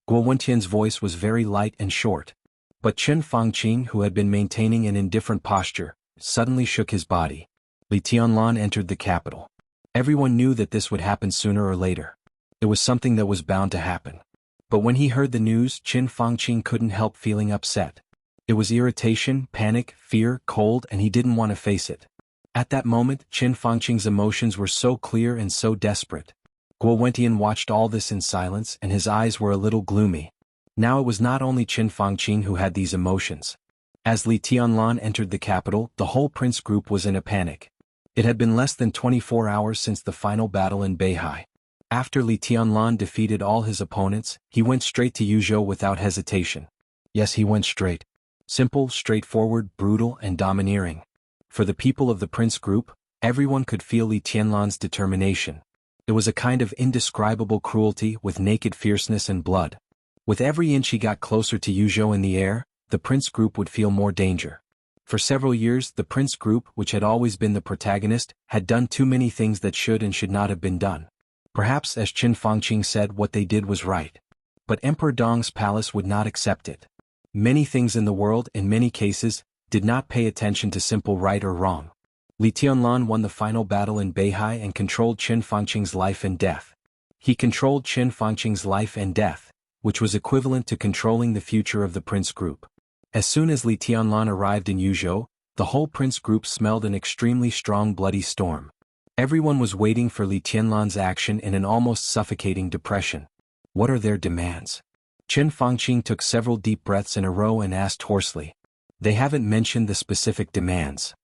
Guo Wentian's voice was very light and short. But Qin Fangqing, who had been maintaining an indifferent posture, suddenly shook his body. Li Tianlan entered the capital. Everyone knew that this would happen sooner or later. It was something that was bound to happen. But when he heard the news, Qin Fangqing couldn't help feeling upset. It was irritation, panic, fear, cold, and he didn't want to face it. At that moment, Qin Fangqing's emotions were so clear and so desperate. Guo Wentian watched all this in silence, and his eyes were a little gloomy. Now it was not only Qin Fangqing who had these emotions. As Li Tianlan entered the capital, the whole prince group was in a panic. It had been less than 24 hours since the final battle in Beihai. After Li Tianlan defeated all his opponents, he went straight to Yuzhou without hesitation. Yes, he went straight. Simple, straightforward, brutal, and domineering. For the people of the prince group, everyone could feel Li Tianlan's determination. It was a kind of indescribable cruelty with naked fierceness and blood. With every inch he got closer to Yuzhou in the air, the prince group would feel more danger. For several years, the prince group, which had always been the protagonist, had done too many things that should and should not have been done. Perhaps, as Qin Fangqing said, what they did was right. But Emperor Dong's palace would not accept it. Many things in the world, in many cases, did not pay attention to simple right or wrong. Li Tianlan won the final battle in Beihai and controlled Qin Fangqing's life and death. He controlled Qin Fangqing's life and death, which was equivalent to controlling the future of the prince group. As soon as Li Tianlan arrived in Yuzhou, the whole prince group smelled an extremely strong bloody storm. Everyone was waiting for Li Tianlan's action in an almost suffocating depression. What are their demands? Qin Fangqing took several deep breaths in a row and asked hoarsely. They haven't mentioned the specific demands.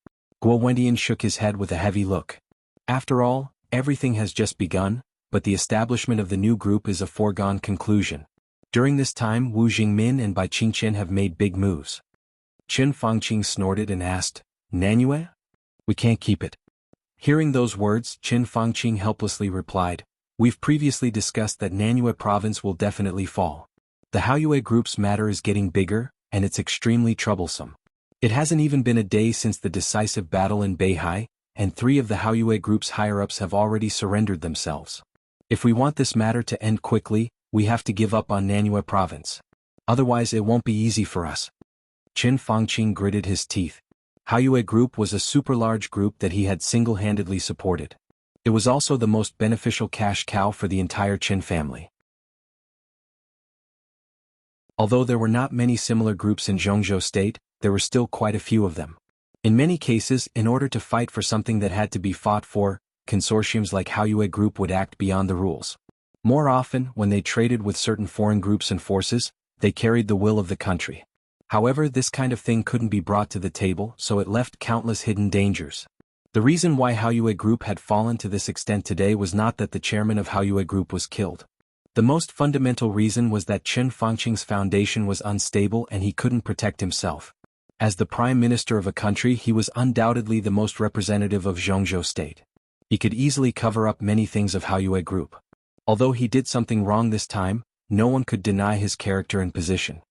Guo Wentian shook his head with a heavy look. After all, everything has just begun, but the establishment of the new group is a foregone conclusion. During this time, Wu Jingmin and Bai Qingqian have made big moves. Qin Fangqing snorted and asked, Nanyue? We can't keep it. Hearing those words, Qin Fangqing helplessly replied, We've previously discussed that Nanyue province will definitely fall. The Haoyue group's matter is getting bigger, and it's extremely troublesome. It hasn't even been a day since the decisive battle in Beihai, and 3 of the Haoyue group's higher-ups have already surrendered themselves. If we want this matter to end quickly, we have to give up on Nanyue province. Otherwise it won't be easy for us. Qin Fangqing gritted his teeth. Haoyue group was a super-large group that he had single-handedly supported. It was also the most beneficial cash cow for the entire Qin family. Although there were not many similar groups in Zhongzhou State, there were still quite a few of them. In many cases, in order to fight for something that had to be fought for, consortiums like Haoyue group would act beyond the rules. More often, when they traded with certain foreign groups and forces, they carried the will of the country. However, this kind of thing couldn't be brought to the table, so it left countless hidden dangers. The reason why Haoyue group had fallen to this extent today was not that the chairman of Haoyue group was killed. The most fundamental reason was that Qin Fangqing's foundation was unstable and he couldn't protect himself. As the prime minister of a country, he was undoubtedly the most representative of Zhongzhou State. He could easily cover up many things of Haoyue group. Although he did something wrong this time, no one could deny his character and position.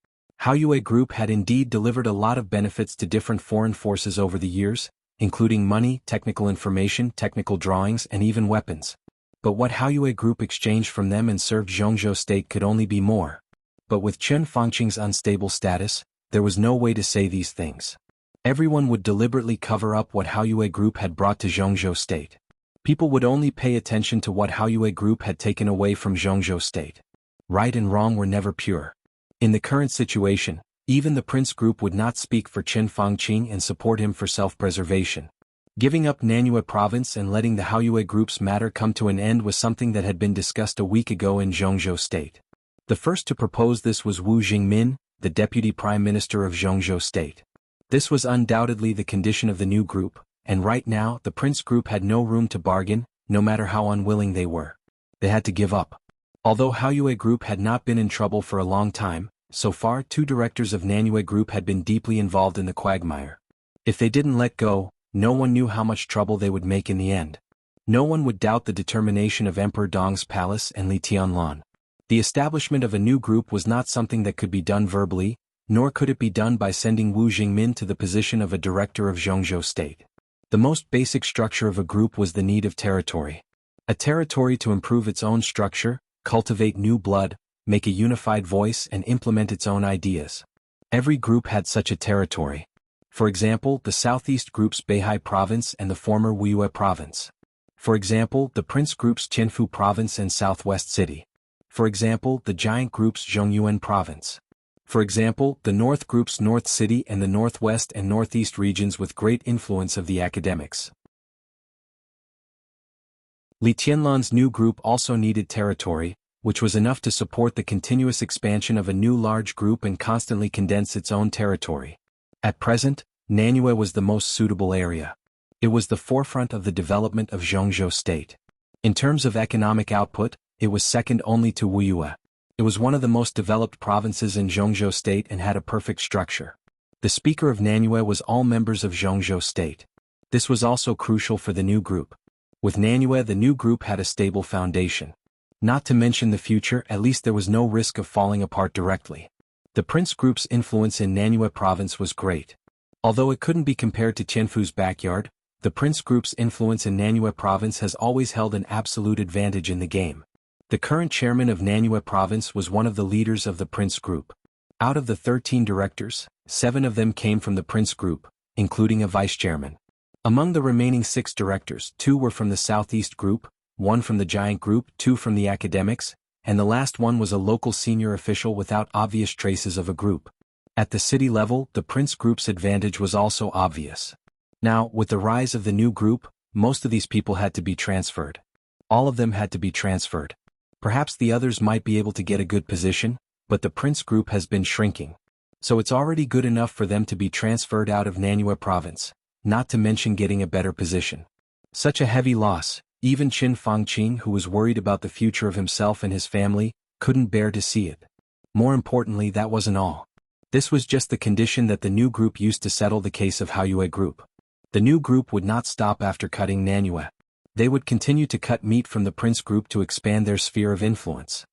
Haoyue Group had indeed delivered a lot of benefits to different foreign forces over the years, including money, technical information, technical drawings, and even weapons. But what Haoyue Group exchanged from them and served Zhongzhou state could only be more. But with Chen Fangqing's unstable status, there was no way to say these things. Everyone would deliberately cover up what Haoyue Group had brought to Zhongzhou state. People would only pay attention to what Haoyue Group had taken away from Zhongzhou state. Right and wrong were never pure. In the current situation, even the Prince Group would not speak for Chen Fangqing and support him for self-preservation. Giving up Nanyue province and letting the Haoyue Group's matter come to an end was something that had been discussed a week ago in Zhongzhou state. The first to propose this was Wu Jingmin, the deputy prime minister of Zhongzhou state. This was undoubtedly the condition of the new group, and right now the Prince Group had no room to bargain, no matter how unwilling they were. They had to give up. Although Haoyue Group had not been in trouble for a long time, so far 2 directors of Nanyue Group had been deeply involved in the quagmire. If they didn't let go, no one knew how much trouble they would make in the end. No one would doubt the determination of Emperor Dong's palace and Li Tianlan. The establishment of a new group was not something that could be done verbally, nor could it be done by sending Wu Jingmin to the position of a director of Zhongzhou state. The most basic structure of a group was the need of territory. A territory to improve its own structure, cultivate new blood, make a unified voice and implement its own ideas. Every group had such a territory. For example, the Southeast Group's Beihai Province and the former Wuye Province. For example, the Prince Group's Qianfu Province and Southwest City. For example, the Giant Group's Zhongyuan Province. For example, the North Group's North City and the Northwest and Northeast regions with great influence of the academics. Li Tianlan's new group also needed territory, which was enough to support the continuous expansion of a new large group and constantly condense its own territory. At present, Nanyue was the most suitable area. It was the forefront of the development of Zhongzhou state. In terms of economic output, it was second only to Wuyue. It was one of the most developed provinces in Zhongzhou state and had a perfect structure. The speaker of Nanyue was all members of Zhongzhou state. This was also crucial for the new group. With Nanyue, the new group had a stable foundation. Not to mention the future, at least there was no risk of falling apart directly. The Prince Group's influence in Nanyue province was great. Although it couldn't be compared to Qianfu's backyard, the Prince Group's influence in Nanyue province has always held an absolute advantage in the game. The current chairman of Nanyue province was one of the leaders of the Prince Group. Out of the 13 directors, 7 of them came from the Prince Group, including a vice-chairman. Among the remaining 6 directors, 2 were from the Southeast Group, 1 from the Giant Group, 2 from the academics, and the last one was a local senior official without obvious traces of a group. At the city level, the Prince Group's advantage was also obvious. Now, with the rise of the new group, most of these people had to be transferred. All of them had to be transferred. Perhaps the others might be able to get a good position, but the Prince Group has been shrinking. So it's already good enough for them to be transferred out of Nanyue province, not to mention getting a better position. Such a heavy loss, even Chen Fangqing, who was worried about the future of himself and his family, couldn't bear to see it. More importantly, that wasn't all. This was just the condition that the new group used to settle the case of Haoyue Group. The new group would not stop after cutting Nanyue. They would continue to cut meat from the Prince Group to expand their sphere of influence.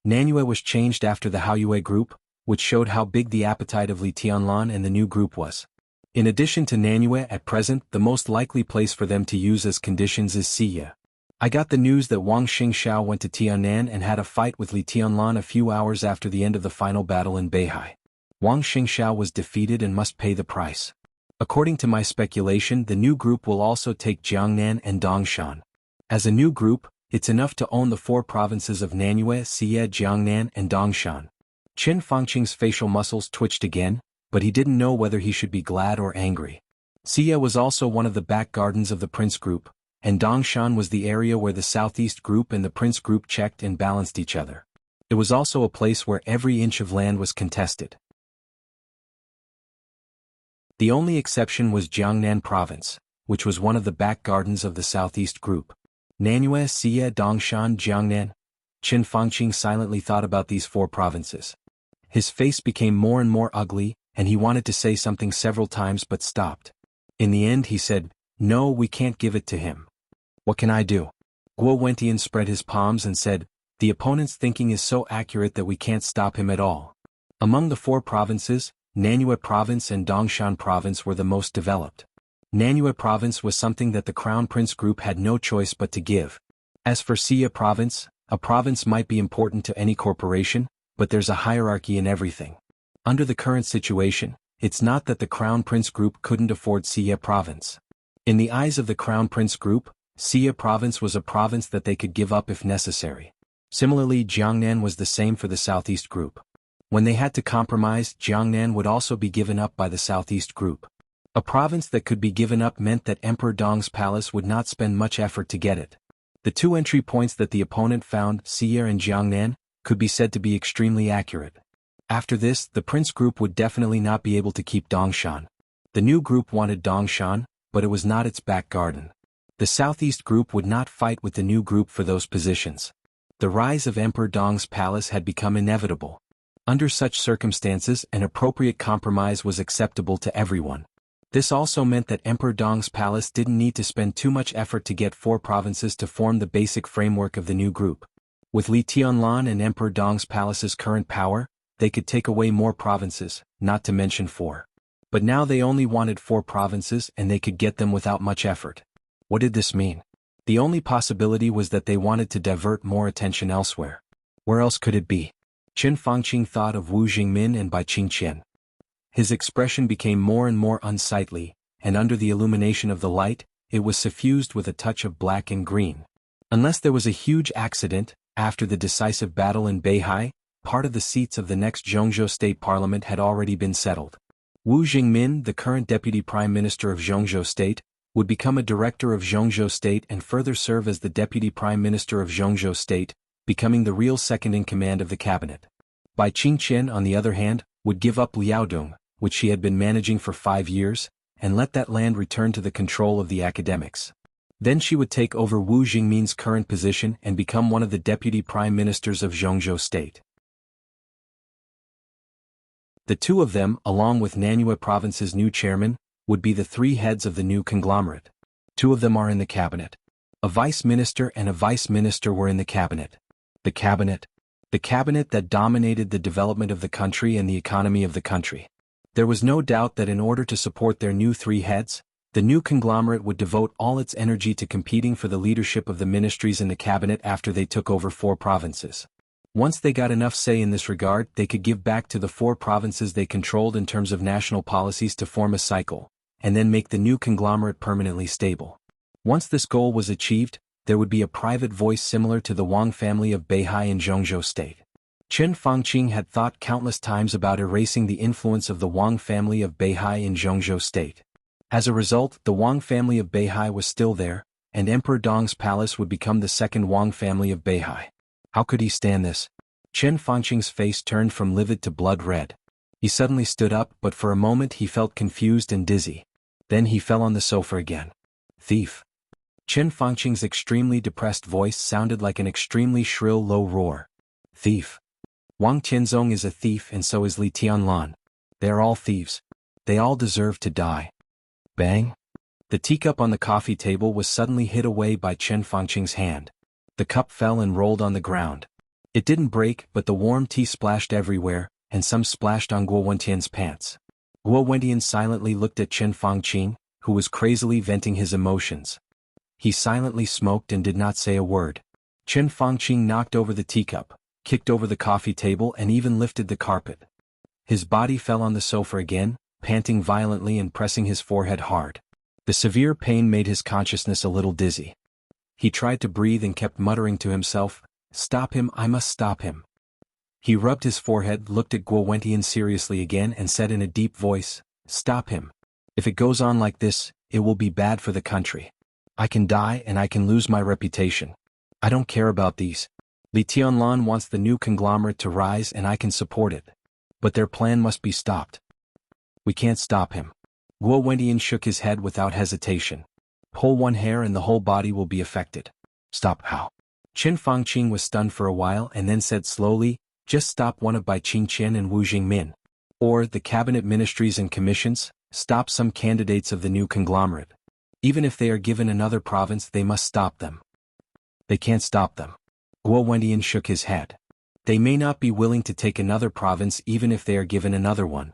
Nanyue was changed after the Haoyue Group, which showed how big the appetite of Li Tianlan and the new group was. In addition to Nanyue, at present, the most likely place for them to use as conditions is Siya. I got the news that Wang Xingxiao went to Tianan and had a fight with Li Tianlan a few hours after the end of the final battle in Beihai. Wang Xingxiao was defeated and must pay the price. According to my speculation, the new group will also take Jiangnan and Dongshan. As a new group, it's enough to own the 4 provinces of Nanyue, Siya, Jiangnan, and Dongshan. Chen Fangqing's facial muscles twitched again, but he didn't know whether he should be glad or angry. Siya was also one of the back gardens of the Prince Group, and Dongshan was the area where the Southeast Group and the Prince Group checked and balanced each other. It was also a place where every inch of land was contested. The only exception was Jiangnan Province, which was one of the back gardens of the Southeast Group. Nanyue, Siya, Dongshan, Jiangnan. Chen Fangqing silently thought about these 4 provinces. His face became more and more ugly, and he wanted to say something several times but stopped. In the end he said, "No, we can't give it to him." "What can I do?" Guo Wentian spread his palms and said, "The opponent's thinking is so accurate that we can't stop him at all." Among the four provinces, Nanyue Province and Dongshan Province were the most developed. Nanyue Province was something that the Crown Prince Group had no choice but to give. As for Xia Province, a province might be important to any corporation, but there's a hierarchy in everything. Under the current situation, it's not that the Crown Prince Group couldn't afford Xia Province. In the eyes of the Crown Prince Group, Xia Province was a province that they could give up if necessary. Similarly, Jiangnan was the same for the Southeast Group. When they had to compromise, Jiangnan would also be given up by the Southeast Group. A province that could be given up meant that Emperor Dong's palace would not spend much effort to get it. The two entry points that the opponent found, Xia and Jiangnan, could be said to be extremely accurate. After this, the Prince Group would definitely not be able to keep Dongshan. The new group wanted Dongshan, but it was not its back garden. The Southeast Group would not fight with the new group for those positions. The rise of Emperor Dong's palace had become inevitable. Under such circumstances, an appropriate compromise was acceptable to everyone. This also meant that Emperor Dong's palace didn't need to spend too much effort to get four provinces to form the basic framework of the new group. With Li Tianlan and Emperor Dong's palace's current power, they could take away more provinces, not to mention four. But now they only wanted four provinces and they could get them without much effort. What did this mean? The only possibility was that they wanted to divert more attention elsewhere. Where else could it be? Chen Fangqing thought of Wu Jingmin and Bai Qingqian. His expression became more and more unsightly, and under the illumination of the light, it was suffused with a touch of black and green. Unless there was a huge accident, after the decisive battle in Beihai, part of the seats of the next Zhongzhou State Parliament had already been settled. Wu Jingmin, the current Deputy Prime Minister of Zhongzhou State, would become a director of Zhongzhou State and further serve as the Deputy Prime Minister of Zhongzhou State, becoming the real second-in-command of the cabinet. Bai Qingqian, on the other hand, would give up Liaodong, which she had been managing for 5 years, and let that land return to the control of the academics. Then she would take over Wu Jingmin's current position and become one of the deputy prime ministers of Zhongzhou State. The two of them, along with Nanyue Province's new chairman, would be the three heads of the new conglomerate. Two of them are in the cabinet. A vice minister and a vice minister were in the cabinet. The cabinet that dominated the development of the country and the economy of the country. There was no doubt that in order to support their new three heads, the new conglomerate would devote all its energy to competing for the leadership of the ministries in the cabinet after they took over four provinces. Once they got enough say in this regard, they could give back to the four provinces they controlled in terms of national policies to form a cycle, and then make the new conglomerate permanently stable. Once this goal was achieved, there would be a private voice similar to the Wang family of Beihai in Zhongzhou State. Chen Fangqing had thought countless times about erasing the influence of the Wang family of Beihai in Zhongzhou State. As a result, the Wang family of Beihai was still there, and Emperor Dong's palace would become the second Wang family of Beihai. How could he stand this? Chen Fangqing's face turned from livid to blood red. He suddenly stood up, but for a moment he felt confused and dizzy. Then he fell on the sofa again. Thief. Chen Fangqing's extremely depressed voice sounded like an extremely shrill low roar. Thief. Wang Tianzong is a thief and so is Li Tianlan. They are all thieves. They all deserve to die. Bang! The teacup on the coffee table was suddenly hit away by Chen Fangqing's hand. The cup fell and rolled on the ground. It didn't break, but the warm tea splashed everywhere, and some splashed on Guo Wentian's pants. Guo Wentian silently looked at Chen Fangqing, who was crazily venting his emotions. He silently smoked and did not say a word. Chen Fangqing knocked over the teacup, kicked over the coffee table and even lifted the carpet. His body fell on the sofa again, panting violently and pressing his forehead hard. The severe pain made his consciousness a little dizzy. He tried to breathe and kept muttering to himself, "Stop him, I must stop him." He rubbed his forehead, looked at Guo Wentian seriously again and said in a deep voice, "Stop him. If it goes on like this, it will be bad for the country. I can die and I can lose my reputation. I don't care about these. Li Tianlan wants the new conglomerate to rise and I can support it. But their plan must be stopped. We can't stop him." Guo Wentian shook his head without hesitation. "Pull one hair and the whole body will be affected." "Stop how?" Chen Fangqing was stunned for a while and then said slowly, "Just stop one of Bai Qingqian and Wu Jingmin. Or the cabinet ministries and commissions, stop some candidates of the new conglomerate. Even if they are given another province they must stop them." "They can't stop them." Guo Wentian shook his head. They may not be willing to take another province even if they are given another one.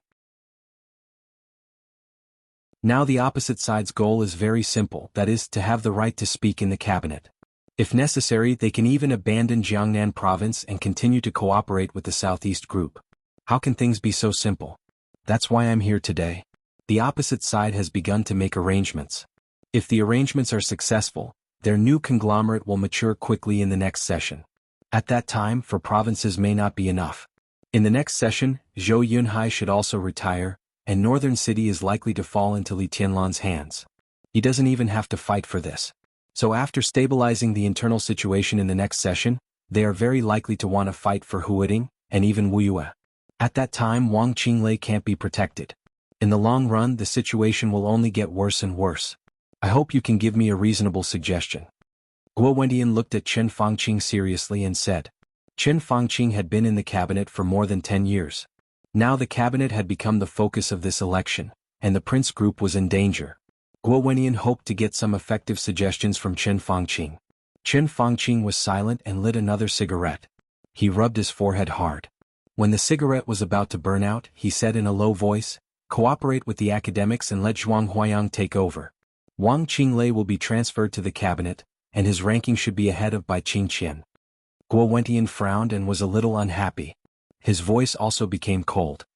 Now the opposite side's goal is very simple, that is, to have the right to speak in the cabinet. If necessary, they can even abandon Jiangnan province and continue to cooperate with the Southeast Group. How can things be so simple? That's why I'm here today. The opposite side has begun to make arrangements. If the arrangements are successful, their new conglomerate will mature quickly in the next session. At that time, for provinces may not be enough. In the next session, Zhou Yunhai should also retire, and Northern City is likely to fall into Li Tianlan's hands. He doesn't even have to fight for this. So after stabilizing the internal situation in the next session, they are very likely to want to fight for Huading, and even Wuyue. At that time, Wang Qinglei can't be protected. In the long run, the situation will only get worse and worse. I hope you can give me a reasonable suggestion. Guo Wendian looked at Chen Fangqing seriously and said. Chen Fangqing had been in the cabinet for more than 10 years. Now the cabinet had become the focus of this election, and the Prince Group was in danger. Guo Wendian hoped to get some effective suggestions from Chen Fangqing. Chen Fangqing was silent and lit another cigarette. He rubbed his forehead hard. When the cigarette was about to burn out, he said in a low voice, "Cooperate with the academics and let Zhuang Huayang take over. Wang Qinglei will be transferred to the cabinet, and his ranking should be ahead of Bai Qingqian." Guo Wendian frowned and was a little unhappy. His voice also became cold.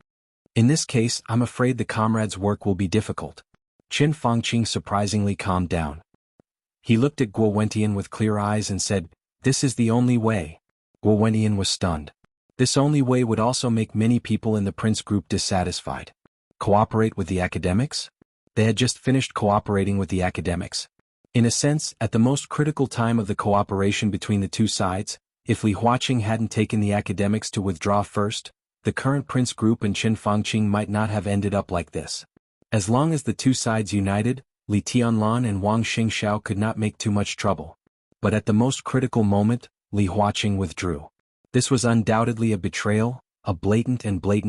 "In this case, I'm afraid the comrades' work will be difficult." Chen Fangqing surprisingly calmed down. He looked at Guo Wendian with clear eyes and said, "This is the only way." Guo Wendian was stunned. This only way would also make many people in the Prince Group dissatisfied. Cooperate with the academics? They had just finished cooperating with the academics. In a sense, at the most critical time of the cooperation between the two sides, if Li Huaqing hadn't taken the academics to withdraw first, the current Prince Group and Chen Fangqing might not have ended up like this. As long as the two sides united, Li Tianlan and Wang Xingxiao could not make too much trouble. But at the most critical moment, Li Huaqing withdrew. This was undoubtedly a betrayal, a blatant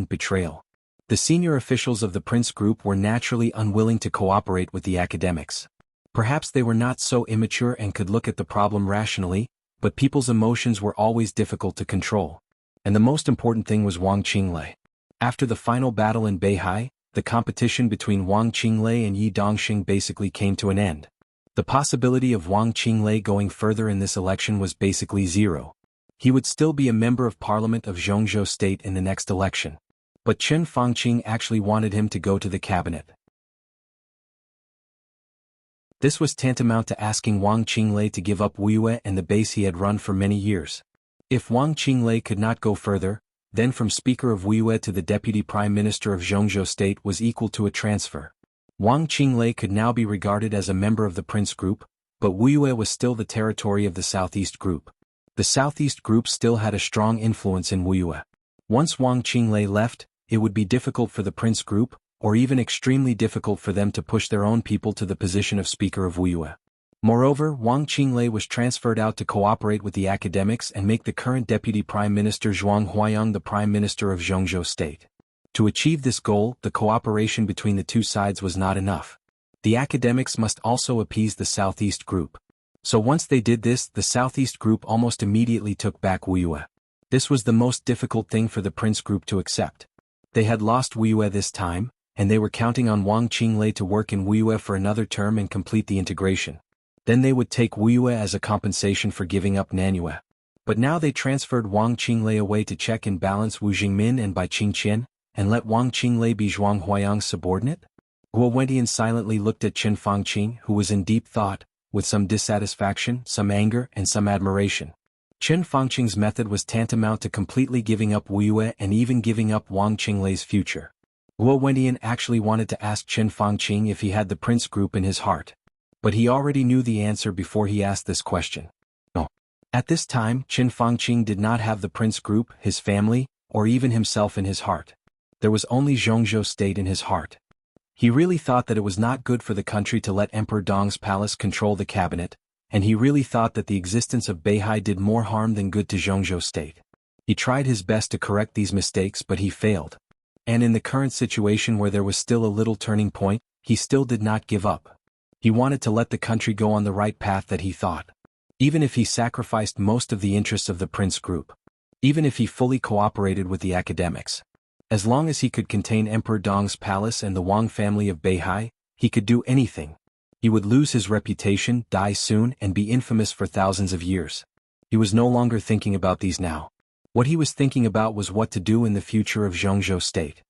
betrayal. The senior officials of the Prince Group were naturally unwilling to cooperate with the academics. Perhaps they were not so immature and could look at the problem rationally, but people's emotions were always difficult to control. And the most important thing was Wang Qinglei. After the final battle in Beihai, the competition between Wang Qinglei and Yi Dongxing basically came to an end. The possibility of Wang Qinglei going further in this election was basically zero. He would still be a member of Parliament of Zhongzhou State in the next election. But Chen Fangqing actually wanted him to go to the cabinet. This was tantamount to asking Wang Qinglei to give up Wuyue and the base he had run for many years. If Wang Qinglei could not go further, then from Speaker of Wuyue to the Deputy Prime Minister of Zhongzhou State was equal to a transfer. Wang Qinglei could now be regarded as a member of the Prince Group, but Wuyue was still the territory of the Southeast Group. The Southeast Group still had a strong influence in Wuyue. Once Wang Qinglei left, it would be difficult for the Prince Group, or even extremely difficult for them to push their own people to the position of Speaker of Wuyue. Moreover, Wang Qinglei was transferred out to cooperate with the academics and make the current Deputy Prime Minister Zhuang Huayang the Prime Minister of Zhongzhou State. To achieve this goal, the cooperation between the two sides was not enough. The academics must also appease the Southeast Group. So once they did this, the Southeast Group almost immediately took back Wuyue. This was the most difficult thing for the Prince Group to accept. They had lost Wuyue this time, and they were counting on Wang Qinglei to work in Wuyue for another term and complete the integration. Then they would take Wuyue as a compensation for giving up Nanyue. But now they transferred Wang Qinglei away to check and balance Wu Jingmin and Bai Qingqian, and let Wang Qinglei be Zhuang Huayang's subordinate? Guo Wendian silently looked at Chen Fangqing, who was in deep thought, with some dissatisfaction, some anger, and some admiration. Chen Fangqing's method was tantamount to completely giving up Wuyue and even giving up Wang Qinglei's future. Guo Wendian actually wanted to ask Chen Fangqing if he had the Prince Group in his heart. But he already knew the answer before he asked this question. No. At this time, Chen Fangqing did not have the Prince Group, his family, or even himself in his heart. There was only Zhongzhou State in his heart. He really thought that it was not good for the country to let Emperor Dong's palace control the cabinet, and he really thought that the existence of Beihai did more harm than good to Zhongzhou State. He tried his best to correct these mistakes, but he failed. And in the current situation where there was still a little turning point, he still did not give up. He wanted to let the country go on the right path that he thought. Even if he sacrificed most of the interests of the Prince Group. even if he fully cooperated with the academics. As long as he could contain Emperor Dong's palace and the Wang family of Beihai, he could do anything. He would lose his reputation, die soon, and be infamous for thousands of years. He was no longer thinking about these now. What he was thinking about was what to do in the future of Zhongzhou state.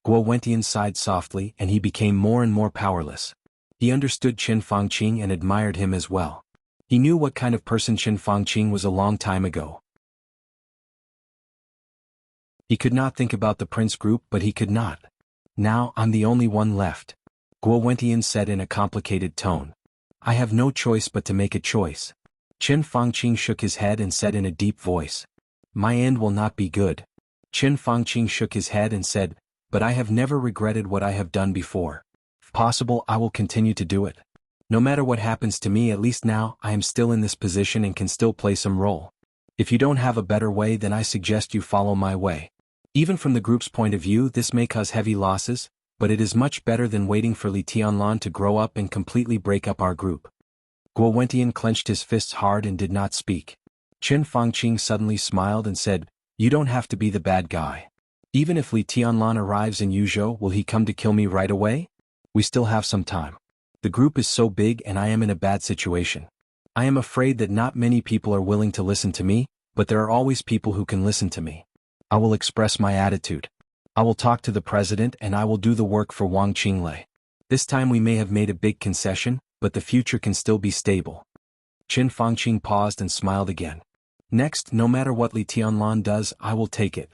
Guo Wentian sighed softly and he became more and more powerless. He understood Qin Fangqing and admired him as well. He knew what kind of person Qin Fangqing was a long time ago. He could not think about the prince group, but he could not. Now I'm the only one left, Guo Wentian said in a complicated tone. I have no choice but to make a choice. Qin Fangqing shook his head and said in a deep voice, my end will not be good. Qin Fangqing shook his head and said, but I have never regretted what I have done before. If possible, I will continue to do it. No matter what happens to me, at least now I am still in this position and can still play some role. If you don't have a better way, then I suggest you follow my way. Even from the group's point of view, this may cause heavy losses, but it is much better than waiting for Li Tianlan to grow up and completely break up our group. Guo Wentian clenched his fists hard and did not speak. Qin Fangqing suddenly smiled and said, you don't have to be the bad guy. Even if Li Tianlan arrives in Yuzhou, will he come to kill me right away? We still have some time. The group is so big and I am in a bad situation. I am afraid that not many people are willing to listen to me, but there are always people who can listen to me. I will express my attitude. I will talk to the president and I will do the work for Wang Qinglei. This time we may have made a big concession, but the future can still be stable. Qin Fangqing paused and smiled again. Next, no matter what Li Tianlan does, I will take it.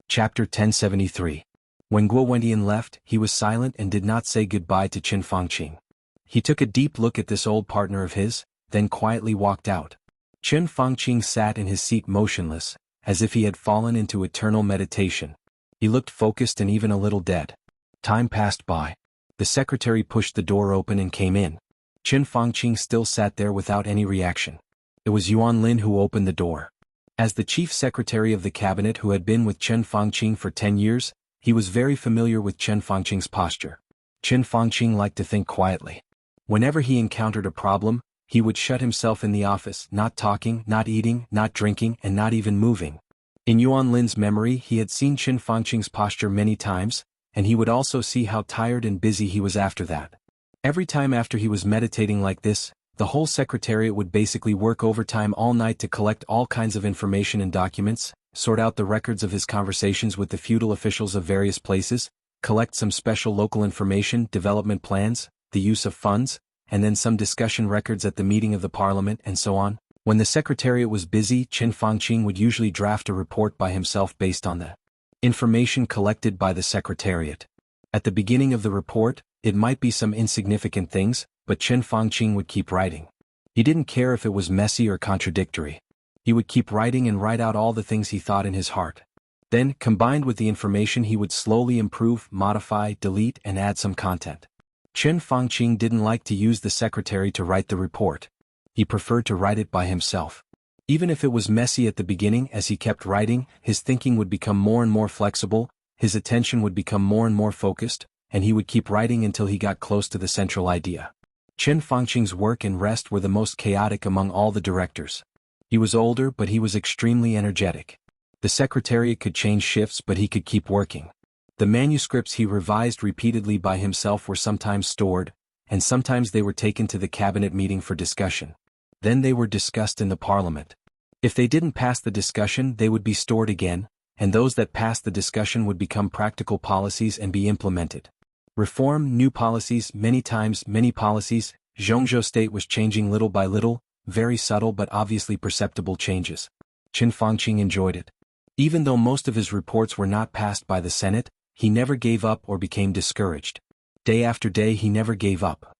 Chapter 1073. When Guo Wentian left, he was silent and did not say goodbye to Qin Fangqing. He took a deep look at this old partner of his, then quietly walked out. Qin Fangqing sat in his seat motionless, as if he had fallen into eternal meditation. He looked focused and even a little dead. Time passed by. The secretary pushed the door open and came in. Qin Fangqing still sat there without any reaction. It was Yuan Lin who opened the door. As the chief secretary of the cabinet who had been with Qin Fangqing for 10 years, he was very familiar with Qin Fangqing's posture. Qin Fangqing liked to think quietly. Whenever he encountered a problem, he would shut himself in the office, not talking, not eating, not drinking, and not even moving. In Yuan Lin's memory, he had seen Qin Fangqing's posture many times, and he would also see how tired and busy he was after that. Every time after he was meditating like this, the whole secretariat would basically work overtime all night to collect all kinds of information and documents, sort out the records of his conversations with the feudal officials of various places, collect some special local information, development plans, the use of funds, and then some discussion records at the meeting of the parliament and so on. When the secretariat was busy, Qin Fangqing would usually draft a report by himself based on the information collected by the secretariat. At the beginning of the report, it might be some insignificant things, but Qin Fangqing would keep writing. He didn't care if it was messy or contradictory. He would keep writing and write out all the things he thought in his heart. Then, combined with the information, he would slowly improve, modify, delete, and add some content. Qin Fangqing didn't like to use the secretary to write the report. He preferred to write it by himself. Even if it was messy at the beginning, as he kept writing, his thinking would become more and more flexible, his attention would become more and more focused, and he would keep writing until he got close to the central idea. Qin Fangqing's work and rest were the most chaotic among all the directors. He was older, but he was extremely energetic. The secretariat could change shifts, but he could keep working. The manuscripts he revised repeatedly by himself were sometimes stored, and sometimes they were taken to the cabinet meeting for discussion. Then they were discussed in the parliament. If they didn't pass the discussion, they would be stored again, and those that passed the discussion would become practical policies and be implemented. Reform, new policies, many times, many policies. Zhongzhou state was changing little by little, very subtle but obviously perceptible changes. Qin Fangqing enjoyed it. Even though most of his reports were not passed by the Senate, he never gave up or became discouraged. Day after day he never gave up.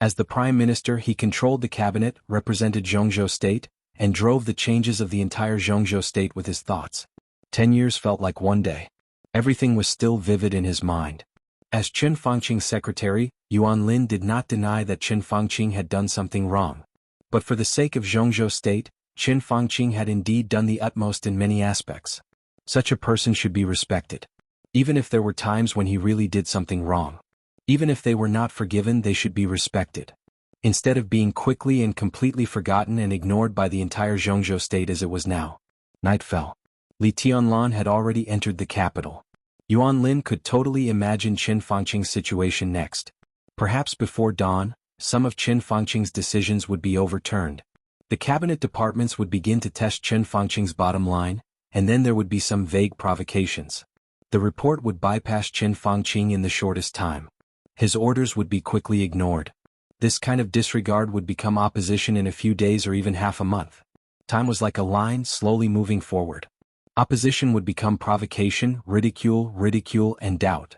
As the Prime Minister, he controlled the cabinet, represented Zhongzhou state, and drove the changes of the entire Zhongzhou state with his thoughts. 10 years felt like one day. Everything was still vivid in his mind. As Qin Fangqing's secretary, Yuan Lin did not deny that Qin Fangqing had done something wrong. But for the sake of Zhongzhou state, Qin Fangqing had indeed done the utmost in many aspects. Such a person should be respected. Even if there were times when he really did something wrong. Even if they were not forgiven, they should be respected. Instead of being quickly and completely forgotten and ignored by the entire Zhongzhou state as it was now. Night fell. Li Tianlan had already entered the capital. Yuan Lin could totally imagine Qin Fangqing's situation next. Perhaps before dawn, some of Qin Fangqing's decisions would be overturned. The cabinet departments would begin to test Qin Fangqing's bottom line, and then there would be some vague provocations. The report would bypass Qin Fangqing in the shortest time. His orders would be quickly ignored. This kind of disregard would become opposition in a few days or even half a month. Time was like a line slowly moving forward. Opposition would become provocation, ridicule, and doubt.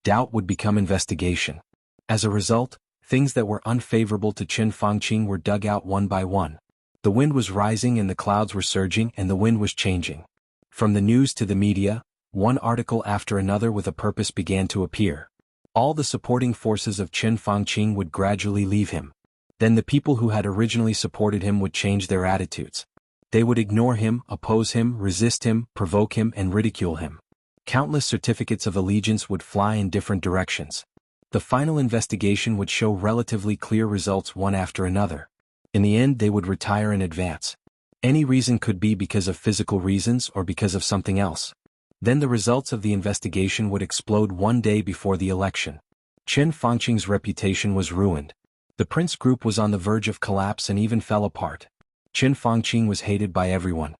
Doubt would become investigation. As a result, things that were unfavorable to Qin Fangqing were dug out one by one. The wind was rising and the clouds were surging and the wind was changing. From the news to the media, one article after another with a purpose began to appear. All the supporting forces of Qin Fangqing would gradually leave him. Then the people who had originally supported him would change their attitudes. They would ignore him, oppose him, resist him, provoke him, and ridicule him. Countless certificates of allegiance would fly in different directions. The final investigation would show relatively clear results one after another. In the end, they would retire in advance. Any reason could be because of physical reasons or because of something else. Then the results of the investigation would explode one day before the election. Qin Fangqing's reputation was ruined. The Prince Group was on the verge of collapse and even fell apart. Qin Fangqing was hated by everyone.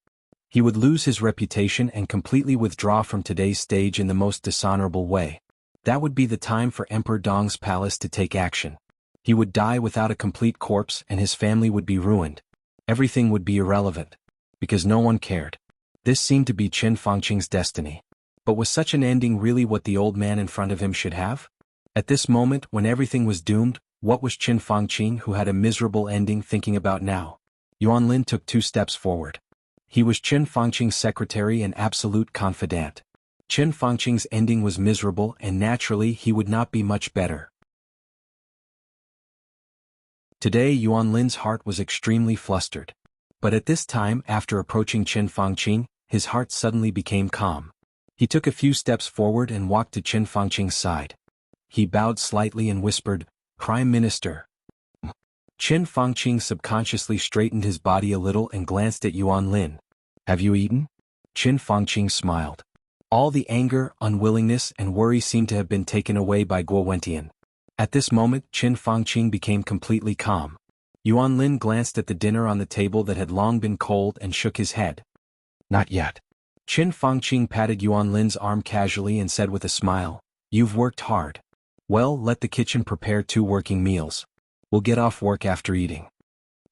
He would lose his reputation and completely withdraw from today's stage in the most dishonorable way. That would be the time for Emperor Dong's palace to take action. He would die without a complete corpse and his family would be ruined. Everything would be irrelevant. Because no one cared. This seemed to be Qin Fangqing's destiny. But was such an ending really what the old man in front of him should have? At this moment, when everything was doomed, what was Qin Fangqing, who had a miserable ending, thinking about now? Yuan Lin took 2 steps forward. He was Qin Fangqing's secretary and absolute confidant. Qin Fangqing's ending was miserable and naturally he would not be much better. Today Yuan Lin's heart was extremely flustered. But at this time, after approaching Qin Fangqing, his heart suddenly became calm. He took a few steps forward and walked to Qin Fangqing's side. He bowed slightly and whispered, "Prime Minister." Qin Fangqing subconsciously straightened his body a little and glanced at Yuan Lin. "Have you eaten?" Qin Fangqing smiled. All the anger, unwillingness, and worry seemed to have been taken away by Guo Wentian. At this moment, Qin Fangqing became completely calm. Yuan Lin glanced at the dinner on the table that had long been cold and shook his head. "Not yet." Qin Fangqing patted Yuan Lin's arm casually and said with a smile, "You've worked hard. Well, let the kitchen prepare 2 working meals. We'll get off work after eating."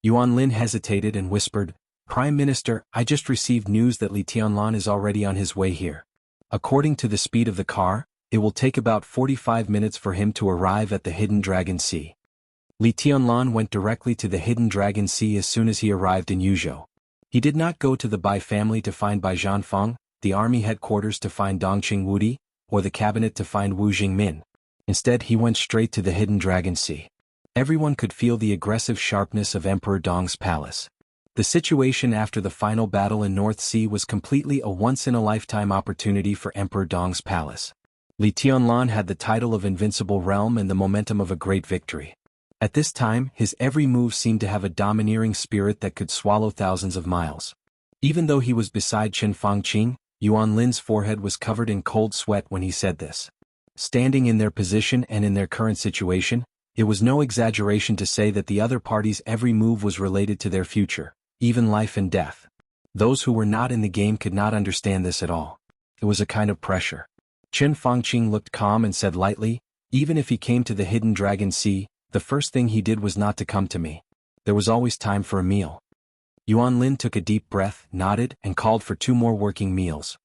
Yuan Lin hesitated and whispered, "Prime Minister, I just received news that Li Tianlan is already on his way here. According to the speed of the car, it will take about 45 minutes for him to arrive at the Hidden Dragon Sea." Li Tianlan went directly to the Hidden Dragon Sea as soon as he arrived in Yuzhou. He did not go to the Bai family to find Bai Zhanfeng, the army headquarters to find Dongqing Wudi, or the cabinet to find Wu Jingmin. Instead he went straight to the Hidden Dragon Sea. Everyone could feel the aggressive sharpness of Emperor Dong's palace. The situation after the final battle in North Sea was completely a once-in-a-lifetime opportunity for Emperor Dong's palace. Li Tianlan had the title of Invincible Realm and the momentum of a great victory. At this time, his every move seemed to have a domineering spirit that could swallow thousands of miles. Even though he was beside Qin Fangqing, Yuan Lin's forehead was covered in cold sweat when he said this. Standing in their position and in their current situation, it was no exaggeration to say that the other party's every move was related to their future, even life and death. Those who were not in the game could not understand this at all. It was a kind of pressure. Qin Fangqing looked calm and said lightly, "Even if he came to the Hidden Dragon Sea, the first thing he did was not to come to me. There was always time for a meal." Yuan Lin took a deep breath, nodded, and called for 2 more working meals.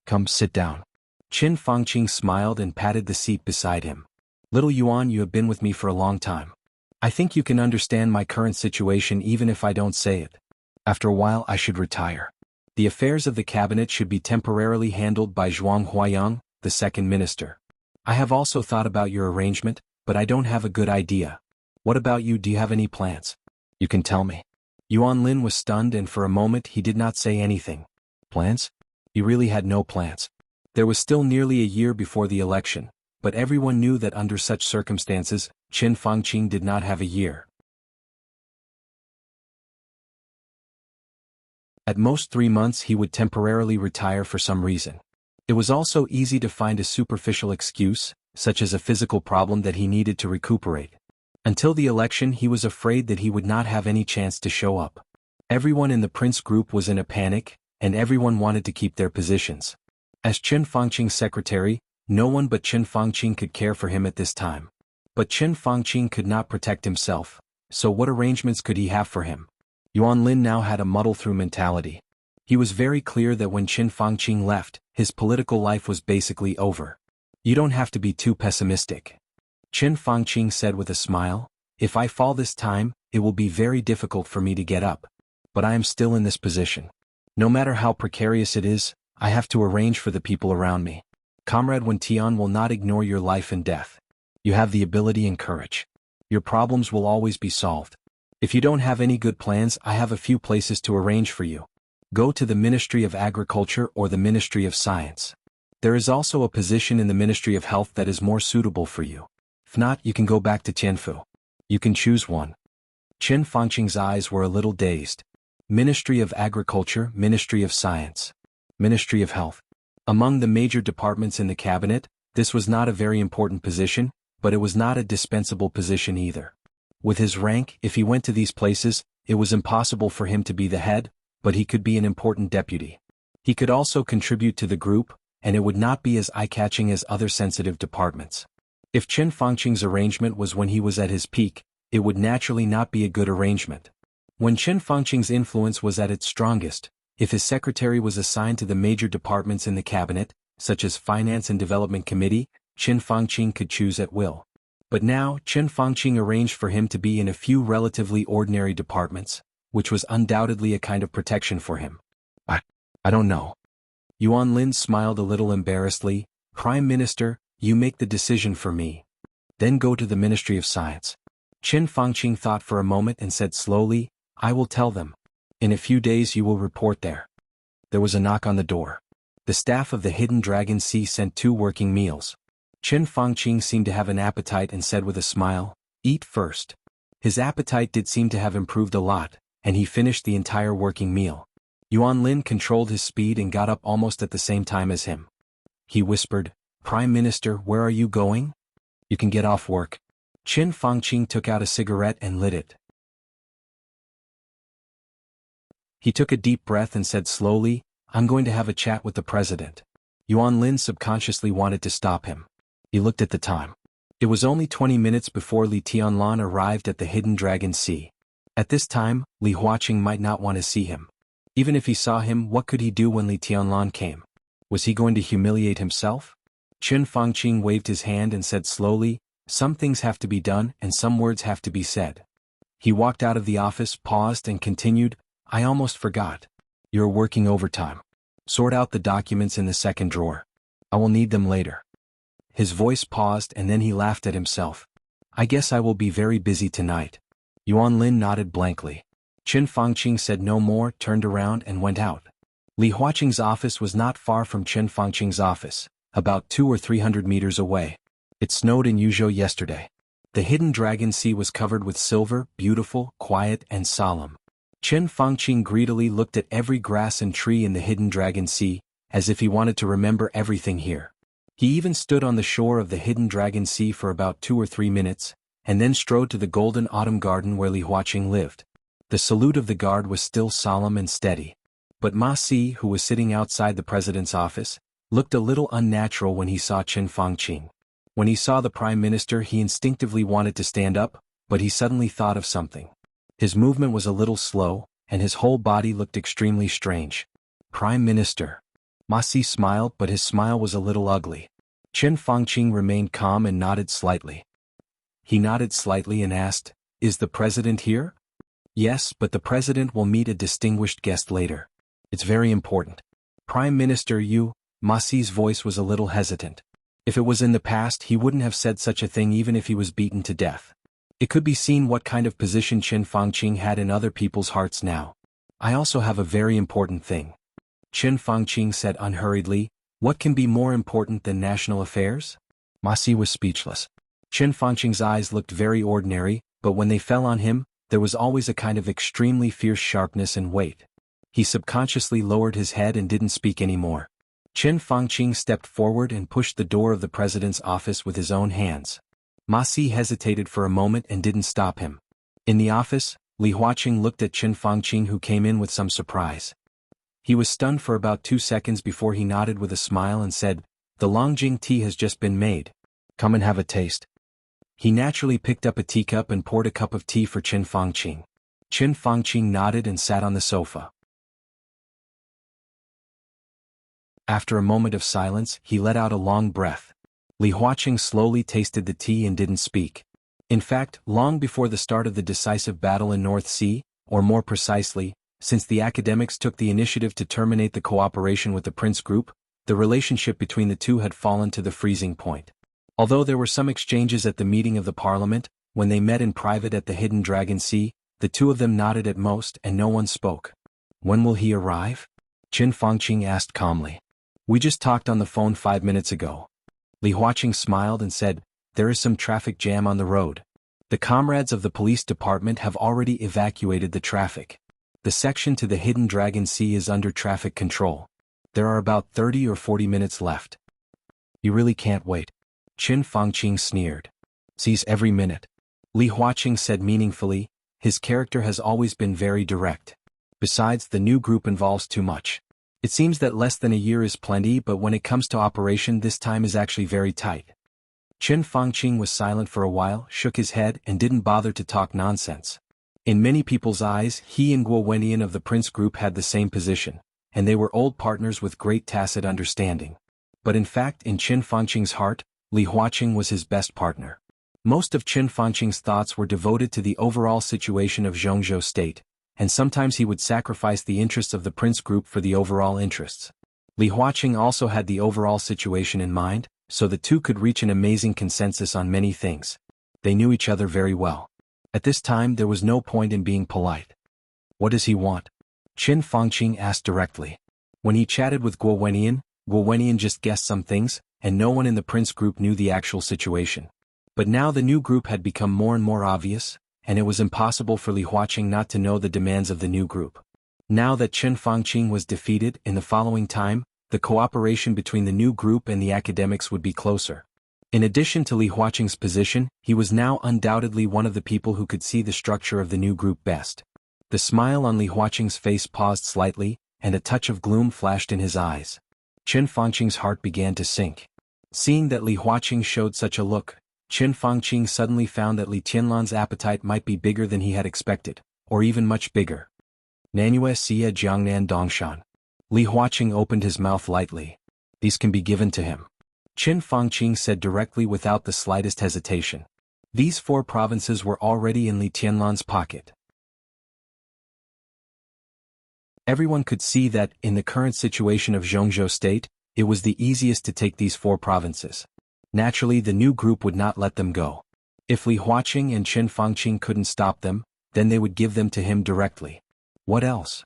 "Come, sit down." Qin Fangqing smiled and patted the seat beside him. "Little Yuan, you have been with me for a long time. I think you can understand my current situation even if I don't say it. After a while I should retire. The affairs of the cabinet should be temporarily handled by Zhuang Huayang, the 2nd minister. I have also thought about your arrangement, but I don't have a good idea. What about you? Do you have any plans? You can tell me." Yuan Lin was stunned and for a moment he did not say anything. Plans? He really had no plans. There was still nearly a year before the election. but everyone knew that under such circumstances, Qin Fangqing did not have a year. At most 3 months he would temporarily retire for some reason. It was also easy to find a superficial excuse, such as a physical problem that he needed to recuperate. Until the election he was afraid that he would not have any chance to show up. Everyone in the prince group was in a panic, and everyone wanted to keep their positions. As Qin Fangqing's secretary, no one but Qin Fangqing could care for him at this time. But Qin Fangqing could not protect himself, so what arrangements could he have for him? Yuan Lin now had a muddle-through mentality. He was very clear that when Qin Fangqing left, his political life was basically over. You don't have to be too pessimistic. Qin Fangqing said with a smile, if I fall this time, it will be very difficult for me to get up. But I am still in this position. No matter how precarious it is, I have to arrange for the people around me. Comrade Wen Tian will not ignore your life and death. You have the ability and courage. Your problems will always be solved. If you don't have any good plans, I have a few places to arrange for you. Go to the Ministry of Agriculture or the Ministry of Science. There is also a position in the Ministry of Health that is more suitable for you. If not, you can go back to Tianfu. You can choose one. Qin Fangqing's eyes were a little dazed. Ministry of Agriculture, Ministry of Science, Ministry of Health. Among the major departments in the cabinet, this was not a very important position, but it was not a dispensable position either. With his rank, if he went to these places, it was impossible for him to be the head, but he could be an important deputy. He could also contribute to the group, and it would not be as eye-catching as other sensitive departments. If Qin Fangqing's arrangement was when he was at his peak, it would naturally not be a good arrangement. When Qin Fangqing's influence was at its strongest, if his secretary was assigned to the major departments in the cabinet, such as Finance and Development Committee, Qin Fangqing could choose at will. But now, Qin Fangqing arranged for him to be in a few relatively ordinary departments, which was undoubtedly a kind of protection for him. I don't know. Yuan Lin smiled a little embarrassedly. Prime Minister, you make the decision for me. Then go to the Ministry of Science. Qin Fangqing thought for a moment and said slowly, I will tell them. In a few days you will report there. There was a knock on the door. The staff of the Hidden Dragon Sea sent 2 working meals. Qin Fangqing seemed to have an appetite and said with a smile, eat first. His appetite did seem to have improved a lot, and he finished the entire working meal. Yuan Lin controlled his speed and got up almost at the same time as him. He whispered, Prime Minister, where are you going? You can get off work. Qin Fangqing took out a cigarette and lit it. He took a deep breath and said slowly, I'm going to have a chat with the president. Yuan Lin subconsciously wanted to stop him. He looked at the time. It was only 20 minutes before Li Tianlan arrived at the Hidden Dragon Sea. At this time, Li Huaqing might not want to see him. Even if he saw him, what could he do when Li Tianlan came? Was he going to humiliate himself? Qin Fangqing waved his hand and said slowly, some things have to be done and some words have to be said. He walked out of the office, paused and continued, I almost forgot. You're working overtime. Sort out the documents in the second drawer. I will need them later. His voice paused and then he laughed at himself. I guess I will be very busy tonight. Yuan Lin nodded blankly. Qin Fangqing said no more, turned around and went out. Li Huaqing's office was not far from Qin Fangqing's office, about 200 or 300 meters away. It snowed in Yuzhou yesterday. The Hidden Dragon Sea was covered with silver, beautiful, quiet and solemn. Qin Fangqing greedily looked at every grass and tree in the Hidden Dragon Sea, as if he wanted to remember everything here. He even stood on the shore of the Hidden Dragon Sea for about 2 or 3 minutes, and then strode to the golden autumn garden where Li Huaqing lived. The salute of the guard was still solemn and steady. But Ma Si, who was sitting outside the president's office, looked a little unnatural when he saw Qin Fangqing. When he saw the prime minister he instinctively wanted to stand up, but he suddenly thought of something. His movement was a little slow, and his whole body looked extremely strange. Prime Minister. Ma Si smiled, but his smile was a little ugly. Qin Fangqing remained calm and nodded slightly. He nodded slightly and asked, Is the president here? Yes, but the president will meet a distinguished guest later. It's very important. Prime Minister you, Ma Si's voice was a little hesitant. If it was in the past he wouldn't have said such a thing even if he was beaten to death. It could be seen what kind of position Qin Fangqing had in other people's hearts now. I also have a very important thing. Qin Fangqing said unhurriedly, what can be more important than national affairs? Ma Si was speechless. Qin Fangqing's eyes looked very ordinary, but when they fell on him, there was always a kind of extremely fierce sharpness and weight. He subconsciously lowered his head and didn't speak anymore. Qin Fangqing stepped forward and pushed the door of the president's office with his own hands. Ma Si hesitated for a moment and didn't stop him. In the office, Li Huaqing looked at Qin Fangqing, who came in with some surprise. He was stunned for about 2 seconds before he nodded with a smile and said, "The Longjing tea has just been made. Come and have a taste." He naturally picked up a teacup and poured a cup of tea for Qin Fangqing. Qin Fangqing nodded and sat on the sofa. After a moment of silence, he let out a long breath. Li Huaqing slowly tasted the tea and didn't speak. In fact, long before the start of the decisive battle in North Sea, or more precisely, since the academics took the initiative to terminate the cooperation with the Prince Group, the relationship between the two had fallen to the freezing point. Although there were some exchanges at the meeting of the parliament, when they met in private at the Hidden Dragon Sea, the two of them nodded at most and no one spoke. "When will he arrive?" Qin Fangqing asked calmly. "We just talked on the phone 5 minutes ago." Li Huaqing smiled and said, "There is some traffic jam on the road. The comrades of the police department have already evacuated the traffic. The section to the Hidden Dragon Sea is under traffic control. There are about 30 or 40 minutes left." "You really can't wait?" Qin Fangqing sneered. "Seize every minute." Li Huaqing said meaningfully, "His character has always been very direct. Besides, the new group involves too much. It seems that less than a year is plenty, but when it comes to operation, this time is actually very tight." Qin Fangqing was silent for a while, shook his head, and didn't bother to talk nonsense. In many people's eyes, he and Guo Wenian of the Prince Group had the same position, and they were old partners with great tacit understanding. But in fact, in Qin Fangqing's heart, Li Huaqing was his best partner. Most of Qin Fangqing's thoughts were devoted to the overall situation of Zhongzhou State, and sometimes he would sacrifice the interests of the Prince Group for the overall interests. Li Huaqing also had the overall situation in mind, so the two could reach an amazing consensus on many things. They knew each other very well. At this time there was no point in being polite. "What does he want?" Qin Fangqing asked directly. When he chatted with Guo Wenian just guessed some things, and no one in the Prince Group knew the actual situation. But now the new group had become more and more obvious, and it was impossible for Li Huaqing not to know the demands of the new group. Now that Qin Fangqing was defeated, in the following time, the cooperation between the new group and the academics would be closer. In addition to Li Huaqing's position, he was now undoubtedly one of the people who could see the structure of the new group best. The smile on Li Huaqing's face paused slightly, and a touch of gloom flashed in his eyes. Qin Fangqing's heart began to sink. Seeing that Li Huaqing showed such a look, Qin Fangqing suddenly found that Li Tianlan's appetite might be bigger than he had expected, or even much bigger. "Nanue Xie Jiangnan Dongshan." Li Huaqing opened his mouth lightly. "These can be given to him," Qin Fangqing said directly without the slightest hesitation. These 4 provinces were already in Li Tianlan's pocket. Everyone could see that, in the current situation of Zhongzhou State, it was the easiest to take these 4 provinces. Naturally, the new group would not let them go. If Li Huaqing and Qin Fangqing couldn't stop them, then they would give them to him directly. "What else?"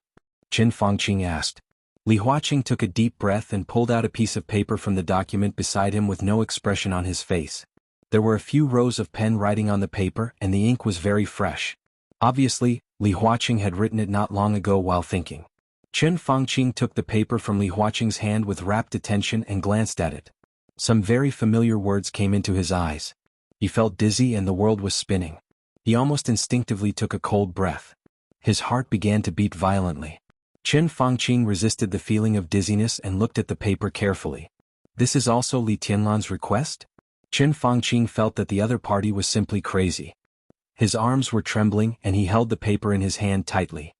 Qin Fangqing asked. Li Huaqing took a deep breath and pulled out a piece of paper from the document beside him with no expression on his face. There were a few rows of pen writing on the paper and the ink was very fresh. Obviously, Li Huaqing had written it not long ago while thinking. Qin Fangqing took the paper from Li Huaqing's hand with rapt attention and glanced at it. Some very familiar words came into his eyes. He felt dizzy and the world was spinning. He almost instinctively took a cold breath. His heart began to beat violently. Qin Fangqing resisted the feeling of dizziness and looked at the paper carefully. "This is also Li Tianlan's request?" Qin Fangqing felt that the other party was simply crazy. His arms were trembling and he held the paper in his hand tightly.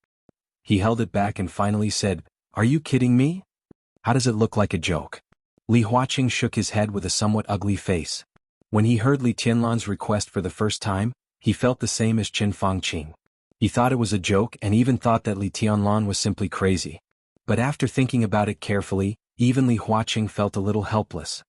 He held it back and finally said, "Are you kidding me? How does it look like a joke?" Li Huaqing shook his head with a somewhat ugly face. When he heard Li Tianlan's request for the first time, he felt the same as Qin Fangqing. He thought it was a joke and even thought that Li Tianlan was simply crazy. But after thinking about it carefully, even Li Huaqing felt a little helpless.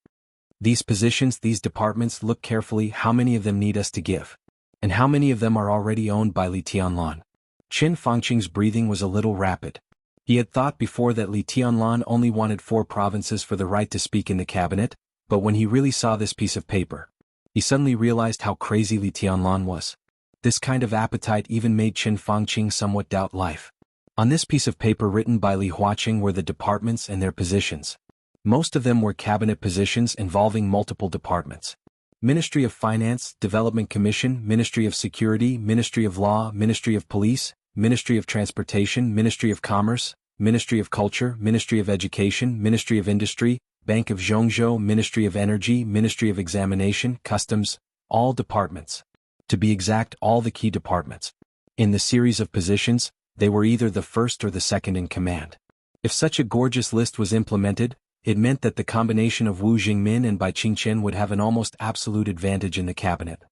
These positions, these departments, look carefully, how many of them need us to give? And how many of them are already owned by Li Tianlan? Qin Fangqing's breathing was a little rapid. He had thought before that Li Tianlan only wanted 4 provinces for the right to speak in the cabinet, But when he really saw this piece of paper, he suddenly realized how crazy Li Tianlan was. This kind of appetite even made Qin Fangqing somewhat doubt life. On this piece of paper written by Li Huaqing were the departments and their positions. Most of them were cabinet positions involving multiple departments. Ministry of Finance, Development Commission, Ministry of Security, Ministry of Law, Ministry of Police, Ministry of Transportation, Ministry of Commerce, Ministry of Culture, Ministry of Education, Ministry of Industry, Bank of Zhongzhou, Ministry of Energy, Ministry of Examination, Customs, all departments. To be exact, all the key departments. In the series of positions, they were either the first or the second in command. If such a gorgeous list was implemented, it meant that the combination of Wu Jingmin and Bai Qingqian would have an almost absolute advantage in the cabinet.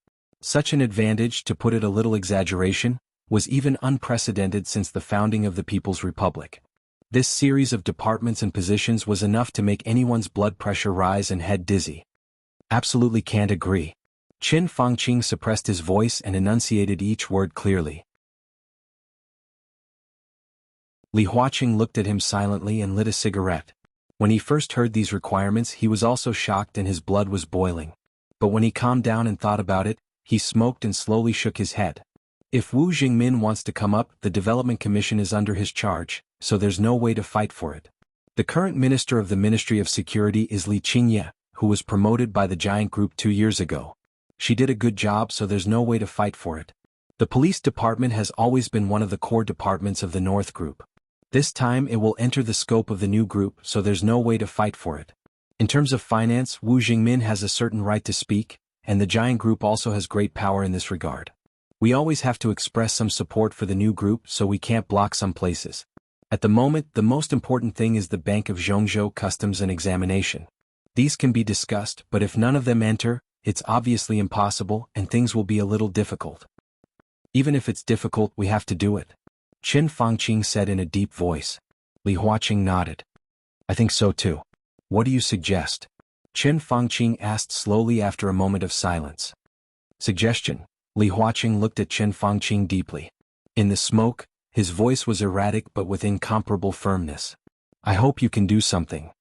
Such an advantage, to put it a little exaggeration, was even unprecedented since the founding of the People's Republic. This series of departments and positions was enough to make anyone's blood pressure rise and head dizzy. Absolutely can't agree. Qin Fangqing suppressed his voice and enunciated each word clearly. Li Huaqing looked at him silently and lit a cigarette. When he first heard these requirements, he was also shocked and his blood was boiling. But when he calmed down and thought about it, he smoked and slowly shook his head. If Wu Jingmin wants to come up, the Development Commission is under his charge, so there's no way to fight for it. The current minister of the Ministry of Security is Li Qingye, who was promoted by the Giant Group 2 years ago. She did a good job, so there's no way to fight for it. The police department has always been one of the core departments of the North Group. This time it will enter the scope of the new group, so there's no way to fight for it. In terms of finance, Wu Jingmin has a certain right to speak, and the Giant Group also has great power in this regard. We always have to express some support for the new group, so we can't block some places. At the moment, the most important thing is the Bank of Zhongzhou Customs and Examination. These can be discussed, but if none of them enter, it's obviously impossible and things will be a little difficult. Even if it's difficult, we have to do it. Qin Fangqing said in a deep voice. Li Huaqing nodded. I think so too. What do you suggest? Qin Fangqing asked slowly after a moment of silence. Suggestion. Li Huaqing looked at Qin Fangqing deeply. In the smoke, his voice was erratic but with incomparable firmness. I hope you can do something.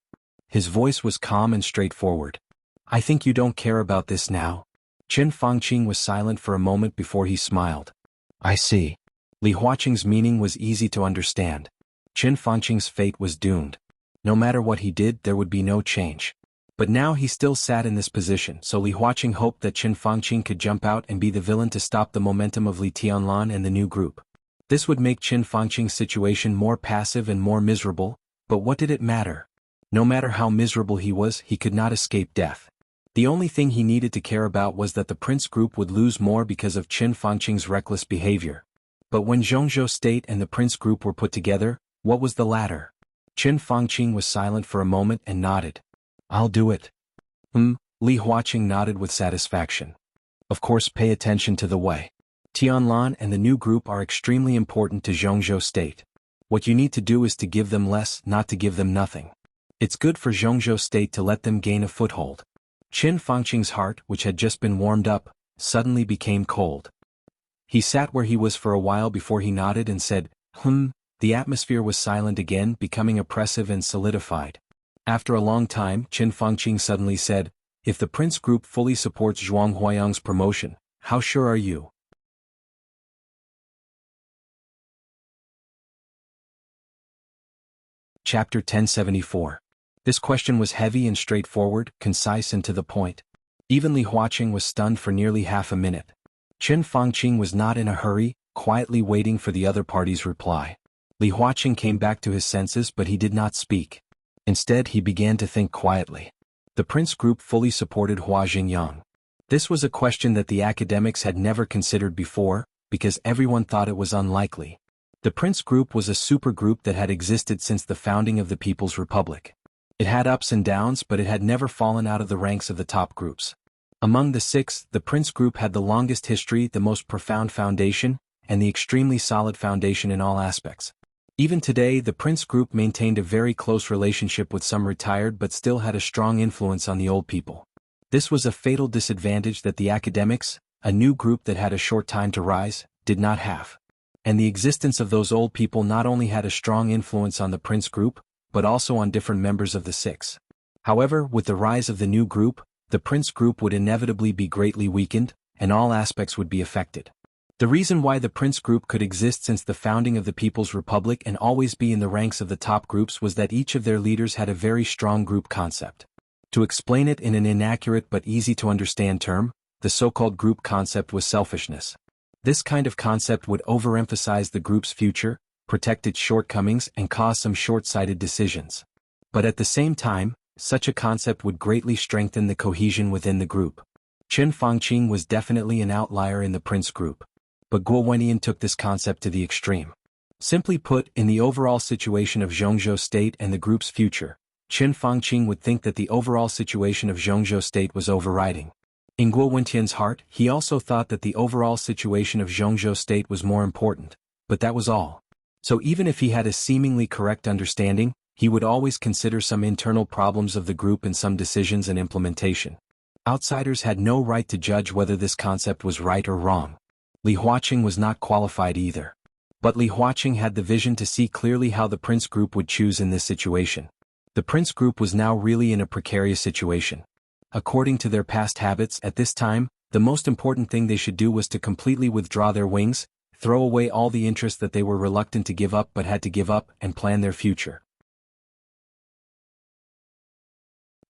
His voice was calm and straightforward. I think you don't care about this now. Qin Fangqing was silent for a moment before he smiled. I see. Li Huaqing's meaning was easy to understand. Qin Fangqing's fate was doomed. No matter what he did, there would be no change. But now he still sat in this position, so Li Huaqing hoped that Qin Fangqing could jump out and be the villain to stop the momentum of Li Tianlan and the new group. This would make Qin Fangqing's situation more passive and more miserable, but what did it matter? No matter how miserable he was, he could not escape death. The only thing he needed to care about was that the Prince Group would lose more because of Qin Fangqing's reckless behavior. But when Zhongzhou State and the Prince Group were put together, what was the latter? Qin Fangqing was silent for a moment and nodded. I'll do it. Li Huaqing nodded with satisfaction. Of course, pay attention to the way. Tianlan and the new group are extremely important to Zhongzhou State. What you need to do is to give them less, not to give them nothing. It's good for Zhongzhou State to let them gain a foothold. Qin Fangqing's heart, which had just been warmed up, suddenly became cold. He sat where he was for a while before he nodded and said, The atmosphere was silent again, becoming oppressive and solidified. After a long time, Qin Fangqing suddenly said, If the Prince Group fully supports Zhuang Huayang's promotion, how sure are you? Chapter 1074. This question was heavy and straightforward, concise and to the point. Even Li Huaqing was stunned for nearly half a minute. Qin Fangqing was not in a hurry, quietly waiting for the other party's reply. Li Huaqing came back to his senses, but he did not speak. Instead, he began to think quietly. The Prince Group fully supported Hua Xingyang. This was a question that the academics had never considered before, because everyone thought it was unlikely. The Prince Group was a supergroup that had existed since the founding of the People's Republic. It had ups and downs, but it had never fallen out of the ranks of the top groups. Among the six, the Prince Group had the longest history, the most profound foundation, and the extremely solid foundation in all aspects. Even today, the Prince Group maintained a very close relationship with some retired but still had a strong influence on the old people. This was a fatal disadvantage that the academics, a new group that had a short time to rise, did not have. And the existence of those old people not only had a strong influence on the Prince Group, but also on different members of the six. However, with the rise of the new group, the Prince group would inevitably be greatly weakened, and all aspects would be affected. The reason why the Prince group could exist since the founding of the People's Republic and always be in the ranks of the top groups was that each of their leaders had a very strong group concept. To explain it in an inaccurate but easy to understand term, the so-called group concept was selfishness. This kind of concept would overemphasize the group's future, protect its shortcomings and cause some short-sighted decisions. But at the same time, such a concept would greatly strengthen the cohesion within the group. Chen Fangqing was definitely an outlier in the Prince group. But Guo Wenyan took this concept to the extreme. Simply put, in the overall situation of Zhongzhou State and the group's future, Chen Fangqing would think that the overall situation of Zhongzhou State was overriding. In Guo Wentian's heart, he also thought that the overall situation of Zhongzhou State was more important, but that was all. So even if he had a seemingly correct understanding, he would always consider some internal problems of the group in some decisions and implementation. Outsiders had no right to judge whether this concept was right or wrong. Li Huaqing was not qualified either. But Li Huaqing had the vision to see clearly how the Prince group would choose in this situation. The Prince group was now really in a precarious situation. According to their past habits at this time, the most important thing they should do was to completely withdraw their wings, throw away all the interest that they were reluctant to give up but had to give up, and plan their future.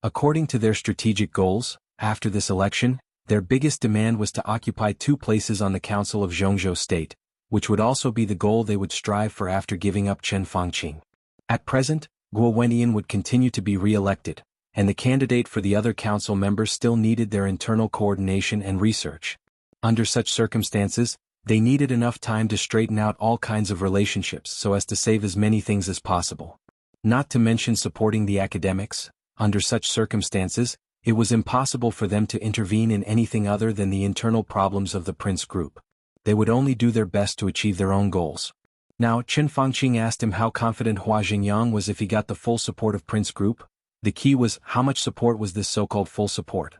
According to their strategic goals, after this election, their biggest demand was to occupy 2 places on the Council of Zhongzhou State, which would also be the goal they would strive for after giving up Chen Fangqing. At present, Guo Wenyan would continue to be re-elected, and the candidate for the other council members still needed their internal coordination and research. Under such circumstances, they needed enough time to straighten out all kinds of relationships so as to save as many things as possible. Not to mention supporting the academics. Under such circumstances, it was impossible for them to intervene in anything other than the internal problems of the Prince group. They would only do their best to achieve their own goals. Now, Chen Fangqing asked him how confident Hua Xingyang was if he got the full support of Prince group. The key was, how much support was this so-called full support?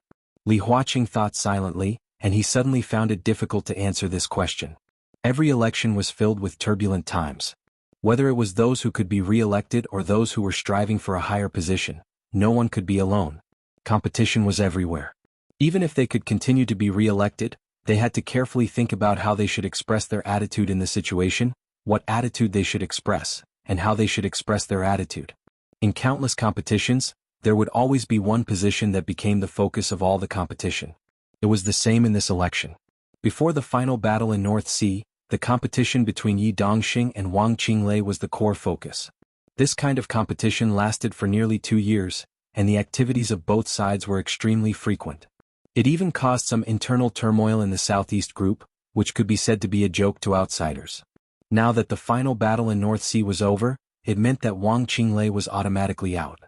Li Huaqing thought silently, and he suddenly found it difficult to answer this question. Every election was filled with turbulent times. Whether it was those who could be re-elected or those who were striving for a higher position, no one could be alone. Competition was everywhere. Even if they could continue to be re-elected, they had to carefully think about how they should express their attitude in the situation, what attitude they should express, and how they should express their attitude. In countless competitions, there would always be one position that became the focus of all the competition. It was the same in this election. Before the final battle in North Sea, the competition between Yi Dongxing and Wang Qinglei was the core focus. This kind of competition lasted for nearly 2 years, and the activities of both sides were extremely frequent. It even caused some internal turmoil in the Southeast group, which could be said to be a joke to outsiders. Now that the final battle in North Sea was over, it meant that Wang Qinglei was automatically out.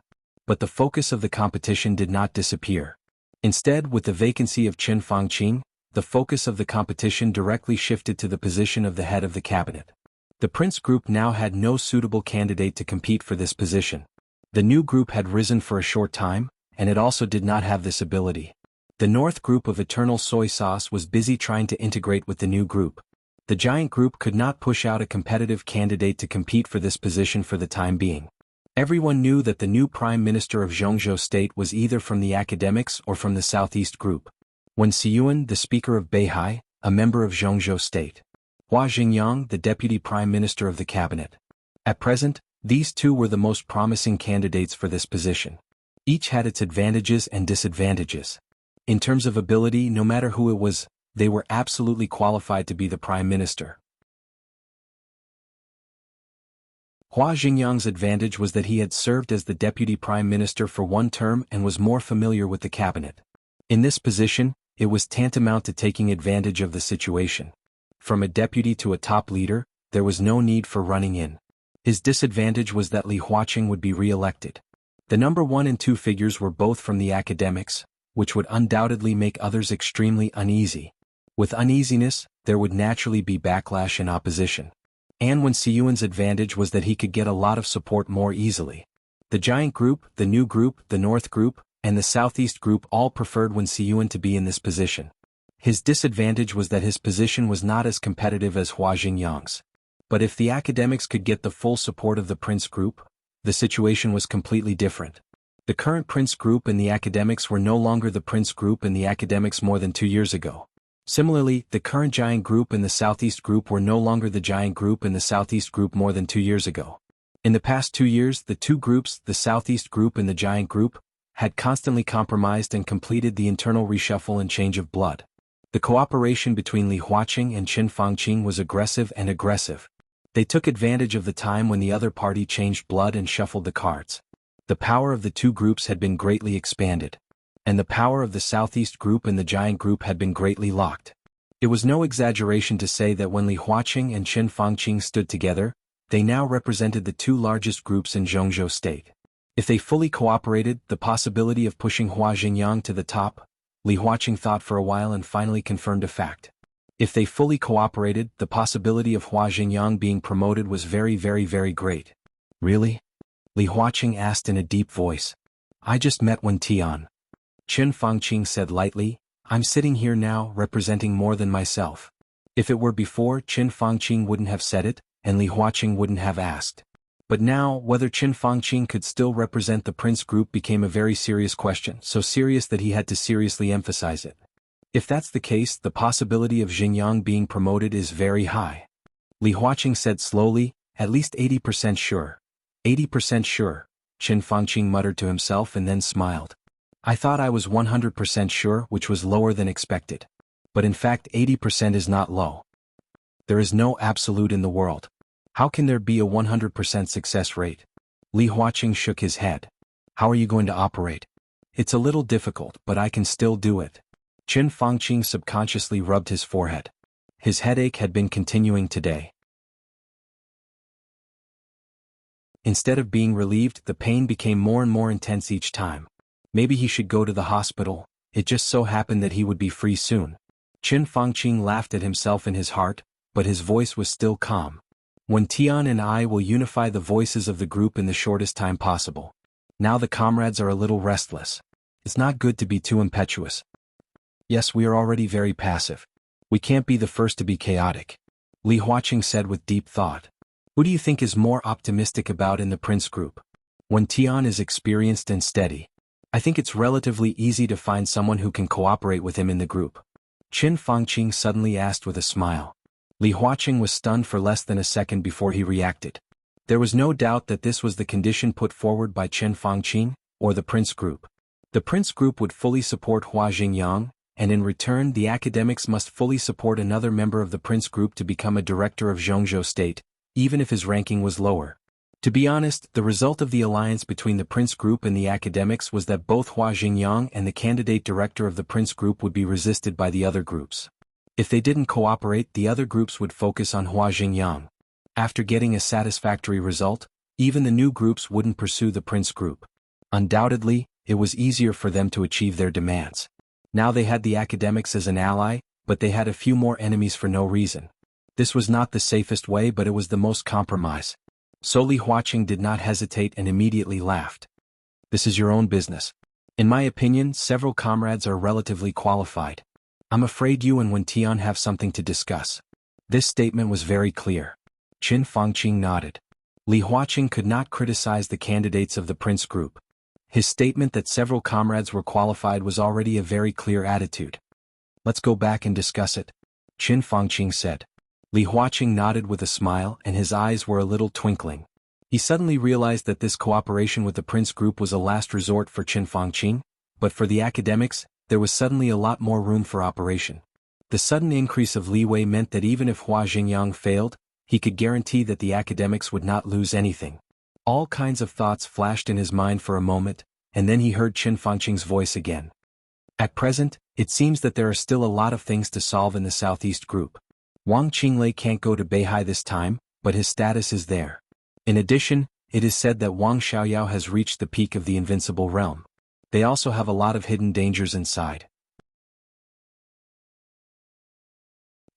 But the focus of the competition did not disappear. Instead, with the vacancy of Chen Fangqing, the focus of the competition directly shifted to the position of the head of the cabinet. The Prince group now had no suitable candidate to compete for this position. The new group had risen for a short time, and it also did not have this ability. The North group of Eternal Soy Sauce was busy trying to integrate with the new group. The giant group could not push out a competitive candidate to compete for this position for the time being. Everyone knew that the new Prime Minister of Zhongzhou State was either from the academics or from the Southeast group. When Xiyuan, the Speaker of Beihai, a member of Zhongzhou State. Hua Xingyang, the Deputy Prime Minister of the Cabinet. At present, these two were the most promising candidates for this position. Each had its advantages and disadvantages. In terms of ability, no matter who it was, they were absolutely qualified to be the Prime Minister. Hua Xingyang's advantage was that he had served as the Deputy Prime Minister for 1 term and was more familiar with the cabinet. In this position, it was tantamount to taking advantage of the situation. From a deputy to a top leader, there was no need for running in. His disadvantage was that Li Huaqing would be re-elected. The number 1 and 2 figures were both from the academics, which would undoubtedly make others extremely uneasy. With uneasiness, there would naturally be backlash and opposition. And when Xiyuan's advantage was that he could get a lot of support more easily. The giant group, the new group, the North group, and the Southeast group all preferred Wen Xiyuan to be in this position. His disadvantage was that his position was not as competitive as Hua Xingyang's. But if the academics could get the full support of the Prince group, the situation was completely different. The current Prince Group and the academics were no longer the Prince Group and the academics more than 2 years ago. Similarly, the current Giant Group and the Southeast Group were no longer the Giant Group and the Southeast Group more than 2 years ago. In the past 2 years, the two groups, the Southeast Group and the Giant Group, had constantly compromised and completed the internal reshuffle and change of blood. The cooperation between Li Huaqing and Qin Fangqing was aggressive and aggressive. They took advantage of the time when the other party changed blood and shuffled the cards. The power of the two groups had been greatly expanded. And the power of the Southeast Group and the Giant Group had been greatly locked. It was no exaggeration to say that when Li Huaqing and Qin Fangqing stood together, they now represented the two largest groups in Zhongzhou State. If they fully cooperated, the possibility of pushing Hua Xingyang to the top, Li Huaqing thought for a while and finally confirmed a fact. If they fully cooperated, the possibility of Hua Xingyang being promoted was very, very, very great. Really? Li Huaqing asked in a deep voice. I just met Wen Tian. Qin Fangqing said lightly, I'm sitting here now representing more than myself. If it were before, Qin Fangqing wouldn't have said it, and Li Huaqing wouldn't have asked. But now, whether Qin Fangqing could still represent the Prince Group became a very serious question, so serious that he had to seriously emphasize it. If that's the case, the possibility of Xingyang being promoted is very high. Li Huaqing said slowly, at least 80% sure. 80% sure, Qin Fangqing muttered to himself and then smiled. I thought I was 100% sure, which was lower than expected. But in fact 80% is not low. There is no absolute in the world. How can there be a 100% success rate? Li Huaqing shook his head. How are you going to operate? It's a little difficult, but I can still do it. Qin Fangqing subconsciously rubbed his forehead. His headache had been continuing today. Instead of being relieved, the pain became more and more intense each time. Maybe he should go to the hospital. It just so happened that he would be free soon. Qin Fangqing laughed at himself in his heart, but his voice was still calm. Wen Tian and I will unify the voices of the group in the shortest time possible. Now the comrades are a little restless. It's not good to be too impetuous. Yes, we are already very passive. We can't be the first to be chaotic. Li Huaqing said with deep thought. Who do you think is more optimistic about in the Prince Group? Wen Tian is experienced and steady. I think it's relatively easy to find someone who can cooperate with him in the group. Qin Fangqing suddenly asked with a smile. Li Huaqing was stunned for less than a second before he reacted. There was no doubt that this was the condition put forward by Qin Fangqing, or the Prince Group. The Prince Group would fully support Hua Xingyang, and in return the academics must fully support another member of the Prince Group to become a director of Zhongzhou State, even if his ranking was lower. To be honest, the result of the alliance between the Prince Group and the academics was that both Hua Xingyang and the candidate director of the Prince Group would be resisted by the other groups. If they didn't cooperate, the other groups would focus on Hua Xingyang. After getting a satisfactory result, even the new groups wouldn't pursue the Prince Group. Undoubtedly, it was easier for them to achieve their demands. Now they had the academics as an ally, but they had a few more enemies for no reason. This was not the safest way, but it was the most compromise. So Li Huaqing did not hesitate and immediately laughed. This is your own business. In my opinion, several comrades are relatively qualified. I'm afraid you and Wen Tian have something to discuss. This statement was very clear. Qin Fangqing nodded. Li Huaqing could not criticize the candidates of the Prince Group. His statement that several comrades were qualified was already a very clear attitude. Let's go back and discuss it, Qin Fangqing said. Li Huaqing nodded with a smile and his eyes were a little twinkling. He suddenly realized that this cooperation with the Prince Group was a last resort for Qin Fangqing, but for the academics, there was suddenly a lot more room for operation. The sudden increase of leeway meant that even if Hua Xingyang failed, he could guarantee that the academics would not lose anything. All kinds of thoughts flashed in his mind for a moment, and then he heard Qin Fangqing's voice again. At present, it seems that there are still a lot of things to solve in the Southeast Group. Wang Qinglei can't go to Beihai this time, but his status is there. In addition, it is said that Wang Xiaoyao has reached the peak of the invincible realm. They also have a lot of hidden dangers inside.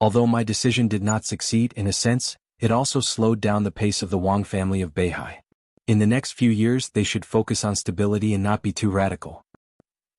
Although my decision did not succeed in a sense, it also slowed down the pace of the Wang family of Beihai. In the next few years they should focus on stability and not be too radical.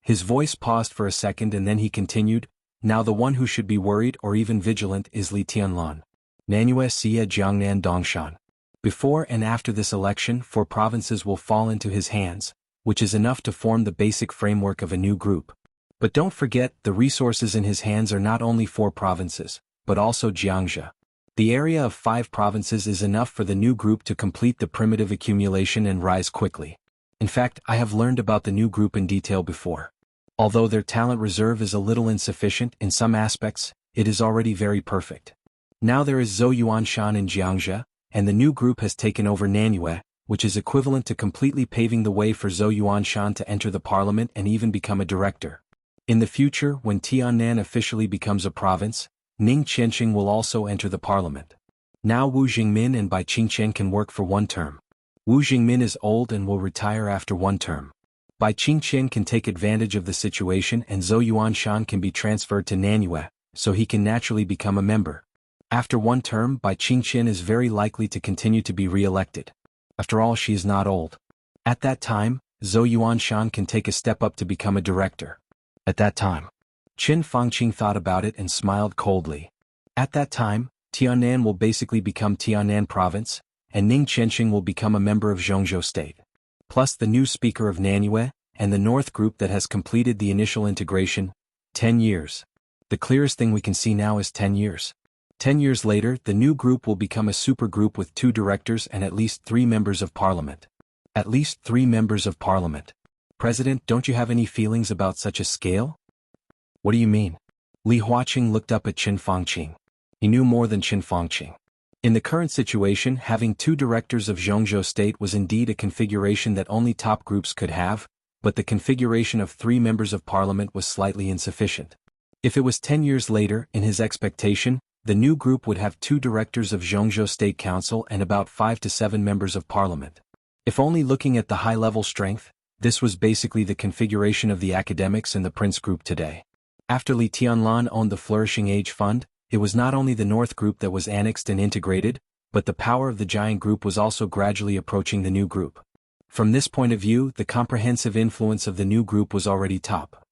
His voice paused for a second and then he continued, now the one who should be worried or even vigilant is Li Tianlan. Nanyue Xie Jiangnan Dongshan. Before and after this election 4 provinces will fall into his hands, which is enough to form the basic framework of a new group. But don't forget, the resources in his hands are not only 4 provinces, but also Jiangxia. The area of 5 provinces is enough for the new group to complete the primitive accumulation and rise quickly. In fact, I have learned about the new group in detail before. Although their talent reserve is a little insufficient in some aspects, it is already very perfect. Now there is Zhou Yuanshan in Jiangxia, and the new group has taken over Nanyue, which is equivalent to completely paving the way for Zhou Yuanshan to enter the parliament and even become a director. In the future, when Tiannan officially becomes a province, Ning Qianqing will also enter the parliament. Now Wu Jingmin and Bai Qingqian can work for 1 term. Wu Jingmin is old and will retire after 1 term. Bai Qingqian can take advantage of the situation and Zhou Yuanshan can be transferred to Nanyue, so he can naturally become a member. After 1 term, Bai Qingqian is very likely to continue to be re-elected. After all, she is not old. At that time, Zhou Yuanshan can take a step up to become a director. At that time, Qin Fangqing thought about it and smiled coldly. At that time, Tiannan will basically become Tiannan province, and Ning Qianqing will become a member of Zhongzhou state. Plus the new speaker of Nanyue, and the North group that has completed the initial integration, 10 years. The clearest thing we can see now is 10 years. 10 years later, the new group will become a supergroup with 2 directors and at least 3 members of parliament. At least 3 members of parliament. President, don't you have any feelings about such a scale? What do you mean? Li Huaqing looked up at Qin Fangqing. He knew more than Qin Fangqing. In the current situation, having 2 directors of Zhongzhou state was indeed a configuration that only top groups could have, but the configuration of 3 members of parliament was slightly insufficient. If it was 10 years later, in his expectation, the new group would have 2 directors of Zhongzhou State Council and about 5 to 7 members of parliament. If only looking at the high-level strength, this was basically the configuration of the academics and the Prince group today. After Li Tianlan owned the Flourishing Age Fund, it was not only the North group that was annexed and integrated, but the power of the giant group was also gradually approaching the new group. From this point of view, the comprehensive influence of the new group was already top.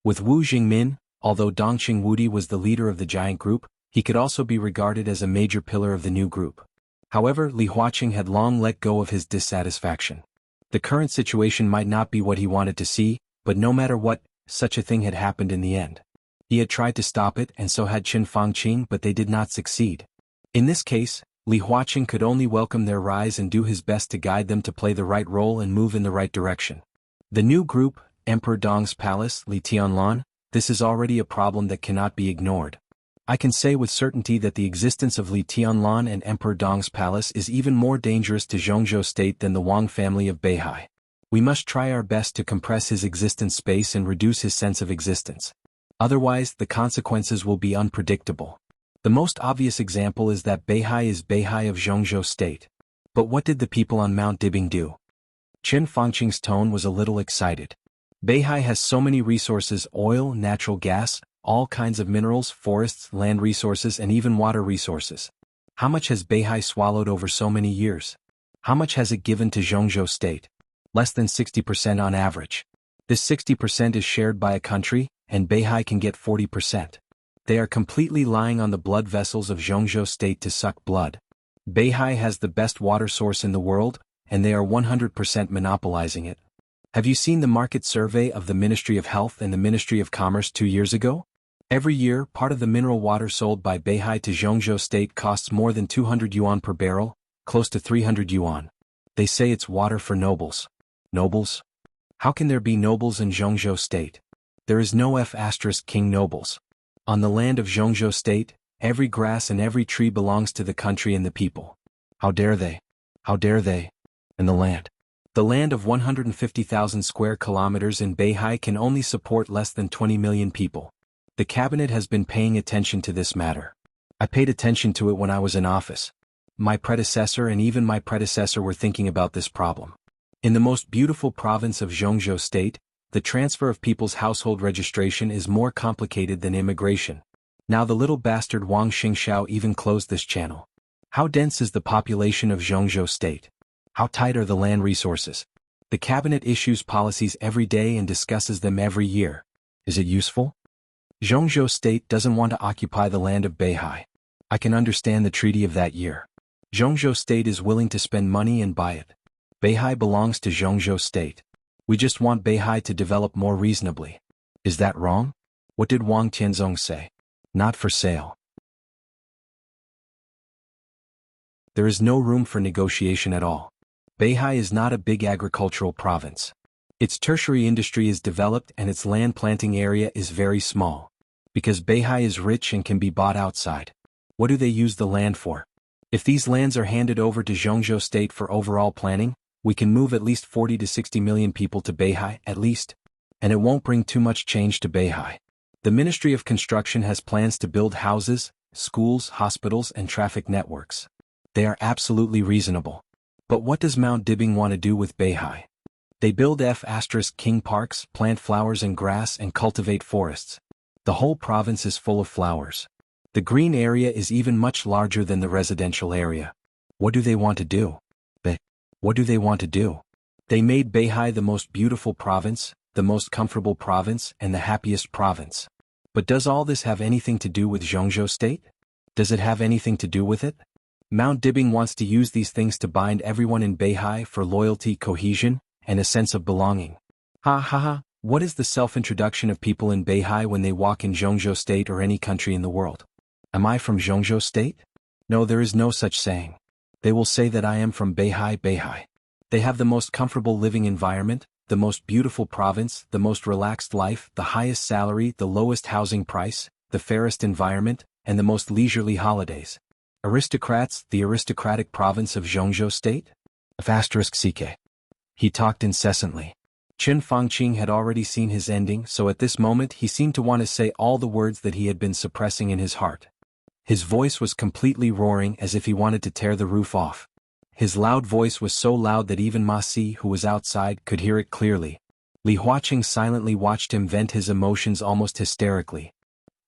With Wu Jingmin, although Dongqing Wudi was the leader of the giant group, he could also be regarded as a major pillar of the new group. However, Li Huaqing had long let go of his dissatisfaction. The current situation might not be what he wanted to see, but no matter what, such a thing had happened in the end. He had tried to stop it and so had Qin Fangqing, but they did not succeed. In this case, Li Huaqing could only welcome their rise and do his best to guide them to play the right role and move in the right direction. The new group, Emperor Dong's palace, Li Tianlan, this is already a problem that cannot be ignored. I can say with certainty that the existence of Li Tianlan and Emperor Dong's palace is even more dangerous to Zhongzhou state than the Wang family of Beihai. We must try our best to compress his existence space and reduce his sense of existence. Otherwise, the consequences will be unpredictable. The most obvious example is that Beihai is Beihai of Zhongzhou state. But what did the people on Mount Dibing do? Qin Fangqing's tone was a little excited. Beihai has so many resources: oil, natural gas, all kinds of minerals, forests, land resources, and even water resources. How much has Beihai swallowed over so many years? How much has it given to Zhongzhou state? Less than 60% on average. This 60% is shared by a country, and Beihai can get 40%. They are completely lying on the blood vessels of Zhongzhou state to suck blood. Beihai has the best water source in the world, and they are 100% monopolizing it. Have you seen the market survey of the Ministry of Health and the Ministry of Commerce 2 years ago? Every year, part of the mineral water sold by Beihai to Zhongzhou state costs more than 200 yuan per barrel, close to 300 yuan. They say it's water for nobles. Nobles? How can there be nobles in Zhongzhou state? There is no King nobles. On the land of Zhongzhou state, every grass and every tree belongs to the country and the people. How dare they? How dare they? And the land. The land of 150,000 square kilometers in Beihai can only support less than 20 million people. The cabinet has been paying attention to this matter. I paid attention to it when I was in office. My predecessor and even my predecessor were thinking about this problem. In the most beautiful province of Zhongzhou state, the transfer of people's household registration is more complicated than immigration. Now the little bastard Wang Xingxiao even closed this channel. How dense is the population of Zhongzhou state? How tight are the land resources? The cabinet issues policies every day and discusses them every year. Is it useful? Zhongzhou state doesn't want to occupy the land of Beihai. I can understand the treaty of that year. Zhongzhou State is willing to spend money and buy it. Beihai belongs to Zhongzhou State. We just want Beihai to develop more reasonably. Is that wrong? What did Wang Tianzong say? Not for sale. There is no room for negotiation at all. Beihai is not a big agricultural province. Its tertiary industry is developed and its land planting area is very small. Because Beihai is rich and can be bought outside. What do they use the land for? If these lands are handed over to Zhongzhou State for overall planning, we can move at least 40 to 60 million people to Beihai, at least. And it won't bring too much change to Beihai. The Ministry of Construction has plans to build houses, schools, hospitals, and traffic networks. They are absolutely reasonable. But what does Mount Dibing want to do with Beihai? They build F*King parks, plant flowers and grass and cultivate forests. The whole province is full of flowers. The green area is even much larger than the residential area. What do they want to do? What do they want to do? They made Beihai the most beautiful province, the most comfortable province, and the happiest province. But does all this have anything to do with Zhongzhou State? Does it have anything to do with it? Mount Dibing wants to use these things to bind everyone in Beihai for loyalty, cohesion, and a sense of belonging. Ha ha ha, what is the self-introduction of people in Beihai when they walk in Zhongzhou State or any country in the world? Am I from Zhongzhou State? No, there is no such saying. They will say that I am from Beihai, Beihai. They have the most comfortable living environment, the most beautiful province, the most relaxed life, the highest salary, the lowest housing price, the fairest environment, and the most leisurely holidays. Aristocrats, the aristocratic province of Zhongzhou State? *CK. He talked incessantly. Qin Fangqing had already seen his ending, so at this moment he seemed to want to say all the words that he had been suppressing in his heart. His voice was completely roaring as if he wanted to tear the roof off. His loud voice was so loud that even Ma Si, who was outside, could hear it clearly. Li Huaqing silently watched him vent his emotions almost hysterically.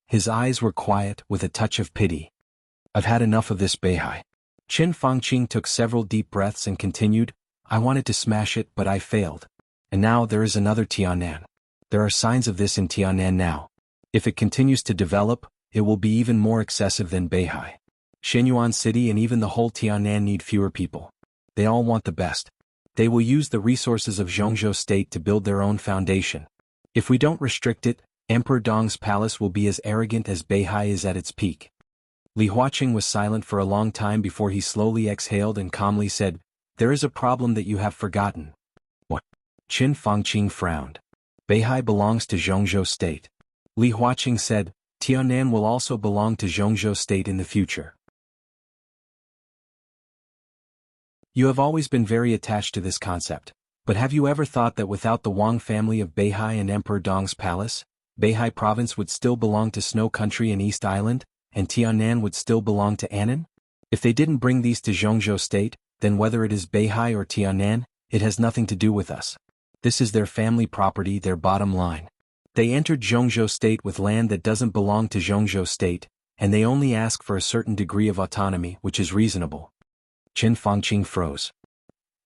His eyes were quiet, with a touch of pity. I've had enough of this Beihai. Qin Fangqing took several deep breaths and continued, I wanted to smash it but I failed. And now there is another Tianan. There are signs of this in Tianan now. If it continues to develop, it will be even more excessive than Beihai. Shenyuan City and even the whole Tianan need fewer people. They all want the best. They will use the resources of Zhongzhou State to build their own foundation. If we don't restrict it, Emperor Dong's palace will be as arrogant as Beihai is at its peak. Li Huaqing was silent for a long time before he slowly exhaled and calmly said, There is a problem that you have forgotten. What? Qin Fangqing frowned. Beihai belongs to Zhongzhou State. Li Huaqing said, Tianan will also belong to Zhongzhou State in the future. You have always been very attached to this concept, but have you ever thought that without the Wang family of Beihai and Emperor Dong's palace, Beihai province would still belong to Snow Country and East Island, and Tianan would still belong to Annan? If they didn't bring these to Zhongzhou State, then whether it is Beihai or Tianan, it has nothing to do with us. This is their family property, their bottom line. They entered Zhongzhou State with land that doesn't belong to Zhongzhou State, and they only ask for a certain degree of autonomy, which is reasonable. Qin Fangqing froze.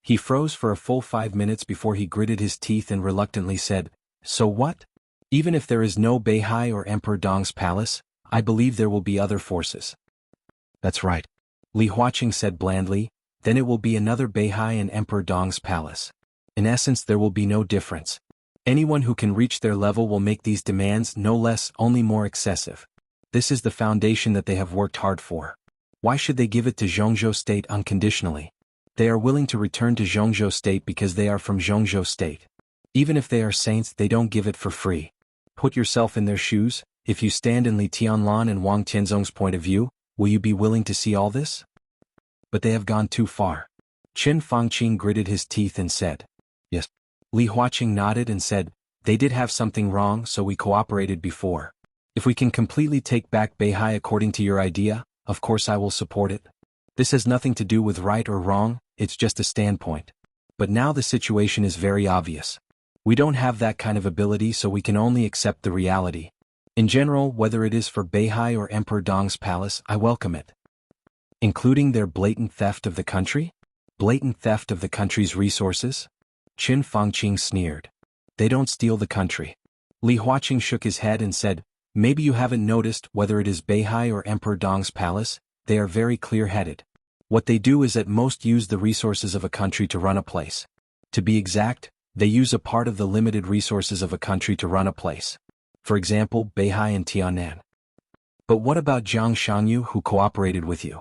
He froze for a full 5 minutes before he gritted his teeth and reluctantly said, So what? Even if there is no Beihai or Emperor Dong's palace, I believe there will be other forces. That's right. Li Huaqing said blandly, then it will be another Beihai and Emperor Dong's palace. In essence there will be no difference. Anyone who can reach their level will make these demands no less, only more excessive. This is the foundation that they have worked hard for. Why should they give it to Zhongzhou State unconditionally? They are willing to return to Zhongzhou State because they are from Zhongzhou State. Even if they are saints, they don't give it for free. Put yourself in their shoes. If you stand in Li Tianlan and Wang Tianzong's point of view, will you be willing to see all this? But they have gone too far. Qin Fangqing gritted his teeth and said, Yes. Li Huaqing nodded and said, They did have something wrong, so we cooperated before. If we can completely take back Beihai according to your idea, of course I will support it. This has nothing to do with right or wrong, it's just a standpoint. But now the situation is very obvious. We don't have that kind of ability, so we can only accept the reality. In general, whether it is for Beihai or Emperor Dong's palace, I welcome it. Including their blatant theft of the country? Blatant theft of the country's resources? Qin Fangqing sneered. They don't steal the country. Li Huaqing shook his head and said, Maybe you haven't noticed whether it is Beihai or Emperor Dong's palace, they are very clear-headed. What they do is at most use the resources of a country to run a place. To be exact, they use a part of the limited resources of a country to run a place. For example, Beihai and Tianan. But what about Jiang Shangyu who cooperated with you?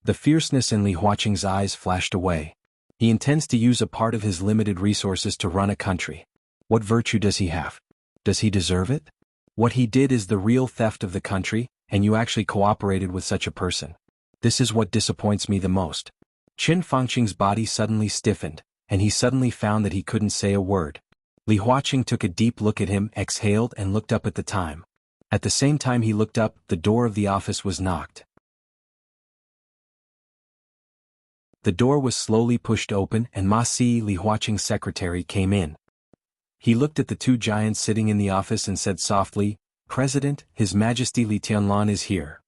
The fierceness in Li Huaqing's eyes flashed away. He intends to use a part of his limited resources to run a country. What virtue does he have? Does he deserve it? What he did is the real theft of the country, and you actually cooperated with such a person. This is what disappoints me the most. Qin Fangqing's body suddenly stiffened, and he suddenly found that he couldn't say a word. Li Huaqing took a deep look at him, exhaled and looked up at the time. At the same time he looked up, the door of the office was knocked. The door was slowly pushed open and Ma Si, Li Huaqing's secretary, came in. He looked at the two giants sitting in the office and said softly, "President, His Majesty Li Tianlan is here."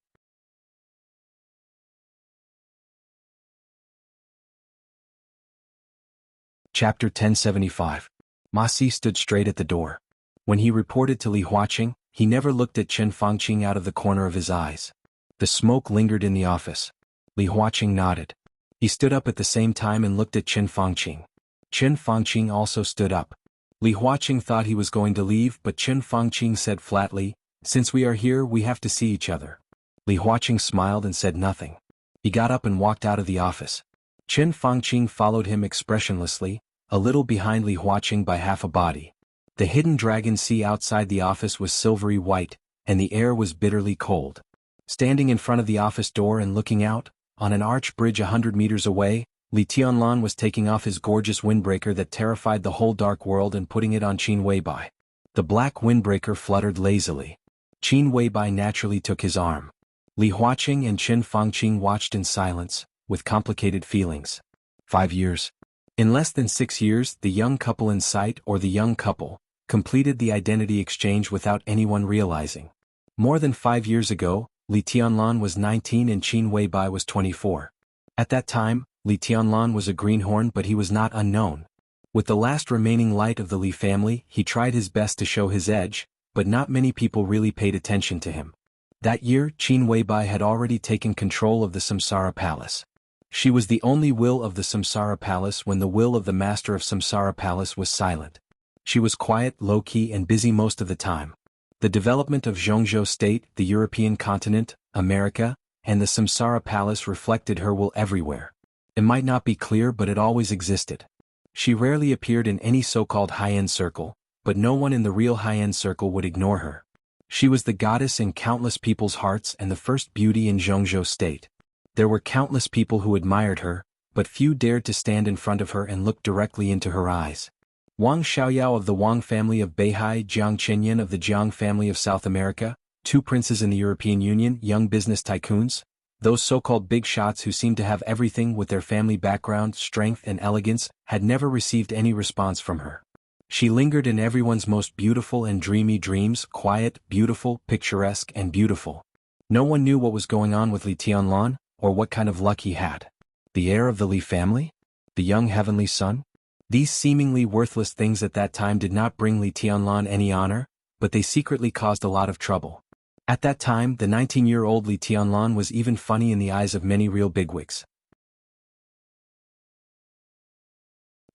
Chapter 1075. Ma Si stood straight at the door. When he reported to Li Huaqing, he never looked at Qin Fangqing out of the corner of his eyes. The smoke lingered in the office. Li Huaqing nodded. He stood up at the same time and looked at Qin Fangqing. Qin Fangqing also stood up. Li Huaqing thought he was going to leave, but Qin Fangqing said flatly, "Since we are here, we have to see each other." Li Huaqing smiled and said nothing. He got up and walked out of the office. Qin Fangqing followed him expressionlessly, a little behind Li Huaqing by half a body. The hidden dragon sea outside the office was silvery white, and the air was bitterly cold. Standing in front of the office door and looking out, on an arch bridge 100 meters away, Li Tianlan was taking off his gorgeous windbreaker that terrified the whole dark world and putting it on Qin Weibai. The black windbreaker fluttered lazily. Qin Weibai naturally took his arm. Li Huaqing and Qin Fangqing watched in silence, with complicated feelings. 5 years. In less than 6 years, the young couple in sight, or the young couple, completed the identity exchange without anyone realizing. More than 5 years ago, Li Tianlan was 19 and Qin Weibai was 24. At that time, Li Tianlan was a greenhorn, but he was not unknown. With the last remaining light of the Li family, he tried his best to show his edge, but not many people really paid attention to him. That year, Qin Weibai had already taken control of the Samsara Palace. She was the only will of the Samsara Palace when the will of the master of Samsara Palace was silent. She was quiet, low-key and busy most of the time. The development of Zhongzhou State, the European continent, America, and the Samsara Palace reflected her will everywhere. It might not be clear, but it always existed. She rarely appeared in any so-called high-end circle, but no one in the real high-end circle would ignore her. She was the goddess in countless people's hearts and the first beauty in Zhongzhou State. There were countless people who admired her, but few dared to stand in front of her and look directly into her eyes. Wang Xiaoyao of the Wang family of Beihai, Jiang Qinyan of the Jiang family of South America, two princes in the European Union, young business tycoons, those so-called big shots who seemed to have everything with their family background, strength and elegance, had never received any response from her. She lingered in everyone's most beautiful and dreamy dreams, quiet, beautiful, picturesque and beautiful. No one knew what was going on with Li Tianlan, or what kind of luck he had. The heir of the Li family? The young heavenly son? These seemingly worthless things at that time did not bring Li Tianlan any honor, but they secretly caused a lot of trouble. At that time, the 19-year-old Li Tianlan was even funny in the eyes of many real bigwigs.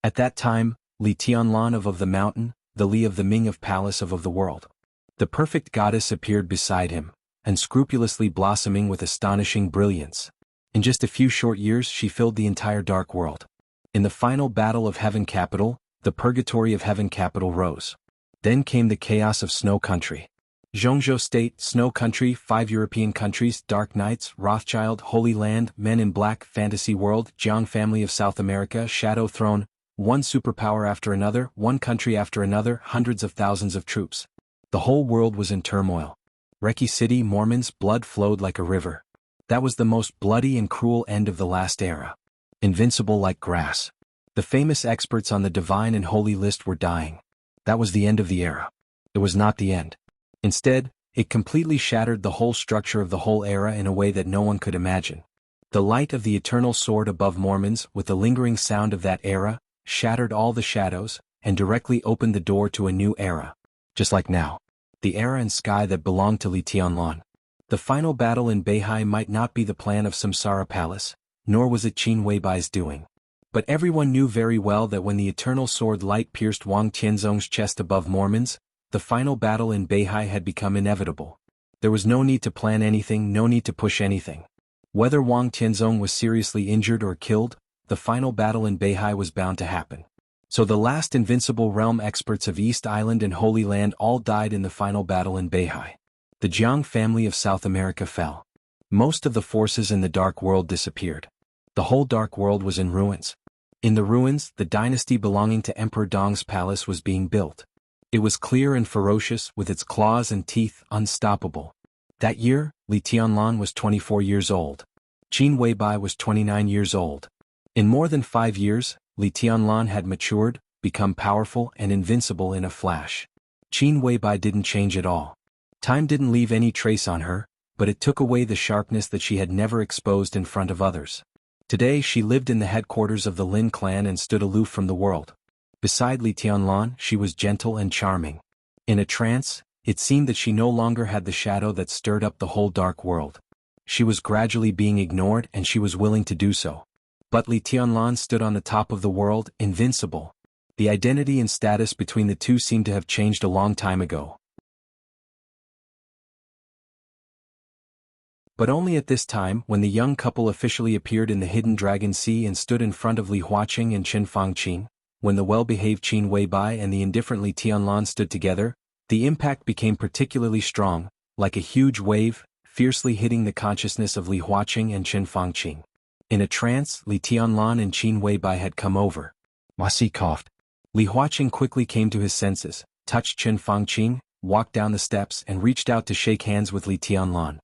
At that time, Li Tianlan of the mountain, the Li of the Ming of palace of the world. The perfect goddess appeared beside him, unscrupulously blossoming with astonishing brilliance. In just a few short years she filled the entire dark world. In the final battle of Heaven Capital, the purgatory of Heaven Capital rose. Then came the chaos of Snow Country. Zhongzhou State, Snow Country, 5 European countries, Dark Knights, Rothschild, Holy Land, Men in Black, Fantasy World, Jiang family of South America, Shadow Throne, one superpower after another, one country after another, hundreds of thousands of troops. The whole world was in turmoil. Reki City, Mormons, blood flowed like a river. That was the most bloody and cruel end of the last era. Invincible like grass. The famous experts on the divine and holy list were dying. That was the end of the era. It was not the end. Instead, it completely shattered the whole structure of the whole era in a way that no one could imagine. The light of the eternal sword above Mormons, with the lingering sound of that era, shattered all the shadows, and directly opened the door to a new era. Just like now. The era and sky that belonged to Li Tianlan. The final battle in Beihai might not be the plan of Samsara Palace, nor was it Qin Weibai's doing. But everyone knew very well that when the eternal sword light pierced Wang Tianzong's chest above Mormon's, the final battle in Beihai had become inevitable. There was no need to plan anything, no need to push anything. Whether Wang Tianzong was seriously injured or killed, the final battle in Beihai was bound to happen. So the last invincible realm experts of East Island and Holy Land all died in the final battle in Beihai. The Jiang family of South America fell. Most of the forces in the Dark World disappeared. The whole Dark World was in ruins. In the ruins, the dynasty belonging to Emperor Dong's palace was being built. It was clear and ferocious, with its claws and teeth, unstoppable. That year, Li Tianlan was 24 years old. Qin Weibai was 29 years old. In more than 5 years, Li Tianlan had matured, become powerful and invincible in a flash. Qin Weibai didn't change at all. Time didn't leave any trace on her, but it took away the sharpness that she had never exposed in front of others. Today she lived in the headquarters of the Lin clan and stood aloof from the world. Beside Li Tianlan, she was gentle and charming. In a trance, it seemed that she no longer had the shadow that stirred up the whole Dark World. She was gradually being ignored and she was willing to do so. But Li Tianlan stood on the top of the world, invincible. The identity and status between the two seemed to have changed a long time ago. But only at this time, when the young couple officially appeared in the hidden Dragon Sea and stood in front of Li Huaqing and Chen Fangqing, when the well-behaved Qin Weibai and the indifferent Li Tianlan stood together, the impact became particularly strong, like a huge wave, fiercely hitting the consciousness of Li Huaqing and Chen Fangqing. In a trance, Li Tianlan and Qin Weibai had come over. Wasi coughed. Li Huaqing quickly came to his senses, touched Chen Fangqing, walked down the steps and reached out to shake hands with Li Tianlan.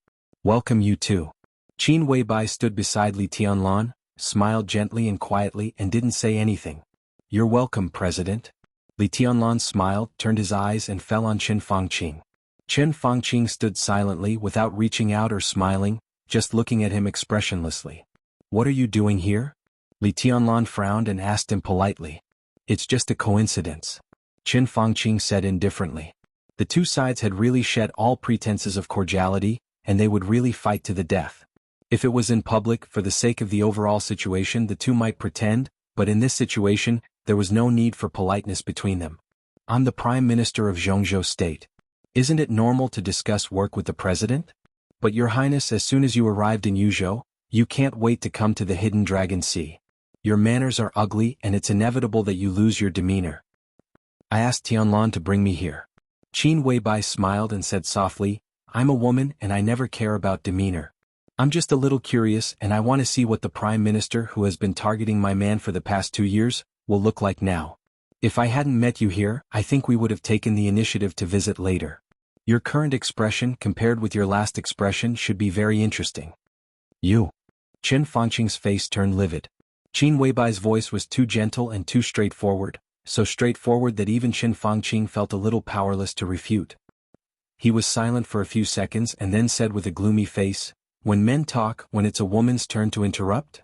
Welcome you too. Qin Weibai stood beside Li Tianlan, smiled gently and quietly and didn't say anything. You're welcome, President. Li Tianlan smiled, turned his eyes and fell on Chen Fangqing. Chen Fangqing stood silently without reaching out or smiling, just looking at him expressionlessly. What are you doing here? Li Tianlan frowned and asked him politely. It's just a coincidence. Chen Fangqing said indifferently. The two sides had really shed all pretenses of cordiality, and they would really fight to the death. If it was in public, for the sake of the overall situation, the two might pretend, but in this situation, there was no need for politeness between them. I'm the Prime Minister of Zhongzhou State. Isn't it normal to discuss work with the President? But Your Highness, as soon as you arrived in Yuzhou, you can't wait to come to the Hidden Dragon Sea. Your manners are ugly and it's inevitable that you lose your demeanor. I asked Tianlan to bring me here. Qin Weibai smiled and said softly, I'm a woman and I never care about demeanor. I'm just a little curious and I want to see what the Prime Minister who has been targeting my man for the past 2 years will look like now. If I hadn't met you here, I think we would have taken the initiative to visit later. Your current expression compared with your last expression should be very interesting. You. Chen Fangqing's face turned livid. Qin Weibai's voice was too gentle and too straightforward, so straightforward that even Chen Fangqing felt a little powerless to refute. He was silent for a few seconds and then said with a gloomy face, when men talk, when it's a woman's turn to interrupt?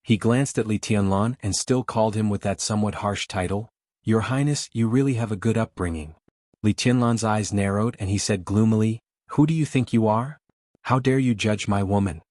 He glanced at Li Tianlan and still called him with that somewhat harsh title. Your Highness, you really have a good upbringing. Li Tianlan's eyes narrowed and he said gloomily, who do you think you are? How dare you judge my woman?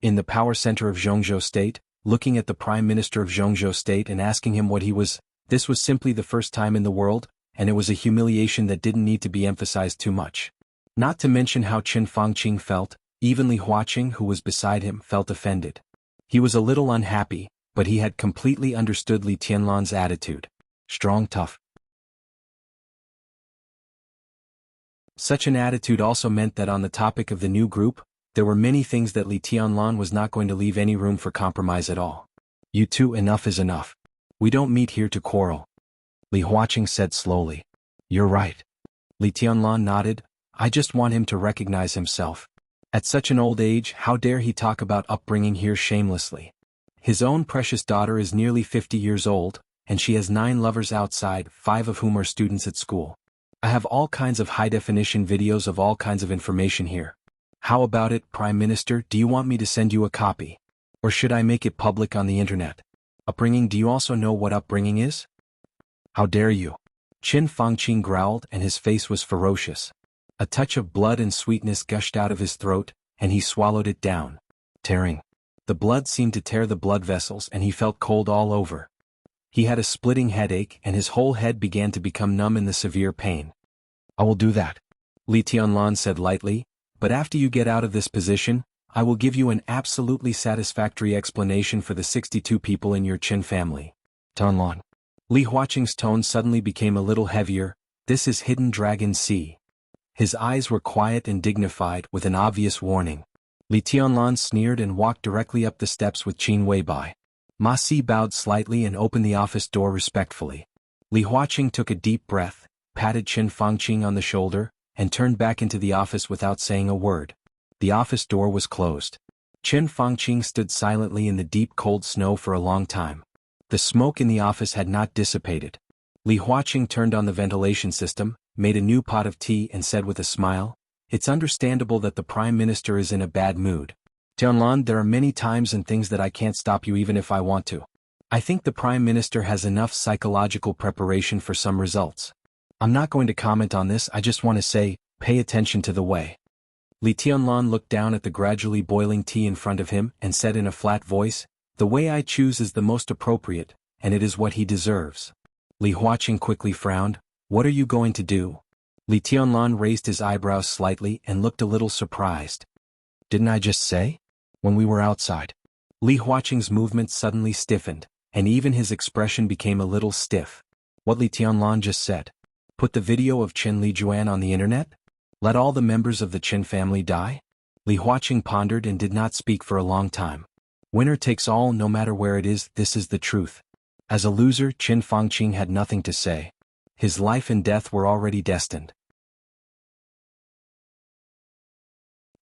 In the power center of Zhongzhou State, looking at the Prime Minister of Zhongzhou State and asking him what he was, this was simply the first time in the world, and it was a humiliation that didn't need to be emphasized too much. Not to mention how Chen Fangqing felt, even Li Huaqing who was beside him felt offended. He was a little unhappy, but he had completely understood Li Tianlan's attitude. Strong, tough. Such an attitude also meant that on the topic of the new group, there were many things that Li Tianlan was not going to leave any room for compromise at all. You two, enough is enough. We don't meet here to quarrel. Li Huaqing said slowly. You're right. Li Tianlan nodded. I just want him to recognize himself. At such an old age, how dare he talk about upbringing here shamelessly? His own precious daughter is nearly 50 years old, and she has 9 lovers outside, 5 of whom are students at school. I have all kinds of high-definition videos of all kinds of information here. How about it, Prime Minister, do you want me to send you a copy? Or should I make it public on the internet? Upbringing, do you also know what upbringing is? How dare you? Chen Fangqing growled and his face was ferocious. A touch of blood and sweetness gushed out of his throat, and he swallowed it down. Tearing. The blood seemed to tear the blood vessels and he felt cold all over. He had a splitting headache and his whole head began to become numb in the severe pain. "I will do that," Li Tianlan said lightly, "but after you get out of this position, I will give you an absolutely satisfactory explanation for the 62 people in your Qin family." Tianlan. Li Huaqing's tone suddenly became a little heavier. "This is Hidden Dragon Sea." His eyes were quiet and dignified with an obvious warning. Li Tianlan sneered and walked directly up the steps with Qin Weibai. Ma Si bowed slightly and opened the office door respectfully. Li Huaqing took a deep breath, patted Qin Fangqing on the shoulder, and turned back into the office without saying a word. The office door was closed. Qin Fangqing stood silently in the deep cold snow for a long time. The smoke in the office had not dissipated. Li Huaqing turned on the ventilation system, made a new pot of tea and said with a smile, "It's understandable that the Prime Minister is in a bad mood. Tianlan, there are many times and things that I can't stop you even if I want to. I think the Prime Minister has enough psychological preparation for some results. I'm not going to comment on this, I just want to say, pay attention to the way." Li Tianlan looked down at the gradually boiling tea in front of him and said in a flat voice, "The way I choose is the most appropriate, and it is what he deserves." Li Huaqing quickly frowned. "What are you going to do?" Li Tianlan raised his eyebrows slightly and looked a little surprised. "Didn't I just say? When we were outside." Li Huaqing's movements suddenly stiffened, and even his expression became a little stiff. What Li Tianlan just said? Put the video of Qin Lijuan on the internet? Let all the members of the Qin family die? Li Huaqing pondered and did not speak for a long time. Winner takes all no matter where it is, this is the truth. As a loser, Qin Fangqing had nothing to say. His life and death were already destined.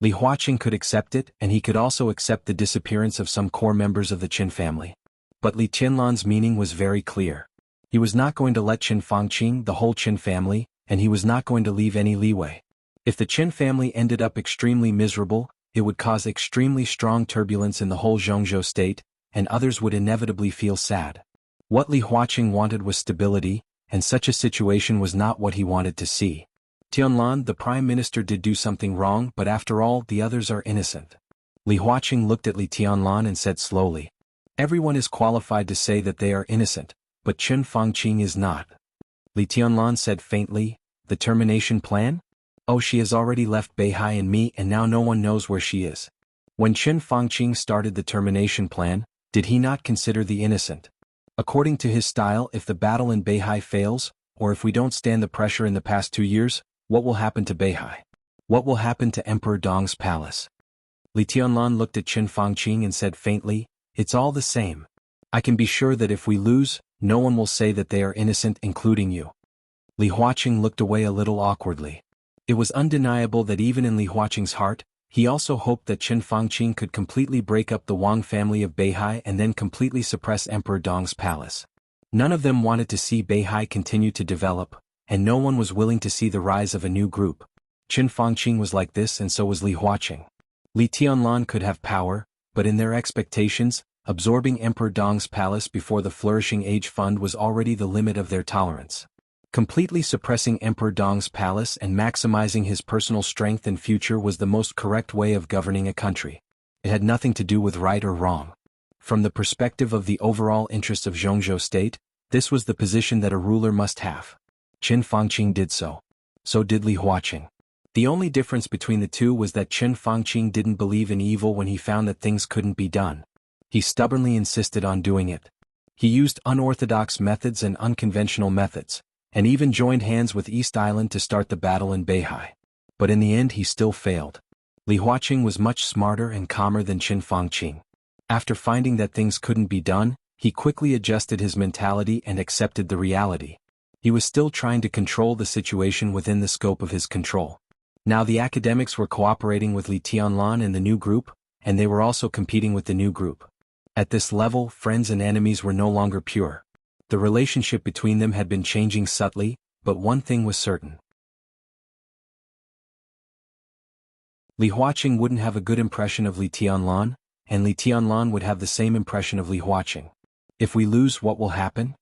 Li Huaqing could accept it, and he could also accept the disappearance of some core members of the Qin family. But Li Tianlan's meaning was very clear. He was not going to let Qin Fangqing, the whole Qin family, and he was not going to leave any leeway. If the Qin family ended up extremely miserable, it would cause extremely strong turbulence in the whole Zhongzhou state, and others would inevitably feel sad. What Li Huaqing wanted was stability, and such a situation was not what he wanted to see. Tianlan, the Prime Minister did do something wrong, but after all, the others are innocent. Li Huaqing looked at Li Tianlan and said slowly, "Everyone is qualified to say that they are innocent, but Qin Fangqing is not." Li Tianlan said faintly, "The termination plan? Oh, she has already left Beihai and me and now no one knows where she is." When Qin Fangqing started the termination plan, did he not consider the innocent? According to his style, if the battle in Beihai fails, or if we don't stand the pressure in the past 2 years, what will happen to Beihai? What will happen to Emperor Dong's palace? Li Tianlan looked at Qin Fangqing and said faintly, "It's all the same. I can be sure that if we lose, no one will say that they are innocent, including you." Li Huaqing looked away a little awkwardly. It was undeniable that even in Li Huaqing's heart, he also hoped that Qin Fangqing could completely break up the Wang family of Beihai and then completely suppress Emperor Dong's palace. None of them wanted to see Beihai continue to develop, and no one was willing to see the rise of a new group. Qin Fangqing was like this and so was Li Huaqing. Li Tianlan could have power, but in their expectations, absorbing Emperor Dong's palace before the Flourishing Age Fund was already the limit of their tolerance. Completely suppressing Emperor Dong's palace and maximizing his personal strength and future was the most correct way of governing a country. It had nothing to do with right or wrong. From the perspective of the overall interest of Zhongzhou state, this was the position that a ruler must have. Qin Fangqing did so. So did Li Huaqing. The only difference between the two was that Qin Fangqing didn't believe in evil when he found that things couldn't be done. He stubbornly insisted on doing it. He used unorthodox methods and unconventional methods, and even joined hands with East Island to start the battle in Beihai. But in the end he still failed. Li Huaqing was much smarter and calmer than Qin Fangqing. After finding that things couldn't be done, he quickly adjusted his mentality and accepted the reality. He was still trying to control the situation within the scope of his control. Now the academics were cooperating with Li Tianlan and the new group, and they were also competing with the new group. At this level, friends and enemies were no longer pure. The relationship between them had been changing subtly, but one thing was certain. Li Huaqing wouldn't have a good impression of Li Tianlan, and Li Tianlan would have the same impression of Li Huaqing. If we lose, what will happen?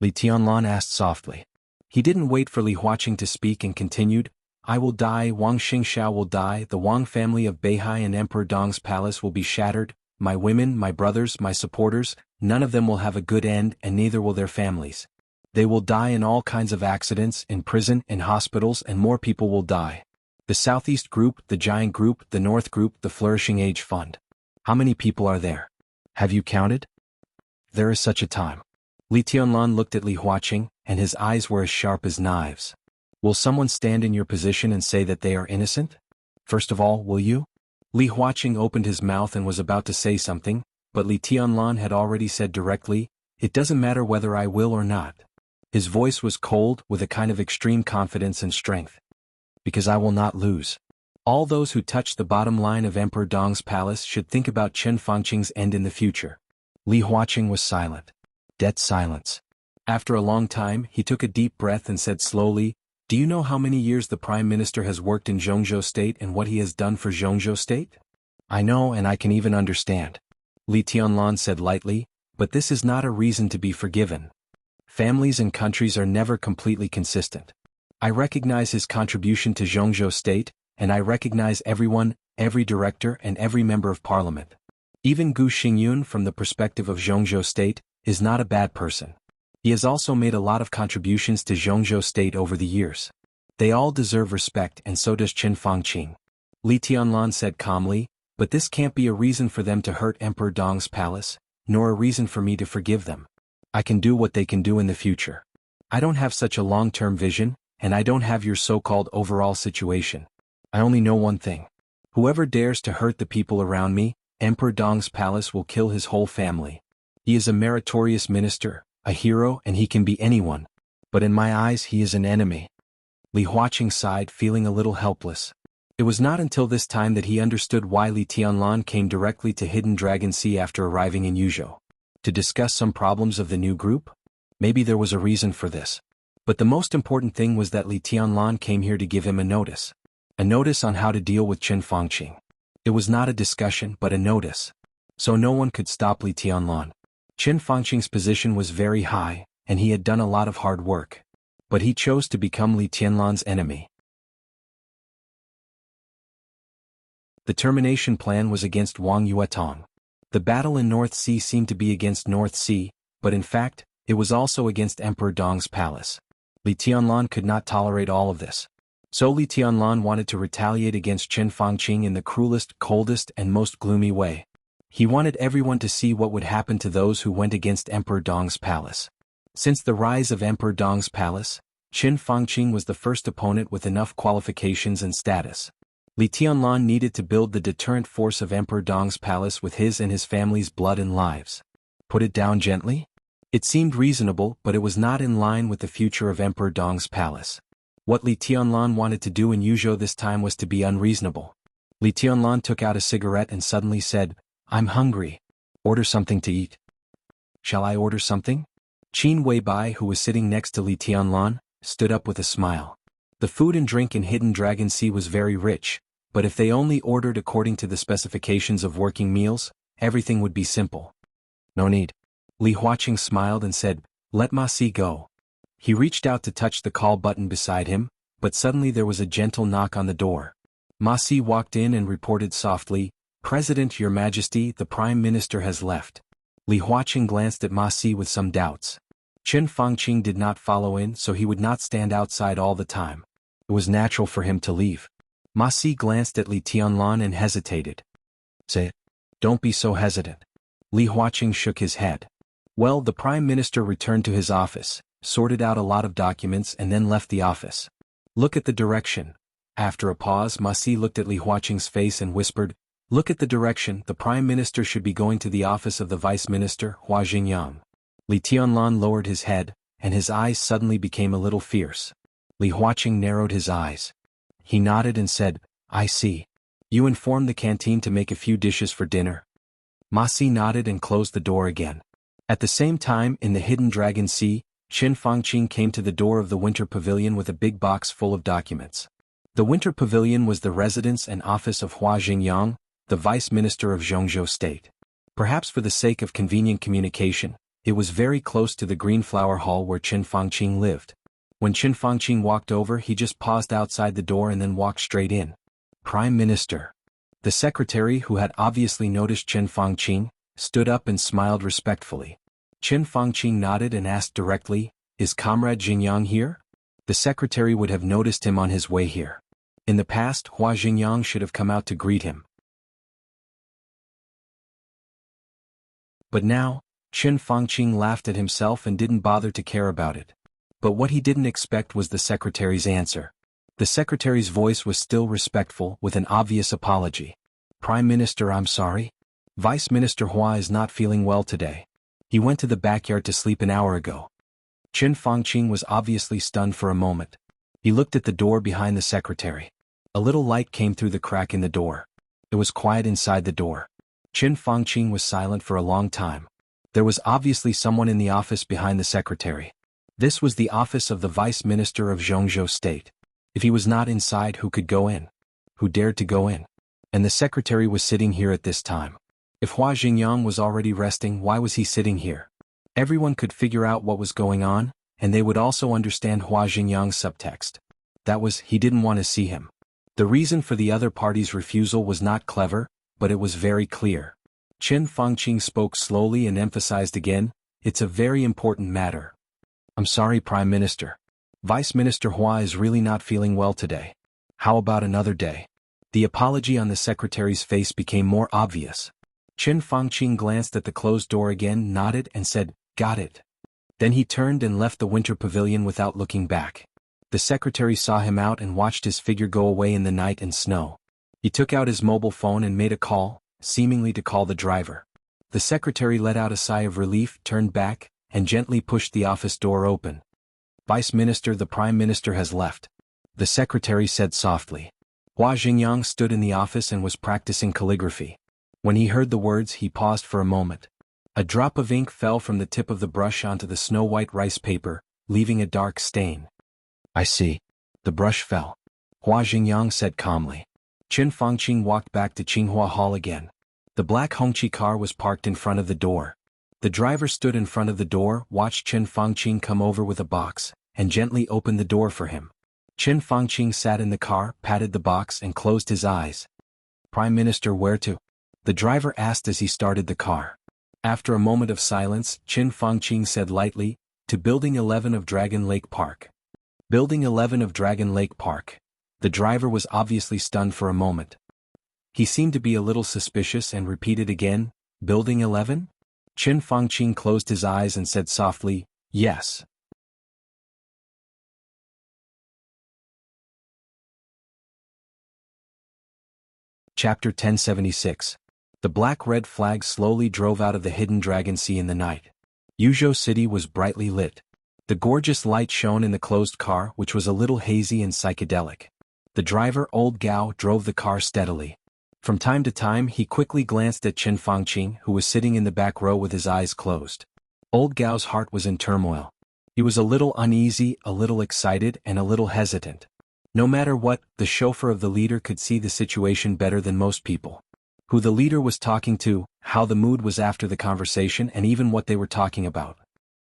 Li Tianlan asked softly. He didn't wait for Li Huaqing to speak and continued, "I will die, Wang Xingxiao will die, the Wang family of Beihai and Emperor Dong's palace will be shattered, my women, my brothers, my supporters, none of them will have a good end and neither will their families. They will die in all kinds of accidents, in prison, in hospitals, and more people will die. The Southeast Group, the Giant Group, the North Group, the Flourishing Age Fund. How many people are there? Have you counted? There is such a time. Li Tianlan looked at Li Huaqing, and his eyes were as sharp as knives. Will someone stand in your position and say that they are innocent? First of all, will you? Li Huaqing opened his mouth and was about to say something, but Li Tianlan had already said directly, "It doesn't matter whether I will or not." His voice was cold, with a kind of extreme confidence and strength. Because I will not lose. All those who touch the bottom line of Emperor Dong's palace should think about Chen Fangqing's end in the future. Li Huaqing was silent. Dead silence. After a long time, he took a deep breath and said slowly, "Do you know how many years the Prime Minister has worked in Zhongzhou State and what he has done for Zhongzhou State?" "I know and I can even understand," Li Tianlan said lightly, "but this is not a reason to be forgiven. Families and countries are never completely consistent. I recognize his contribution to Zhongzhou State, and I recognize everyone, every director and every member of parliament. Even Gu Xingyun from the perspective of Zhongzhou State, is not a bad person. He has also made a lot of contributions to Zhongzhou State over the years. They all deserve respect and so does Chen Fangqing." Li Tianlan said calmly, "But this can't be a reason for them to hurt Emperor Dong's palace, nor a reason for me to forgive them. I can do what they can do in the future. I don't have such a long-term vision, and I don't have your so-called overall situation. I only know one thing. Whoever dares to hurt the people around me, Emperor Dong's palace will kill his whole family. He is a meritorious minister, a hero, and he can be anyone. But in my eyes he is an enemy." Li Huaqing sighed, feeling a little helpless. It was not until this time that he understood why Li Tianlan came directly to Hidden Dragon Sea after arriving in Yuzhou. To discuss some problems of the new group? Maybe there was a reason for this. But the most important thing was that Li Tianlan came here to give him a notice. A notice on how to deal with Chen Fangqing. It was not a discussion but a notice. So no one could stop Li Tianlan. Chen Fangqing's position was very high, and he had done a lot of hard work. But he chose to become Li Tianlan's enemy. The termination plan was against Wang Yuetong. The battle in North Sea seemed to be against North Sea, but in fact, it was also against Emperor Dong's palace. Li Tianlan could not tolerate all of this. So Li Tianlan wanted to retaliate against Chen Fangqing in the cruelest, coldest, and most gloomy way. He wanted everyone to see what would happen to those who went against Emperor Dong's palace. Since the rise of Emperor Dong's palace, Chen Fangqing was the first opponent with enough qualifications and status. Li Tianlan needed to build the deterrent force of Emperor Dong's palace with his and his family's blood and lives. Put it down gently? It seemed reasonable, but it was not in line with the future of Emperor Dong's palace. What Li Tianlan wanted to do in Yuzhou this time was to be unreasonable. Li Tianlan took out a cigarette and suddenly said, "I'm hungry. Order something to eat." "Shall I order something?" Qin Weibai, who was sitting next to Li Tianlan, stood up with a smile. The food and drink in Hidden Dragon Sea was very rich, but if they only ordered according to the specifications of working meals, everything would be simple. "No need." Li Huaqing smiled and said, "Let Ma Si go." He reached out to touch the call button beside him, but suddenly there was a gentle knock on the door. Ma Si walked in and reported softly, "President, Your Majesty, the Prime Minister has left." Li Huaqing glanced at Ma Si with some doubts. Chen Fangqing did not follow in, so he would not stand outside all the time. It was natural for him to leave. Ma Si glanced at Li Tianlan and hesitated. "Say it. Don't be so hesitant." Li Huaqing shook his head. Well, the Prime Minister returned to his office, sorted out a lot of documents and then left the office. "Look at the direction." After a pause, Ma Si looked at Li Huaqing's face and whispered, "Look at the direction. The Prime Minister should be going to the office of the Vice Minister, Hua Xingyang." Li Tianlan lowered his head, and his eyes suddenly became a little fierce. Li Huaqing narrowed his eyes. He nodded and said, "I see. You informed the canteen to make a few dishes for dinner." Ma Si nodded and closed the door again. At the same time, in the Hidden Dragon Sea, Chen Fangqing came to the door of the Winter Pavilion with a big box full of documents. The Winter Pavilion was the residence and office of Hua Xingyang, the Vice Minister of Zhongzhou State. Perhaps for the sake of convenient communication, it was very close to the Green Flower Hall where Chen Fangqing lived. When Chen Fangqing walked over, he just paused outside the door and then walked straight in. "Prime Minister." The secretary, who had obviously noticed Chen Fangqing, stood up and smiled respectfully. Chen Fangqing nodded and asked directly, "Is Comrade Xingyang here?" The secretary would have noticed him on his way here. In the past, Hua Xingyang should have come out to greet him. But now, Chen Fangqing laughed at himself and didn't bother to care about it. But what he didn't expect was the secretary's answer. The secretary's voice was still respectful, with an obvious apology. "Prime Minister, I'm sorry. Vice Minister Hua is not feeling well today. He went to the backyard to sleep an hour ago." Chen Fangqing was obviously stunned for a moment. He looked at the door behind the secretary. A little light came through the crack in the door. It was quiet inside the door. Chen Fangqing was silent for a long time. There was obviously someone in the office behind the secretary. This was the office of the Vice Minister of Zhongzhou State. If he was not inside, who could go in? Who dared to go in? And the secretary was sitting here at this time. If Hua Xingyang was already resting, why was he sitting here? Everyone could figure out what was going on, and they would also understand Hua Xingyang's subtext. That was, he didn't want to see him. The reason for the other party's refusal was not clever, but it was very clear. Chen Fangqing spoke slowly and emphasized again, "It's a very important matter. I'm sorry, Prime Minister. Vice Minister Hua is really not feeling well today. How about another day?" The apology on the secretary's face became more obvious. Chen Fangqing glanced at the closed door again, nodded and said, "Got it." Then he turned and left the winter pavilion without looking back. The secretary saw him out and watched his figure go away in the night and snow. He took out his mobile phone and made a call, seemingly to call the driver. The secretary let out a sigh of relief, turned back, and gently pushed the office door open. "Vice Minister, the Prime Minister has left," the secretary said softly. Hua Xingyang stood in the office and was practicing calligraphy. When he heard the words, he paused for a moment. A drop of ink fell from the tip of the brush onto the snow-white rice paper, leaving a dark stain. "I see." The brush fell. Hua Xingyang said calmly. Chen Fangqing walked back to Tsinghua Hall again. The black Hongqi car was parked in front of the door. The driver stood in front of the door, watched Chen Fangqing come over with a box, and gently opened the door for him. Chen Fangqing sat in the car, patted the box and closed his eyes. "Prime Minister, where to?" the driver asked as he started the car. After a moment of silence, Chen Fangqing said lightly, "To Building 11 of Dragon Lake Park." Building 11 of Dragon Lake Park. The driver was obviously stunned for a moment. He seemed to be a little suspicious and repeated again, "Building 11? Chen Fangqing closed his eyes and said softly, "Yes." Chapter 1076. The black-red flag slowly drove out of the hidden Dragon Sea in the night. Yuzhou City was brightly lit. The gorgeous light shone in the closed car, which was a little hazy and psychedelic. The driver, Old Gao, drove the car steadily. From time to time, he quickly glanced at Chen Fangqing, who was sitting in the back row with his eyes closed. Old Gao's heart was in turmoil. He was a little uneasy, a little excited, and a little hesitant. No matter what, the chauffeur of the leader could see the situation better than most people. Who the leader was talking to, how the mood was after the conversation, and even what they were talking about.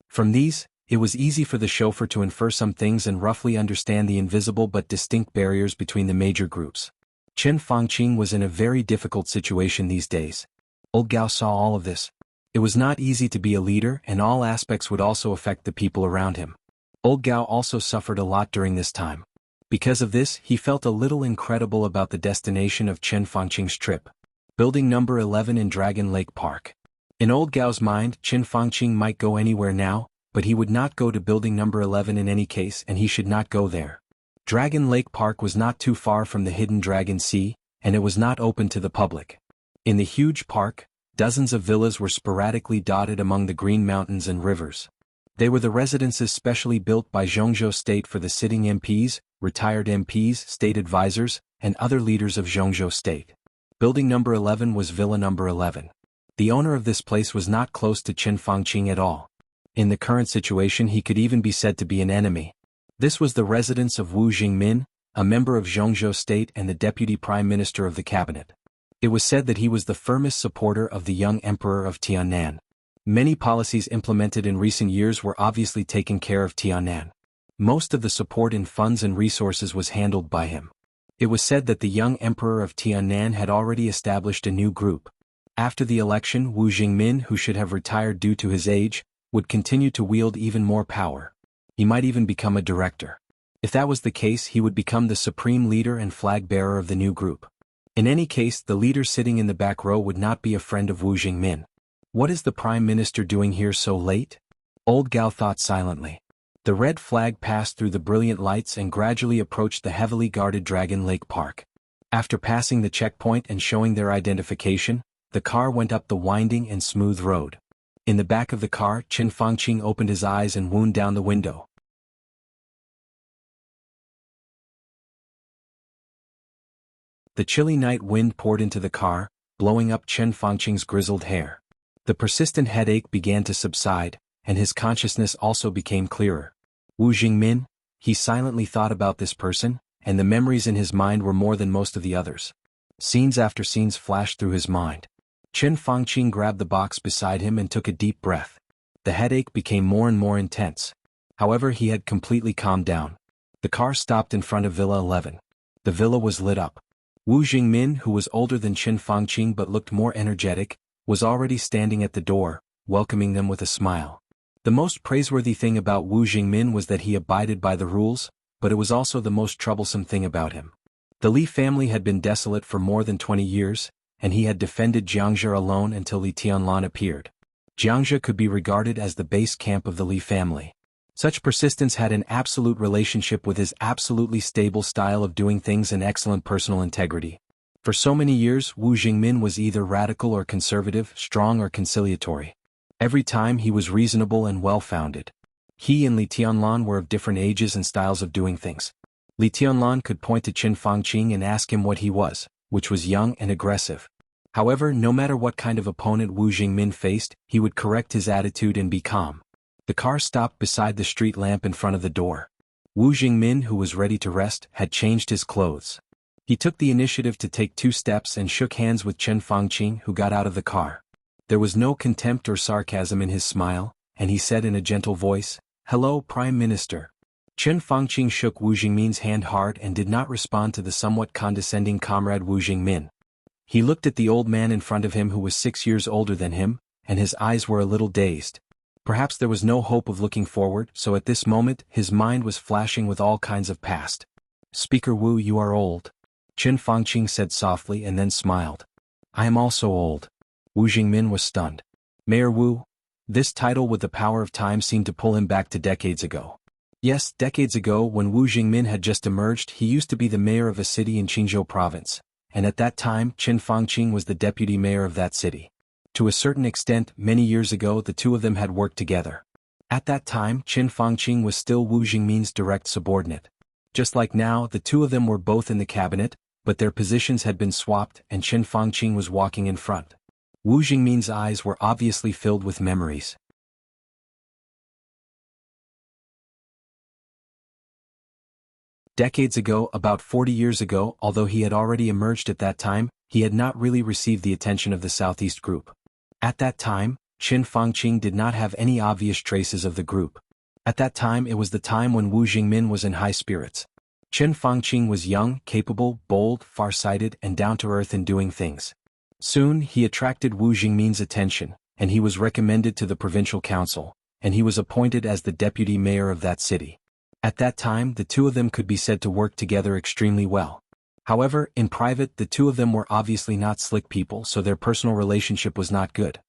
From these, it was easy for the chauffeur to infer some things and roughly understand the invisible but distinct barriers between the major groups. Chen Fangqing was in a very difficult situation these days. Old Gao saw all of this. It was not easy to be a leader, and all aspects would also affect the people around him. Old Gao also suffered a lot during this time. Because of this, he felt a little incredible about the destination of Chen Fangqing's trip. Building number 11 in Dragon Lake Park. In Old Gao's mind, Chen Fangqing might go anywhere now, but he would not go to building number 11 in any case, and he should not go there. Dragon Lake Park was not too far from the hidden Dragon Sea, and it was not open to the public. In the huge park, dozens of villas were sporadically dotted among the green mountains and rivers. They were the residences specially built by Zhongzhou State for the sitting MPs, retired MPs, state advisors, and other leaders of Zhongzhou State. Building number 11 was Villa number 11. The owner of this place was not close to Chen Fangqing at all. In the current situation, he could even be said to be an enemy. This was the residence of Wu Jingmin, a member of Zhongzhou State and the deputy prime minister of the cabinet. It was said that he was the firmest supporter of the young emperor of Tiannan. Many policies implemented in recent years were obviously taking care of Tiannan. Most of the support in funds and resources was handled by him. It was said that the young emperor of Tiannan had already established a new group. After the election, Wu Jingmin, who should have retired due to his age, would continue to wield even more power. He might even become a director. If that was the case, he would become the supreme leader and flag bearer of the new group. In any case, the leader sitting in the back row would not be a friend of Wu Jingmin. What is the prime minister doing here so late? Old Gao thought silently. The red flag passed through the brilliant lights and gradually approached the heavily guarded Dragon Lake Park. After passing the checkpoint and showing their identification, the car went up the winding and smooth road. In the back of the car, Qin Fangqing opened his eyes and wound down the window. The chilly night wind poured into the car, blowing up Qin Fangqing's grizzled hair. The persistent headache began to subside, and his consciousness also became clearer. Wu Jingmin, he silently thought about this person, and the memories in his mind were more than most of the others. Scenes after scenes flashed through his mind. Qin Fangqing grabbed the box beside him and took a deep breath. The headache became more and more intense. However, he had completely calmed down. The car stopped in front of Villa 11. The villa was lit up. Wu Jingmin, who was older than Qin Fangqing but looked more energetic, was already standing at the door, welcoming them with a smile. The most praiseworthy thing about Wu Jingmin was that he abided by the rules, but it was also the most troublesome thing about him. The Li family had been desolate for more than 20 years, and he had defended Jiangzhe alone until Li Tianlan appeared. Jiangzhe could be regarded as the base camp of the Li family. Such persistence had an absolute relationship with his absolutely stable style of doing things and excellent personal integrity. For so many years, Wu Jingmin was either radical or conservative, strong or conciliatory. Every time he was reasonable and well-founded. He and Li Tianlan were of different ages and styles of doing things. Li Tianlan could point to Qin Fangqing and ask him what he was, which was young and aggressive. However, no matter what kind of opponent Wu Jingmin faced, he would correct his attitude and be calm. The car stopped beside the street lamp in front of the door. Wu Jingmin, who was ready to rest, had changed his clothes. He took the initiative to take 2 steps and shook hands with Qin Fangqing, who got out of the car. There was no contempt or sarcasm in his smile, and he said in a gentle voice, "Hello, Prime Minister." Qin Fangqing shook Wu Jingmin's hand hard and did not respond to the somewhat condescending comrade Wu Jingmin. He looked at the old man in front of him who was 6 years older than him, and his eyes were a little dazed. Perhaps there was no hope of looking forward, so at this moment his mind was flashing with all kinds of past. "Speaker Wu, you are old," Qin Fangqing said softly and then smiled. "I am also old." Wu Jingmin was stunned. Mayor Wu? This title with the power of time seemed to pull him back to decades ago. Yes, decades ago when Wu Jingmin had just emerged, he used to be the mayor of a city in Qinzhou province, and at that time Qin Fangqing was the deputy mayor of that city. To a certain extent, many years ago the two of them had worked together. At that time, Qin Fangqing was still Wu Jingmin's direct subordinate. Just like now, the two of them were both in the cabinet, but their positions had been swapped and Qin Fangqing was walking in front. Wu Jingmin's eyes were obviously filled with memories. Decades ago, about 40 years ago, although he had already emerged at that time, he had not really received the attention of the Southeast Group. At that time, Qin Fangqing did not have any obvious traces of the group. At that time it was the time when Wu Jingmin was in high spirits. Qin Fangqing was young, capable, bold, far-sighted, and down-to-earth in doing things. Soon he attracted Wu Jingmin's attention, and he was recommended to the provincial council, and he was appointed as the deputy mayor of that city. At that time the two of them could be said to work together extremely well. However, in private the two of them were obviously not slick people, so their personal relationship was not good.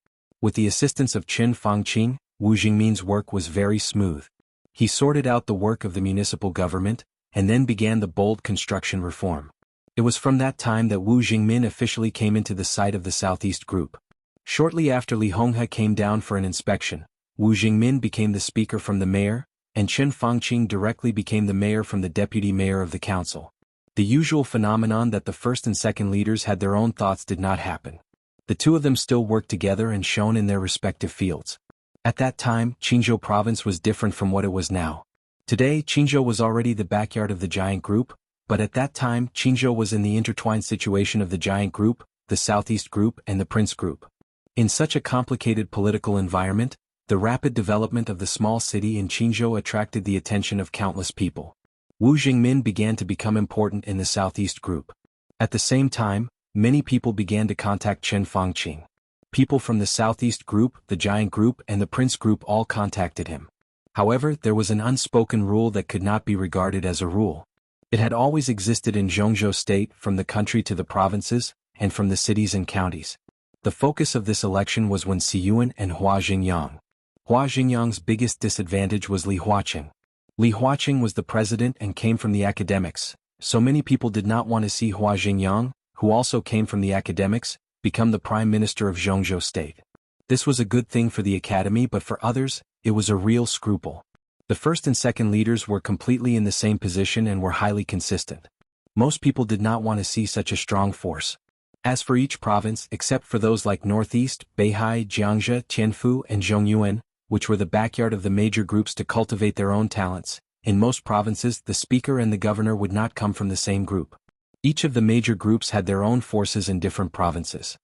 With the assistance of Qin Fangqing, Wu Jingmin's work was very smooth. He sorted out the work of the municipal government, and then began the bold construction reform. It was from that time that Wu Jingmin officially came into the sight of the Southeast Group. Shortly after Li Honghe came down for an inspection, Wu Jingmin became the speaker from the mayor, and Qin Fangqing directly became the mayor from the deputy mayor of the council. The usual phenomenon that the first and second leaders had their own thoughts did not happen. The two of them still worked together and shone in their respective fields. At that time, Qinzhou province was different from what it was now. Today, Qinzhou was already the backyard of the giant group, but at that time Qinzhou was in the intertwined situation of the giant group, the Southeast Group and the Prince Group. In such a complicated political environment, the rapid development of the small city in Qinzhou attracted the attention of countless people. Wu Jingmin began to become important in the Southeast Group. At the same time, many people began to contact Chen Fangqing. People from the Southeast Group, the Giant Group and the Prince Group all contacted him. However, there was an unspoken rule that could not be regarded as a rule. It had always existed in Zhongzhou State, from the country to the provinces, and from the cities and counties. The focus of this election was when Xiyuan and Hua Jingyang. Hua Jingyang's biggest disadvantage was Li Huaqing. Li Huaqing was the president and came from the academics, so many people did not want to see Hua Jingyang, who also came from the academics, become the prime minister of Zhongzhou State. This was a good thing for the academy, but for others, it was a real scruple. The first and second leaders were completely in the same position and were highly consistent. Most people did not want to see such a strong force. As for each province, except for those like Northeast, Beihai, Jiangxia, Tianfu and Zhongyuan, which were the backyard of the major groups to cultivate their own talents, in most provinces the speaker and the governor would not come from the same group. Each of the major groups had their own forces in different provinces.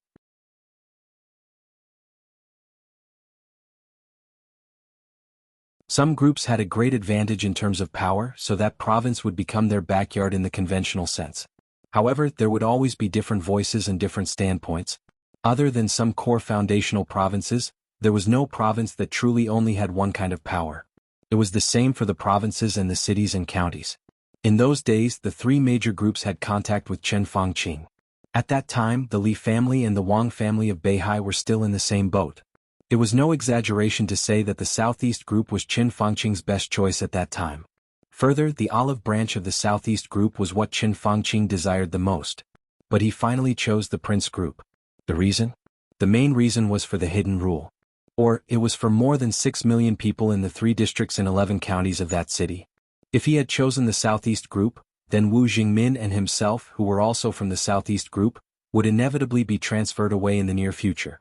Some groups had a great advantage in terms of power, so that province would become their backyard in the conventional sense. However, there would always be different voices and different standpoints. Other than some core foundational provinces, there was no province that truly only had one kind of power. It was the same for the provinces and the cities and counties. In those days, the three major groups had contact with Chen Fangqing. At that time, the Li family and the Wang family of Beihai were still in the same boat. It was no exaggeration to say that the Southeast Group was Chen Fangqing's best choice at that time. Further, the olive branch of the Southeast Group was what Chen Fangqing desired the most. But he finally chose the Prince Group. The reason? The main reason was for the hidden rule. Or, it was for more than 6 million people in the 3 districts and 11 counties of that city. If he had chosen the Southeast Group, then Wu Jingmin and himself, who were also from the Southeast Group, would inevitably be transferred away in the near future.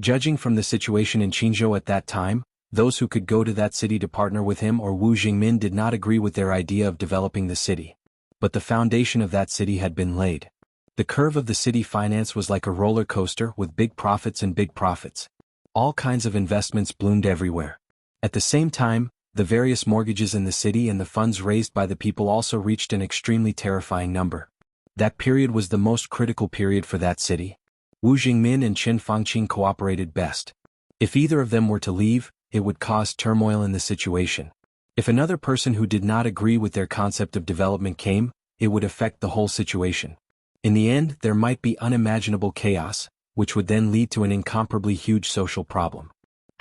Judging from the situation in Qingzhou at that time, those who could go to that city to partner with him or Wu Jingmin did not agree with their idea of developing the city. But the foundation of that city had been laid. The curve of the city finance was like a roller coaster with big profits and big profits. All kinds of investments bloomed everywhere. At the same time, the various mortgages in the city and the funds raised by the people also reached an extremely terrifying number. That period was the most critical period for that city. Wu Jingmin and Chen Fangqing cooperated best. If either of them were to leave, it would cause turmoil in the situation. If another person who did not agree with their concept of development came, it would affect the whole situation. In the end, there might be unimaginable chaos, which would then lead to an incomparably huge social problem.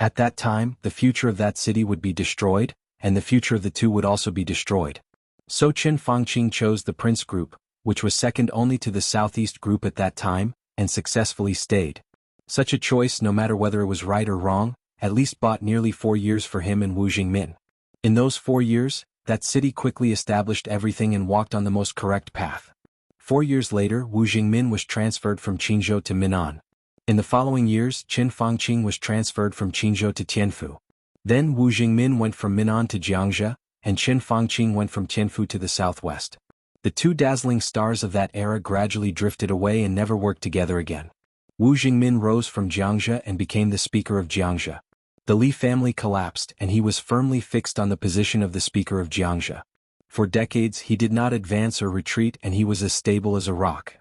At that time, the future of that city would be destroyed, and the future of the two would also be destroyed. So Chen Fangqing chose the Prince Group, which was second only to the Southeast Group at that time, and successfully stayed. Such a choice, no matter whether it was right or wrong, at least bought nearly 4 years for him and Wu Jingmin. In those 4 years, that city quickly established everything and walked on the most correct path. 4 years later, Wu Jingmin was transferred from Qingzhou to Minnan. In the following years, Chen Fangqing was transferred from Qingzhou to Tianfu. Then Wu Jingmin went from Minnan to Jiangxia, and Chen Fangqing went from Tianfu to the southwest. The two dazzling stars of that era gradually drifted away and never worked together again. Wu Jingmin rose from Jiangxia and became the speaker of Jiangxia. The Li family collapsed and he was firmly fixed on the position of the speaker of Jiangxia. For decades he did not advance or retreat and he was as stable as a rock.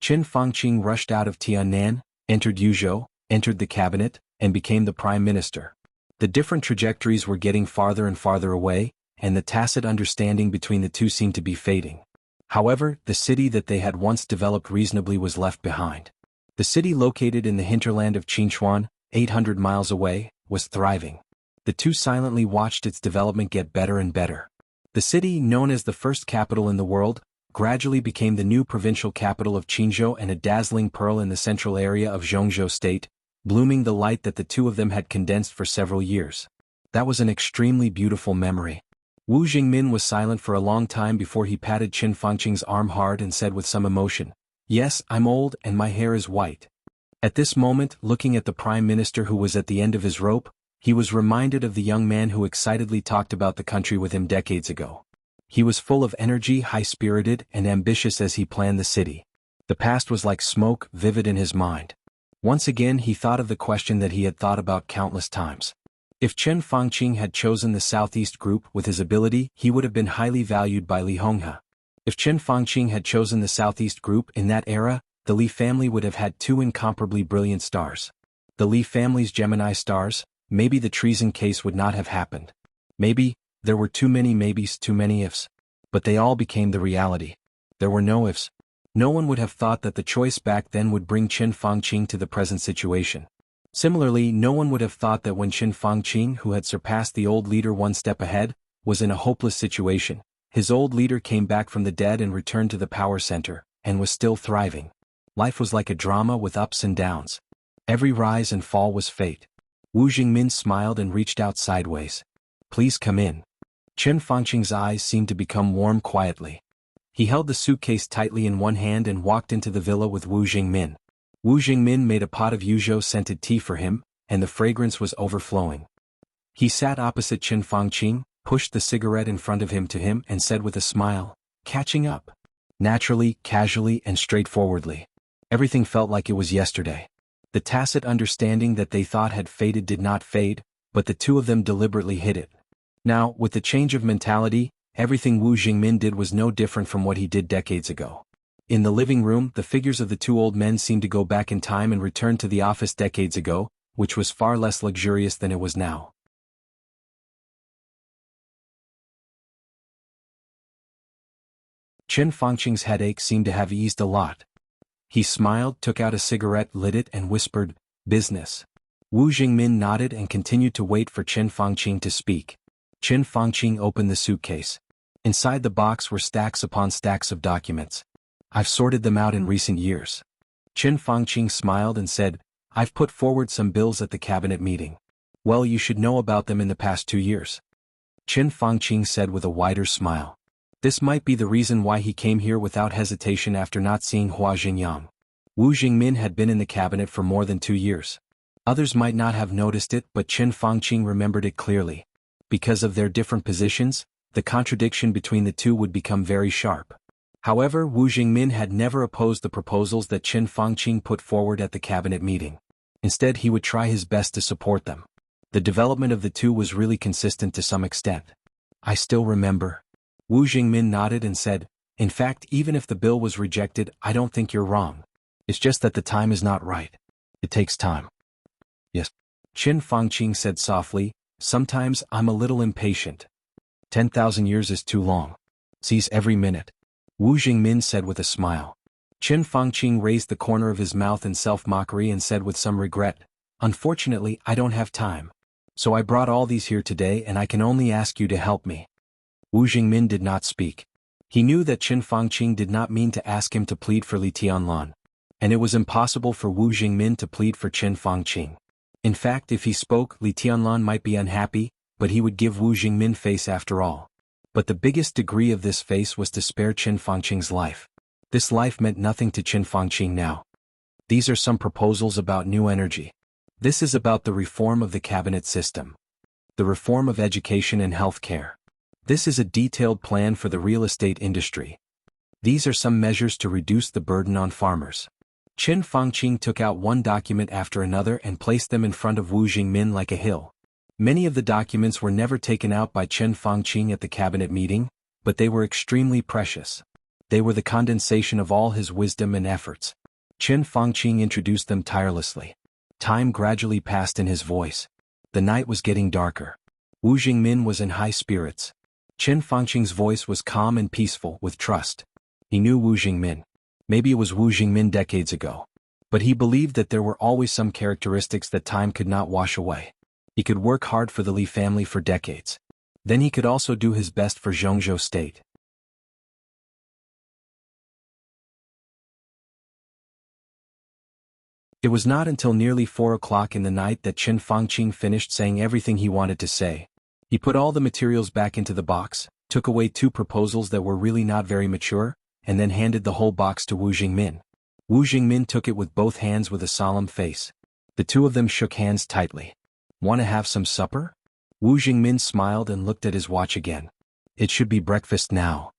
Chen Fangqing rushed out of Tiannan, entered Yuzhou, entered the cabinet, and became the prime minister. The different trajectories were getting farther and farther away, and the tacit understanding between the two seemed to be fading. However, the city that they had once developed reasonably was left behind. The city located in the hinterland of Qinchuan, 800 miles away, was thriving. The two silently watched its development get better and better. The city, known as the first capital in the world, gradually became the new provincial capital of Qingzhou and a dazzling pearl in the central area of Zhongzhou State, blooming the light that the two of them had condensed for several years. That was an extremely beautiful memory. Wu Jingmin was silent for a long time before he patted Chen Fangqing's arm hard and said with some emotion, "Yes, I'm old and my hair is white." At this moment, looking at the prime minister who was at the end of his rope, he was reminded of the young man who excitedly talked about the country with him decades ago. He was full of energy, high-spirited, and ambitious as he planned the city. The past was like smoke, vivid in his mind. Once again he thought of the question that he had thought about countless times. If Chen Fangqing had chosen the Southeast group with his ability, he would have been highly valued by Li Honghe. If Chen Fangqing had chosen the Southeast group in that era, the Li family would have had two incomparably brilliant stars. The Li family's Gemini stars. Maybe the treason case would not have happened. Maybe, there were too many maybes, too many ifs. But they all became the reality. There were no ifs. No one would have thought that the choice back then would bring Chen Fangqing to the present situation. Similarly, no one would have thought that when Chen Fangqing, who had surpassed the old leader one step ahead, was in a hopeless situation, his old leader came back from the dead and returned to the power center, and was still thriving. Life was like a drama with ups and downs. Every rise and fall was fate. Wu Jingmin smiled and reached out sideways. Please come in. Chen Fangqing's eyes seemed to become warm quietly. He held the suitcase tightly in one hand and walked into the villa with Wu Jingmin. Wu Jingmin made a pot of Yuzhou-scented tea for him, and the fragrance was overflowing. He sat opposite Chen Fangqing, pushed the cigarette in front of him to him and said with a smile, "Catching up." Naturally, casually and straightforwardly. Everything felt like it was yesterday. The tacit understanding that they thought had faded did not fade, but the two of them deliberately hid it. Now, with the change of mentality, everything Wu Jingmin did was no different from what he did decades ago. In the living room, the figures of the two old men seemed to go back in time and return to the office decades ago, which was far less luxurious than it was now. Chen Fangqing's headache seemed to have eased a lot. He smiled, took out a cigarette, lit it and whispered, "Business." Wu Jingmin nodded and continued to wait for Chen Fangqing to speak. Chen Fangqing opened the suitcase. Inside the box were stacks upon stacks of documents. "I've sorted them out in recent years." Chen Fangqing smiled and said, "I've put forward some bills at the cabinet meeting. Well, you should know about them in the past 2 years." Chen Fangqing said with a wider smile. This might be the reason why he came here without hesitation after not seeing Hua Jingyang. Wu Jingmin had been in the cabinet for more than 2 years. Others might not have noticed it, but Chen Fangqing remembered it clearly. Because of their different positions, the contradiction between the two would become very sharp. However, Wu Jingmin had never opposed the proposals that Chen Fangqing put forward at the cabinet meeting. Instead, he would try his best to support them. The development of the two was really consistent to some extent. "I still remember." Wu Jingmin nodded and said, "In fact, even if the bill was rejected, I don't think you're wrong. It's just that the time is not right. It takes time." "Yes." Chen Fangqing said softly, "Sometimes I'm a little impatient. 10,000 years is too long. Seize every minute." Wu Jingmin said with a smile. Chen Fangqing raised the corner of his mouth in self-mockery and said with some regret, "Unfortunately, I don't have time. So I brought all these here today and I can only ask you to help me." Wu Jingmin did not speak. He knew that Chen Fangqing did not mean to ask him to plead for Li Tianlan. And it was impossible for Wu Jingmin to plead for Chen Fangqing. In fact, if he spoke, Li Tianlan might be unhappy, but he would give Wu Jingmin face after all. But the biggest degree of this face was to spare Chen Fangqing's life. This life meant nothing to Chen Fangqing now. These are some proposals about new energy. This is about the reform of the cabinet system. The reform of education and healthcare. This is a detailed plan for the real estate industry. These are some measures to reduce the burden on farmers. Chen Fangqing took out one document after another and placed them in front of Wu Jingmin like a hill. Many of the documents were never taken out by Chen Fangqing at the cabinet meeting, but they were extremely precious. They were the condensation of all his wisdom and efforts. Chen Fangqing introduced them tirelessly. Time gradually passed in his voice. The night was getting darker. Wu Jingmin was in high spirits. Chen Fangqing's voice was calm and peaceful, with trust. He knew Wu Jingmin. Maybe it was Wu Jingmin decades ago. But he believed that there were always some characteristics that time could not wash away. He could work hard for the Li family for decades. Then he could also do his best for Zhongzhou State. It was not until nearly 4 o'clock in the night that Chen Fangqing finished saying everything he wanted to say. He put all the materials back into the box, took away 2 proposals that were really not very mature, and then handed the whole box to Wu Jingmin. Wu Jingmin took it with both hands with a solemn face. The two of them shook hands tightly. "Want to have some supper?" Wu Jingmin smiled and looked at his watch again. "It should be breakfast now."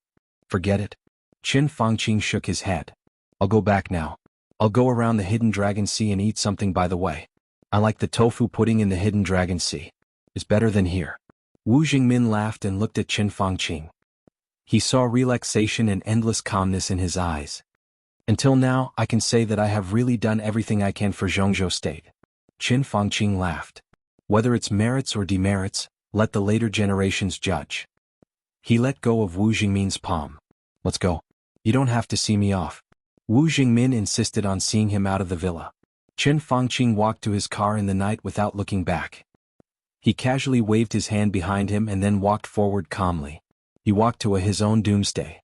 "Forget it." Chen Fangqing shook his head. "I'll go back now. I'll go around the Hidden Dragon Sea and eat something by the way. I like the tofu pudding in the Hidden Dragon Sea. It's better than here. Wu Jingmin laughed and looked at Qin Fangqing. He saw relaxation and endless calmness in his eyes. Until now, I can say that I have really done everything I can for Zhongzhou State. Qin Fangqing laughed. Whether it's merits or demerits, let the later generations judge. He let go of Wu Jingmin's palm. Let's go. You don't have to see me off. Wu Jingmin insisted on seeing him out of the villa. Qin Fangqing walked to his car in the night without looking back. He casually waved his hand behind him and then walked forward calmly. He walked to his own doomsday.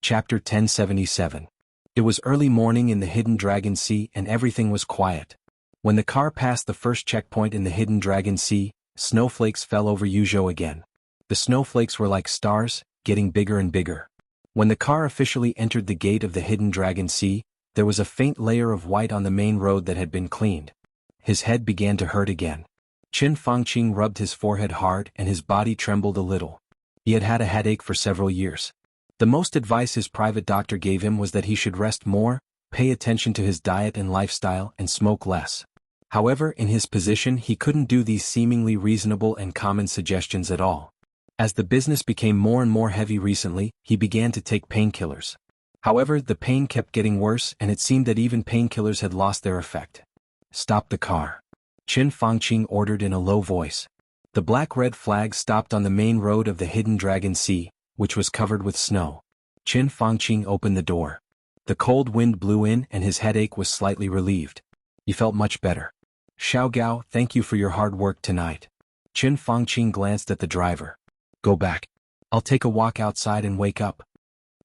Chapter 1077. It was early morning in the Hidden Dragon Sea and everything was quiet. When the car passed the first checkpoint in the Hidden Dragon Sea, snowflakes fell over Yuzhou again. The snowflakes were like stars, getting bigger and bigger. When the car officially entered the gate of the Hidden Dragon Sea, there was a faint layer of white on the main road that had been cleaned. His head began to hurt again. Qin Fangqing rubbed his forehead hard and his body trembled a little. He had had a headache for several years. The most advice his private doctor gave him was that he should rest more, pay attention to his diet and lifestyle, and smoke less. However, in his position he couldn't do these seemingly reasonable and common suggestions at all. As the business became more and more heavy recently, he began to take painkillers. However, the pain kept getting worse and it seemed that even painkillers had lost their effect. Stop the car. Qin Fangqing ordered in a low voice. The black-red flag stopped on the main road of the Hidden Dragon Sea, which was covered with snow. Qin Fangqing opened the door. The cold wind blew in and his headache was slightly relieved. He felt much better. Xiao Gao, thank you for your hard work tonight. Qin Fangqing glanced at the driver. Go back. I'll take a walk outside and wake up.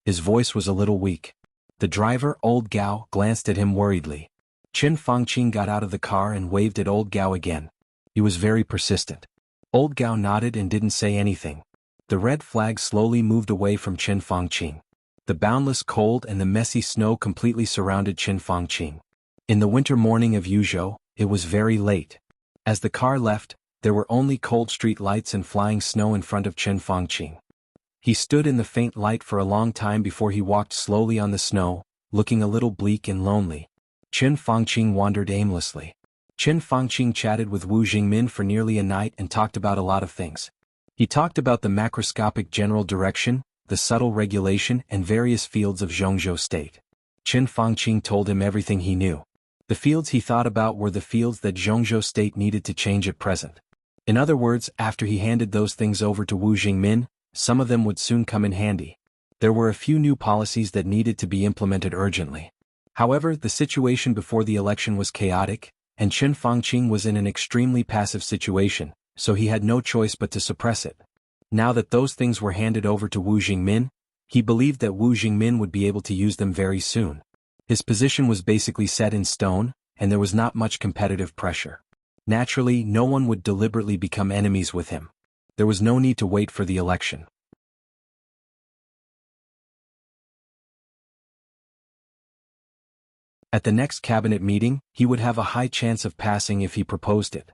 His voice was a little weak. The driver, Old Gao, glanced at him worriedly. Qin Fangqing got out of the car and waved at Old Gao again. He was very persistent. Old Gao nodded and didn't say anything. The red flag slowly moved away from Qin Fangqing. The boundless cold and the messy snow completely surrounded Qin Fangqing. In the winter morning of Yuzhou, it was very late. As the car left, there were only cold street lights and flying snow in front of Qin Fangqing. He stood in the faint light for a long time before he walked slowly on the snow, looking a little bleak and lonely. Qin Fangqing wandered aimlessly. Qin Fangqing chatted with Wu Jingmin for nearly a night and talked about a lot of things. He talked about the macroscopic general direction, the subtle regulation and various fields of Zhongzhou State. Qin Fangqing told him everything he knew. The fields he thought about were the fields that Zhongzhou State needed to change at present. In other words, after he handed those things over to Wu Jingmin, some of them would soon come in handy. There were a few new policies that needed to be implemented urgently. However, the situation before the election was chaotic, and Qin Fangqing was in an extremely passive situation, so he had no choice but to suppress it. Now that those things were handed over to Wu Jingmin, he believed that Wu Jingmin would be able to use them very soon. His position was basically set in stone, and there was not much competitive pressure. Naturally, no one would deliberately become enemies with him. There was no need to wait for the election. At the next cabinet meeting, he would have a high chance of passing if he proposed it.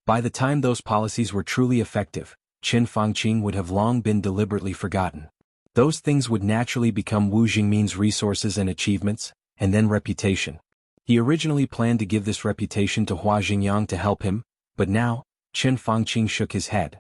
By the time those policies were truly effective, Qin Fangqing would have long been deliberately forgotten. Those things would naturally become Wu Jingmin's resources and achievements, and then reputation. He originally planned to give this reputation to Hua Jingyang to help him, but now, Qin Fangqing shook his head.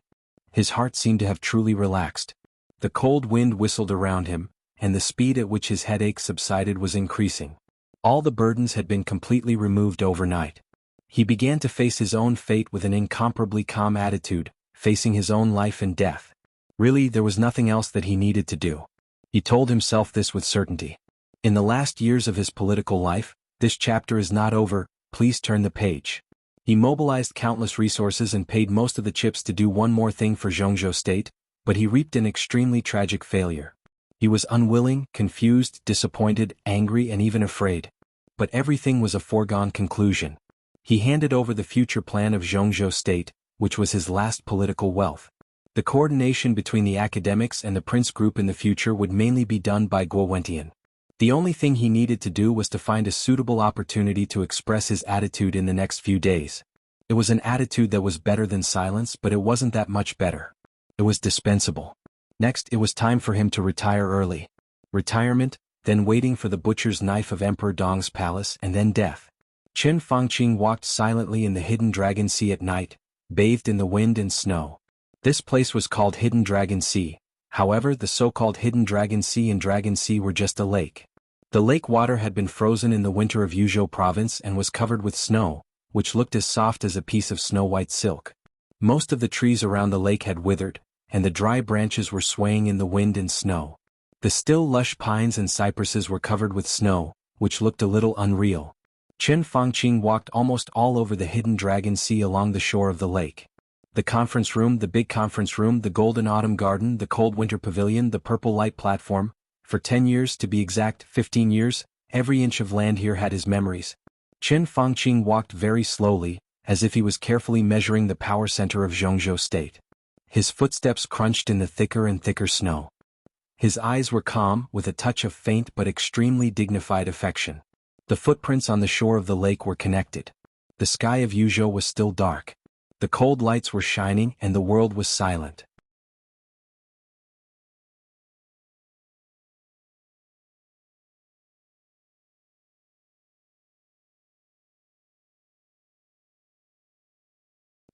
His heart seemed to have truly relaxed. The cold wind whistled around him, and the speed at which his headache subsided was increasing. All the burdens had been completely removed overnight. He began to face his own fate with an incomparably calm attitude, facing his own life and death. Really, there was nothing else that he needed to do. He told himself this with certainty. In the last years of his political life, this chapter is not over, please turn the page. He mobilized countless resources and paid most of the chips to do one more thing for Zhongzhou State, but he reaped an extremely tragic failure. He was unwilling, confused, disappointed, angry and even afraid. But everything was a foregone conclusion. He handed over the future plan of Zhongzhou State, which was his last political wealth. The coordination between the academics and the prince group in the future would mainly be done by Guo Wentian. The only thing he needed to do was to find a suitable opportunity to express his attitude in the next few days. It was an attitude that was better than silence, but it wasn't that much better. It was dispensable. Next, it was time for him to retire early. Retirement, then waiting for the butcher's knife of Emperor Dong's palace, and then death. Chen Fangqing walked silently in the hidden Dragon Sea at night, bathed in the wind and snow. This place was called Hidden Dragon Sea. However, the so-called Hidden Dragon Sea and Dragon Sea were just a lake. The lake water had been frozen in the winter of Yuzhou province and was covered with snow, which looked as soft as a piece of snow-white silk. Most of the trees around the lake had withered, and the dry branches were swaying in the wind and snow. The still lush pines and cypresses were covered with snow, which looked a little unreal. Chen Fangqing walked almost all over the Hidden Dragon Sea along the shore of the lake. The conference room, the big conference room, the golden autumn garden, the cold winter pavilion, the purple light platform. For 10 years, to be exact, 15 years, every inch of land here had his memories. Chen Fangqing walked very slowly, as if he was carefully measuring the power center of Zhongzhou State. His footsteps crunched in the thicker and thicker snow. His eyes were calm, with a touch of faint but extremely dignified affection. The footprints on the shore of the lake were connected. The sky of Yuzhou was still dark. The cold lights were shining and the world was silent.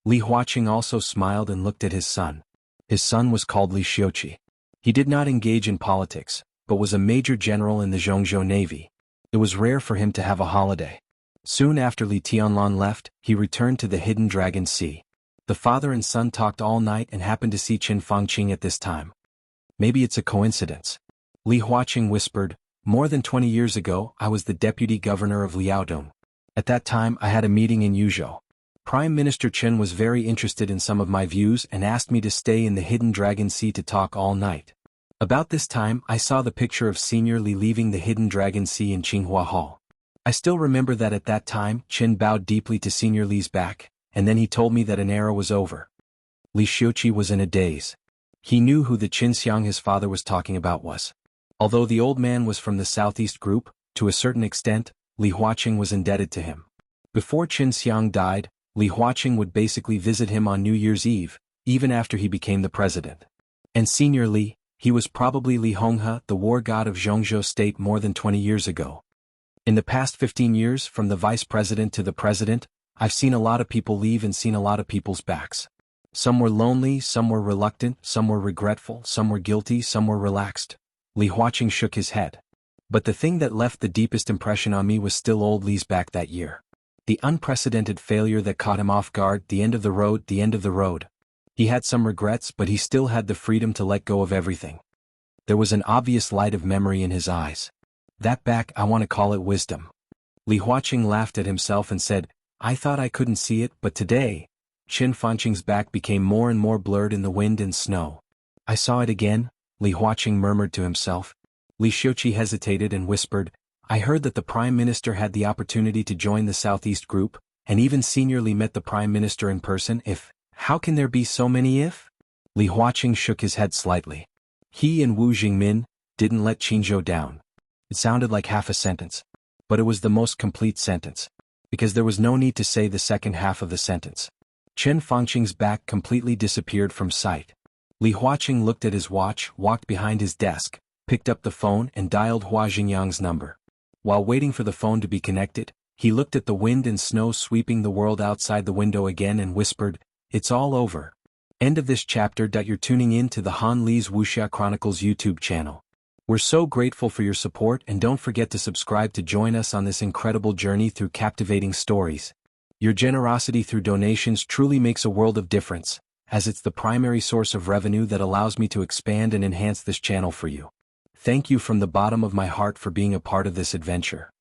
Li Huaqing also smiled and looked at his son. His son was called Li Xiuqi. He did not engage in politics, but was a major general in the Zhongzhou Navy. It was rare for him to have a holiday. Soon after Li Tianlan left, he returned to the Hidden Dragon Sea. The father and son talked all night and happened to see Chen Fangqing at this time. Maybe it's a coincidence. Li Huaqing whispered, "More than 20 years ago, I was the deputy governor of Liaodong. At that time, I had a meeting in Yuzhou. Prime Minister Chen was very interested in some of my views and asked me to stay in the Hidden Dragon Sea to talk all night. About this time, I saw the picture of Senior Li leaving the Hidden Dragon Sea in Qinghua Hall. I still remember that at that time, Chen bowed deeply to Senior Li's back, and then he told me that an era was over." Li Xiuqi was in a daze. He knew who the Qinxiang his father was talking about was. Although the old man was from the Southeast Group, to a certain extent, Li Huaqing was indebted to him. Before Qinxiang died, Li Huaqing would basically visit him on New Year's Eve, even after he became the president. And Senior Li, he was probably Li Honghe, the war god of Zhongzhou State more than 20 years ago. In the past 15 years, from the vice president to the president, I've seen a lot of people leave and seen a lot of people's backs. Some were lonely, some were reluctant, some were regretful, some were guilty, some were relaxed. Li Huaqing shook his head. But the thing that left the deepest impression on me was still old Li's back that year. The unprecedented failure that caught him off guard, the end of the road, the end of the road. He had some regrets, but he still had the freedom to let go of everything. There was an obvious light of memory in his eyes. That back, I want to call it wisdom. Li Huaqing laughed at himself and said, "I thought I couldn't see it, but today." Chen Fangqing's back became more and more blurred in the wind and snow. "I saw it again," Li Huaqing murmured to himself. Li Xiuqi hesitated and whispered, "I heard that the Prime Minister had the opportunity to join the Southeast Group, and even Senior Li met the Prime Minister in person. How can there be so many if?" Li Huaqing shook his head slightly. He and Wu Jingmin didn't let Qinzhou down. It sounded like half a sentence. But it was the most complete sentence. Because there was no need to say the second half of the sentence. Chen Fangqing's back completely disappeared from sight. Li Huaqing looked at his watch, walked behind his desk, picked up the phone and dialed Hua Xingyang's number. While waiting for the phone to be connected, he looked at the wind and snow sweeping the world outside the window again and whispered, "It's all over." End of this chapter. You're tuning in to the Han Li's Wuxia Chronicles YouTube channel. We're so grateful for your support, and don't forget to subscribe to join us on this incredible journey through captivating stories. Your generosity through donations truly makes a world of difference, as it's the primary source of revenue that allows me to expand and enhance this channel for you. Thank you from the bottom of my heart for being a part of this adventure.